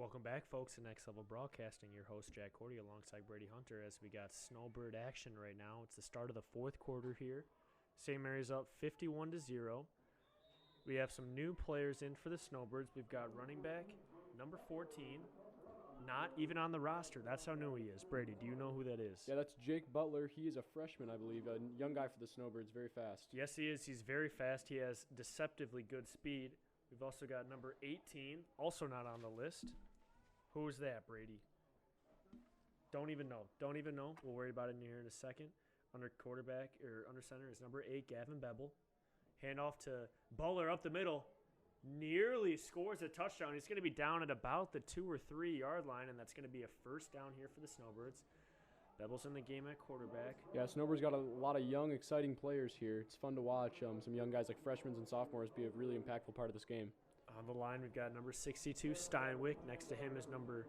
Welcome back, folks, to Next Level Broadcasting. Your host, Jack Cordy, alongside Brady Hunter, as we got Snowbird action right now. It's the start of the fourth quarter here. St. Mary's up 51-0. We have some new players in for the Snowbirds. We've got running back, number 14, not even on the roster. That's how new he is. Brady, do you know who that is? Yeah, that's Jake Butler. He is a freshman, I believe, a young guy for the Snowbirds, very fast. Yes, he is. He's very fast. He has deceptively good speed. We've also got number 18, also not on the list. Who is that, Brady? Don't even know. We'll worry about it here in a second. Under quarterback, or under center, is number 8, Gavin Beble. Handoff to Butler up the middle. Nearly scores a touchdown. He's going to be down at about the 2 or 3 yard line, and that's going to be a first down here for the Snowbirds. Beble's in the game at quarterback. Yeah, Snowbirds got a lot of young, exciting players here. It's fun to watch some young guys like freshmen and sophomores be a really impactful part of this game. On the line, we've got number 62, Steinwick. Next to him is number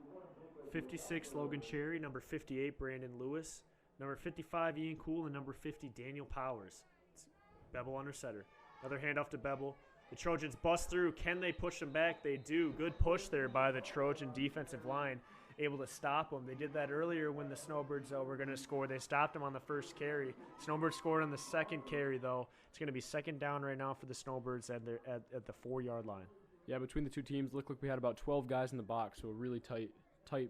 56, Logan Cherry. Number 58, Brandon Lewis. Number 55, Ian Cool. And number 50, Daniel Powers. It's Beble under center. Another handoff to Beble. The Trojans bust through. Can they push them back? They do. Good push there by the Trojan defensive line. Able to stop them. They did that earlier when the Snowbirds were going to score. They stopped them on the first carry. Snowbirds scored on the second carry, though. It's going to be second down right now for the Snowbirds at the 4 yard line. Yeah, between the two teams, it looked like we had about 12 guys in the box, so a really tight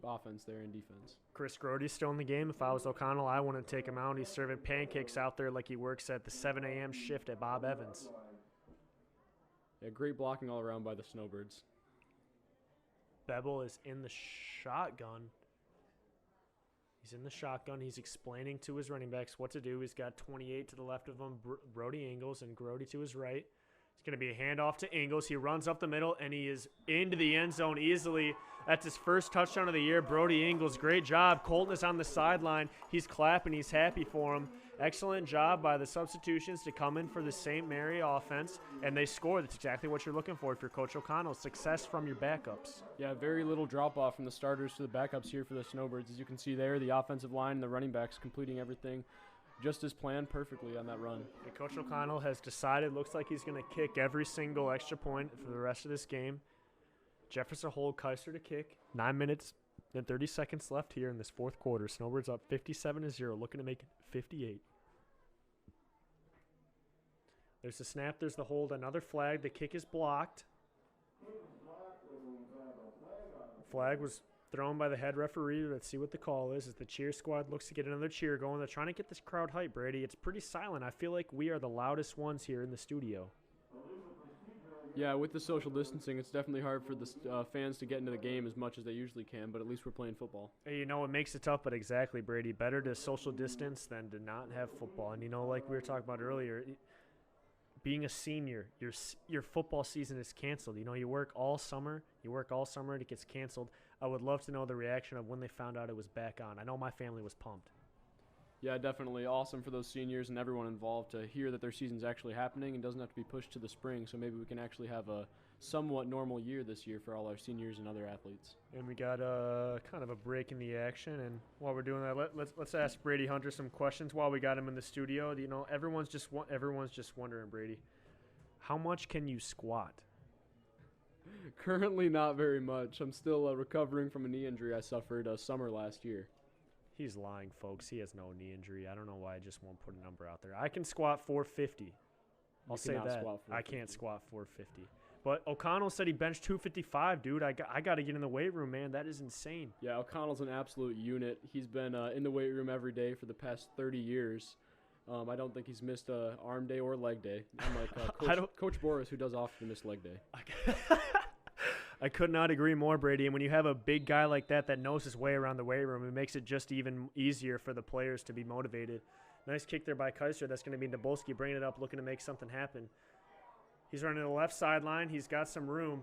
offense there in defense. Chris Grody's still in the game. If I was O'Connell, I wouldn't take him out. He's serving pancakes out there like he works at the 7 a.m. shift at Bob Evans. Yeah, great blocking all around by the Snowbirds. Beble is in the shotgun. He's in the shotgun. He's explaining to his running backs what to do. He's got 28 to the left of him, Brody Ingles, and Grody to his right. It's going to be a handoff to Ingles. He runs up the middle, and he is into the end zone easily. That's his first touchdown of the year. Brody Ingles, great job. Colton is on the sideline. He's clapping. He's happy for him. Excellent job by the substitutions to come in for the St. Mary offense, and they score. That's exactly what you're looking for if you're Coach O'Connell. Success from your backups. Yeah, very little drop-off from the starters to the backups here for the Snowbirds. As you can see there, the offensive line and the running backs completing everything just as planned perfectly on that run. And Coach O'Connell has decided, looks like he's going to kick every single extra point for the rest of this game. Jefferson hold Kaiser to kick. 9 minutes and 30 seconds left here in this fourth quarter. Snowbirds up 57-0, looking to make it 58. There's the snap, there's the hold, another flag. The kick is blocked. Flag was thrown by the head referee. Let's see what the call is. As the cheer squad looks to get another cheer going. They're trying to get this crowd hype, Brady. It's pretty silent. I feel like we are the loudest ones here in the studio. Yeah, with the social distancing, it's definitely hard for the fans to get into the game as much as they usually can, but at least we're playing football. Hey, you know, it makes it tough, but exactly, Brady. Better to social distance than to not have football. And, you know, like we were talking about earlier, being a senior, your football season is canceled. You know, you work all summer, and it gets canceled. I would love to know the reaction of when they found out it was back on. I know my family was pumped. Yeah, definitely awesome for those seniors and everyone involved to hear that their season's actually happening and doesn't have to be pushed to the spring, so maybe we can actually have a somewhat normal year this year for all our seniors and other athletes. And we got kind of a break in the action, and while we're doing that, let's ask Brady Hunter some questions while we got him in the studio. You know, everyone's just wondering, Brady, how much can you squat? Currently not very much. I'm still recovering from a knee injury I suffered summer last year. He's lying, folks. He has no knee injury. I don't know why I just won't put a number out there. I can squat 450. I'll say that. I can't squat 450. But O'Connell said he benched 255, dude. I got to get in the weight room, man. That is insane. Yeah, O'Connell's an absolute unit. He's been in the weight room every day for the past 30 years. I don't think he's missed a arm day or leg day. Unlike Coach Boris, who does often miss leg day. I could not agree more, Brady. And when you have a big guy like that knows his way around the weight room, it makes it just even easier for the players to be motivated. Nice kick there by Kaiser. That's going to be Nabolski bringing it up, looking to make something happen. He's running to the left sideline. He's got some room.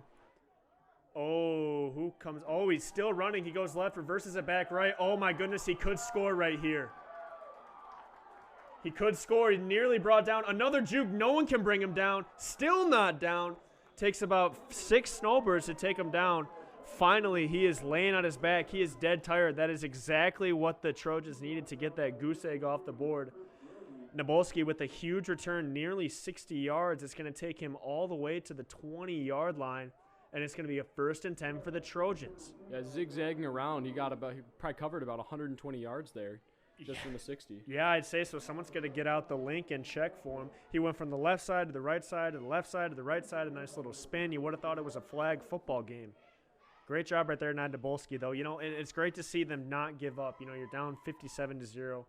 Oh, who comes? Oh, he's still running. He goes left, reverses it back right. Oh, my goodness, he could score right here. He could score. He nearly brought down another juke. No one can bring him down. Still not down. Takes about 6 Snowbirds to take him down. Finally, he is laying on his back. He is dead tired. That is exactly what the Trojans needed to get that goose egg off the board. Nabolski with a huge return, nearly 60 yards. It's going to take him all the way to the 20-yard line. and it's going to be a 1st and 10 for the Trojans. Yeah, zigzagging around, he probably covered about 120 yards there just from the 60. Yeah, I'd say so. Someone's going to get out the link and check for him. He went from the left side to the right side to the left side to the right side, a nice little spin. You would have thought it was a flag football game. Great job right there, Nadolski, though. You know, and it's great to see them not give up. You know, you're down 57-0.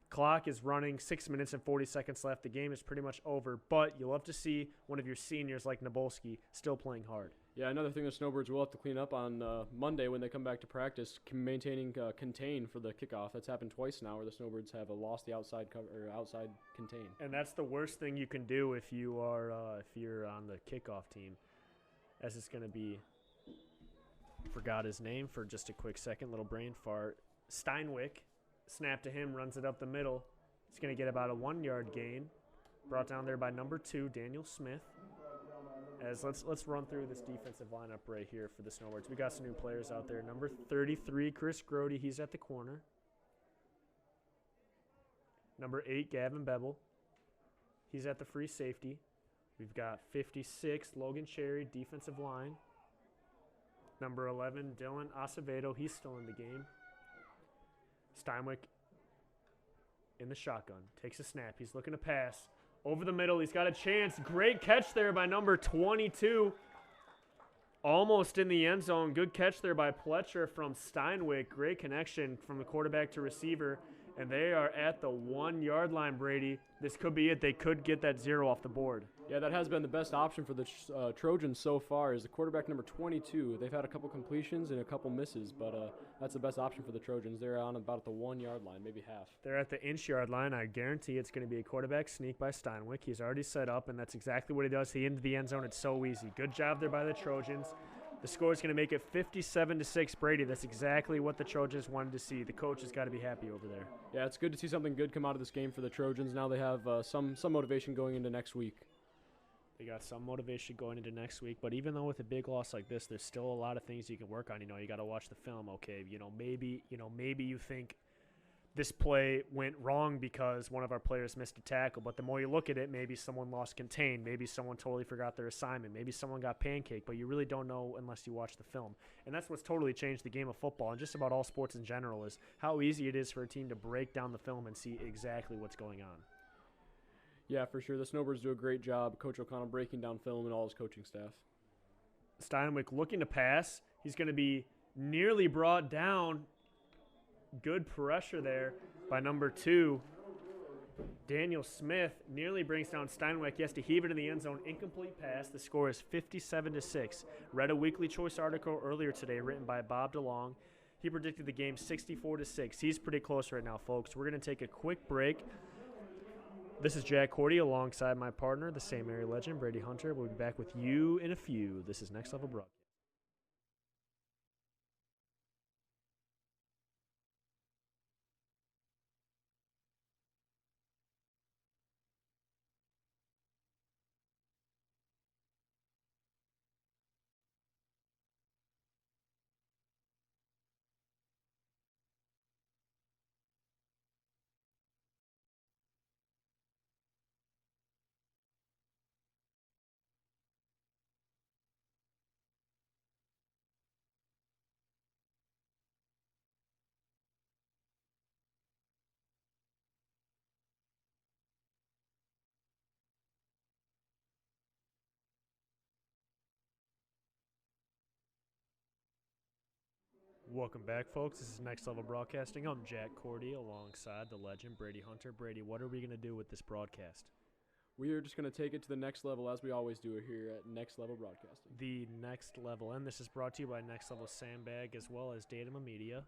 Clock is running, 6 minutes and 40 seconds left. The game is pretty much over, but you love to see one of your seniors like Nabolski still playing hard. Yeah, another thing the Snowbirds will have to clean up on Monday when they come back to practice, maintaining contain for the kickoff. That's happened twice now where the Snowbirds have lost the outside cover or outside contain. And that's the worst thing you can do if you are if you're on the kickoff team, as it's going to be. Forgot his name for just a quick second. Little brain fart. Steinwick. Snap to him, runs it up the middle. He's going to get about a 1-yard gain. Brought down there by number 2, Daniel Smith. As let's run through this defensive lineup right here for the Snowbirds. We got some new players out there. Number 33, Chris Grody. He's at the corner. Number 8, Gavin Bevel. He's at the free safety. We've got 56, Logan Cherry, defensive line. Number 11, Dylan Acevedo. He's still in the game. Steinwick in the shotgun. Takes a snap. He's looking to pass. Over the middle. He's got a chance. Great catch there by number 22. Almost in the end zone. Good catch there by Pletcher from Steinwick. Great connection from the quarterback to receiver. And they are at the 1-yard line, Brady. This could be it. They could get that 0 off the board. Yeah, that has been the best option for the Trojans so far is the quarterback number 22. They've had a couple completions and a couple misses, but that's the best option for the Trojans. They're on about at the 1-yard line, maybe half. They're at the inch-yard line. I guarantee it's going to be a quarterback sneak by Steinwick. He's already set up, and that's exactly what he does. He into the end zone. It's so easy. Good job there by the Trojans. The score is going to make it 57-6, Brady. That's exactly what the Trojans wanted to see. The coach has got to be happy over there. Yeah, it's good to see something good come out of this game for the Trojans. Now they have some motivation going into next week. They got some motivation going into next week, but even though with a big loss like this, there's still a lot of things you can work on. You know, you got to watch the film. Okay, maybe you think this play went wrong because one of our players missed a tackle, but the more you look at it, maybe someone lost contain, maybe someone totally forgot their assignment, maybe someone got pancaked, but you really don't know unless you watch the film. And that's what's totally changed the game of football and just about all sports in general is how easy it is for a team to break down the film and see exactly what's going on. Yeah, for sure. The Snowbirds do a great job, Coach O'Connell breaking down film and all his coaching staff. Steinwick looking to pass. He's going to be nearly brought down. Good pressure there by number 2. Daniel Smith nearly brings down Steinwick. He has to heave it in the end zone. Incomplete pass. The score is 57-6. Read a Weekly Choice article earlier today written by Bob DeLong. He predicted the game 64-6. He's pretty close right now, folks. We're going to take a quick break. This is Jack Cordy alongside my partner, the St. Mary legend, Brady Hunter. We'll be back with you in a few. This is Next Level Broadcast. Welcome back, folks. This is Next Level Broadcasting. I'm Jack Cordy alongside the legend, Brady Hunter. Brady, what are we going to do with this broadcast? We are just going to take it to the next level as we always do here at Next Level Broadcasting. The next level, and this is brought to you by Next Level Sandbag as well as Datum Media.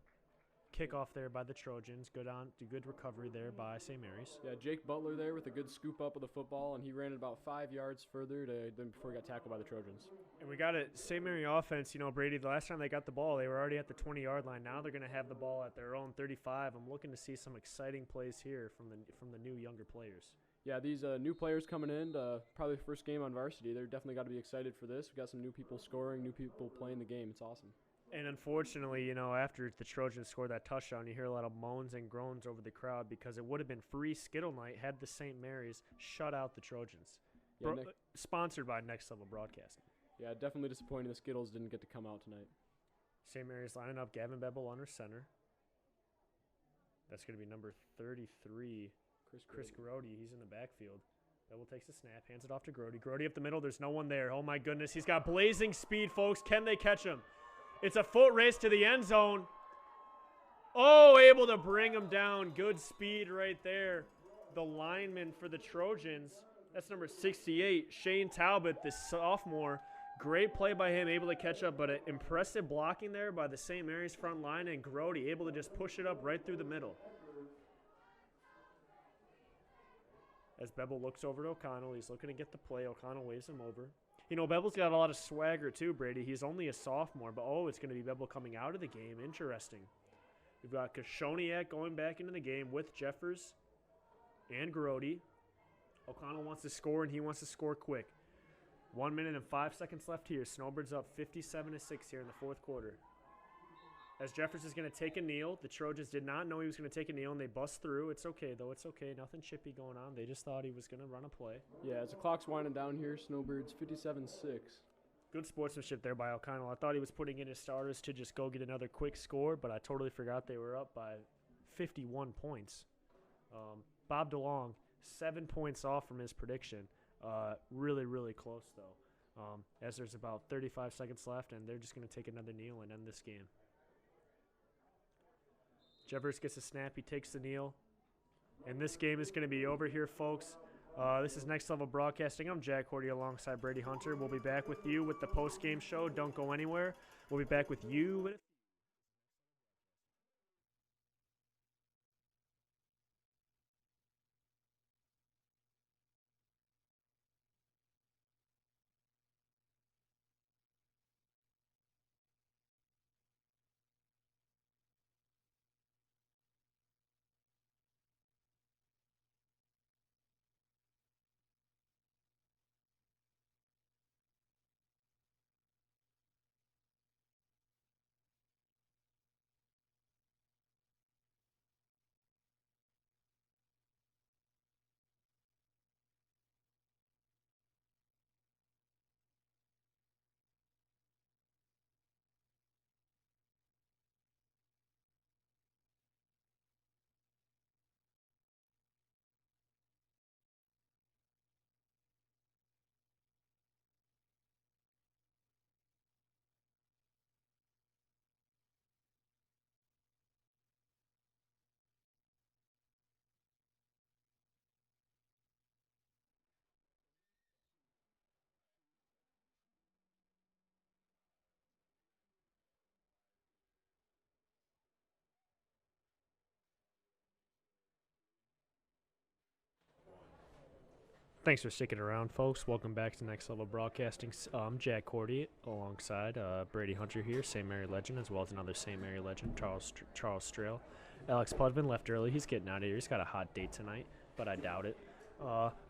Kickoff there by the Trojans. Good recovery there by St. Mary's. Yeah, Jake Butler there with a good scoop up of the football, and he ran it about 5 yards further than before he got tackled by the Trojans. And we got a St. Mary offense. You know, Brady, the last time they got the ball, they were already at the 20-yard line. Now they're going to have the ball at their own 35. I'm looking to see some exciting plays here from the new younger players. Yeah, these new players coming in, probably first game on varsity. They're definitely got to be excited for this. We got some new people scoring, new people playing the game. It's awesome. And unfortunately, you know, after the Trojans scored that touchdown, you hear a lot of moans and groans over the crowd because it would have been free Skittle night had the St. Mary's shut out the Trojans. Yeah, Sponsored by Next Level Broadcasting. Yeah, definitely disappointing the Skittles didn't get to come out tonight. St. Mary's lining up Gavin Bevel under center. That's going to be number 33, Chris Grody. He's in the backfield. Bevel takes the snap, hands it off to Grody. Grody up the middle. There's no one there. Oh, my goodness. He's got blazing speed, folks. Can they catch him? It's a foot race to the end zone. Oh, able to bring him down. Good speed right there. The lineman for the Trojans. That's number 68, Shane Talbot, the sophomore. Great play by him, able to catch up, but impressive blocking there by the St. Mary's front line, and Grody able to just push it up right through the middle. As Bevel looks over to O'Connell, he's looking to get the play. O'Connell waves him over. You know, Bevel's got a lot of swagger too, Brady. He's only a sophomore, but it's going to be Bevel coming out of the game. Interesting. We've got Kashoniak going back into the game with Jeffers and Grody. O'Connell wants to score, and he wants to score quick. 1 minute and 5 seconds left here. Snowbirds up 57-6 here in the fourth quarter. As Jeffers is going to take a kneel. The Trojans did not know he was going to take a kneel, and they bust through. It's okay, though. It's okay. Nothing chippy going on. They just thought he was going to run a play. Yeah, as the clock's winding down here, Snowbirds 57-6. Good sportsmanship there by O'Connell. I thought he was putting in his starters to just go get another quick score, but I totally forgot they were up by 51 points. Bob DeLong, 7 points off from his prediction. Really, really close, though, as there's about 35 seconds left, and they're just going to take another kneel and end this game. Jeffers gets a snap. He takes the kneel, and this game is going to be over here, folks. This is Next Level Broadcasting. I'm Jack Cordy alongside Brady Hunter. We'll be back with you with the post-game show. Don't go anywhere. We'll be back with you in a Thanks for sticking around, folks. Welcome back to Next Level Broadcasting. I'm Jack Cordy alongside Brady Hunter here, St. Mary legend, as well as another St. Mary legend, Charles Strail. Alex Pudman left early. He's getting out of here. He's got a hot date tonight, but I doubt it.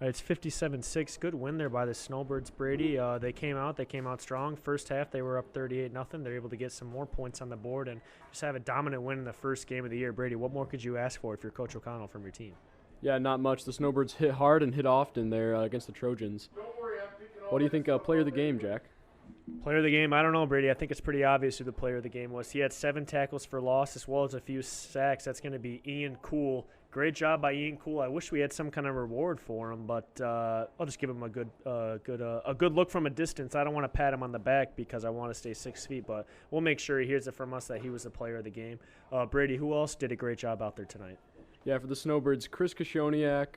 It's 57-6. Good win there by the Snowbirds, Brady. They came out strong. First half, they were up 38-0. They're able to get some more points on the board and just have a dominant win in the first game of the year. Brady, what more could you ask for if you're Coach O'Connell from your team? Yeah, not much. The Snowbirds hit hard and hit often there against the Trojans. What do you think player of the game, Jack? Player of the game, I don't know, Brady. I think it's pretty obvious who the player of the game was. He had 7 tackles for loss as well as a few sacks. That's going to be Ian Cool. Great job by Ian Cool. I wish we had some kind of reward for him, but I'll just give him a good look from a distance. I don't want to pat him on the back because I want to stay 6 feet, but we'll make sure he hears it from us that he was the player of the game. Brady, who else did a great job out there tonight? Yeah, for the Snowbirds, Chris Kashoniak,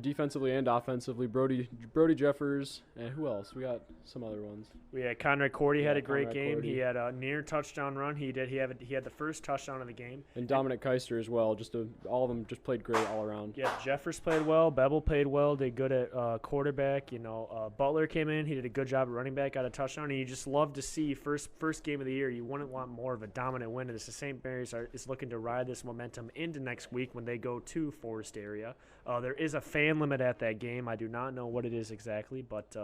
defensively and offensively, Brody Jeffers, and who else? We got some other ones. We had Conrad Cordy had a great game. Cordy. He had a near touchdown run. He had the first touchdown of the game. And Dominic Keister as well. All of them just played great all around. Yeah, Jeffers played well. Bevel played well. Did good at quarterback. Butler came in. He did a good job at running back. Got a touchdown. And you just love to see first game of the year. You wouldn't want more of a dominant win. And the St. Mary's is looking to ride this momentum into next week when they go to Forest area. There is a fan limit at that game. I do not know what it is exactly, but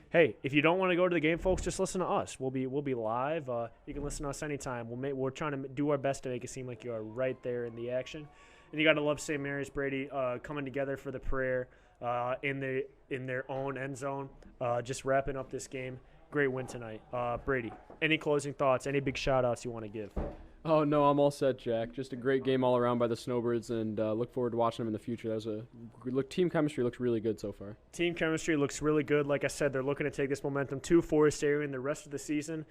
hey, if you don't want to go to the game, folks, just listen to us. We'll be live. You can listen to us anytime. We're trying to do our best to make it seem like you are right there in the action. And you got to love St. Mary's, Brady, coming together for the prayer. in their own end zone, just wrapping up this game. Great win tonight. Brady, any closing thoughts, any big shout-outs you want to give? Oh, no, I'm all set, Jack. Just a great game all around by the Snowbirds, and look forward to watching them in the future. Team chemistry looks really good so far. Team chemistry looks really good. Like I said, they're looking to take this momentum to Forest Area the rest of the season.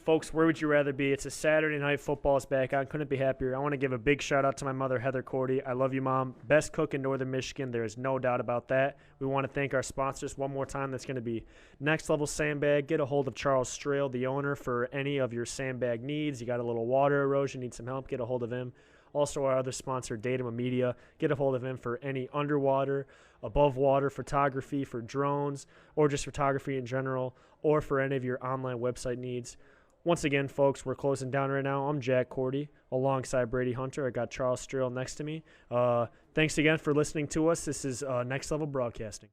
Folks, where would you rather be? It's a Saturday night. Football is back on. Couldn't be happier. I want to give a big shout-out to my mother, Heather Cordy. I love you, Mom. Best cook in Northern Michigan. There is no doubt about that. We want to thank our sponsors one more time. That's going to be Next Level Sandbag. Get a hold of Charles Strail, the owner, for any of your sandbag needs. You got a little water erosion, need some help, get a hold of him. Also, our other sponsor, Datum Media. Get a hold of him for any underwater, above water photography for drones, or just photography in general, or for any of your online website needs. Once again, folks, we're closing down right now. I'm Jack Cordy alongside Brady Hunter. I got Charles Strail next to me. Thanks again for listening to us. This is Next Level Broadcasting.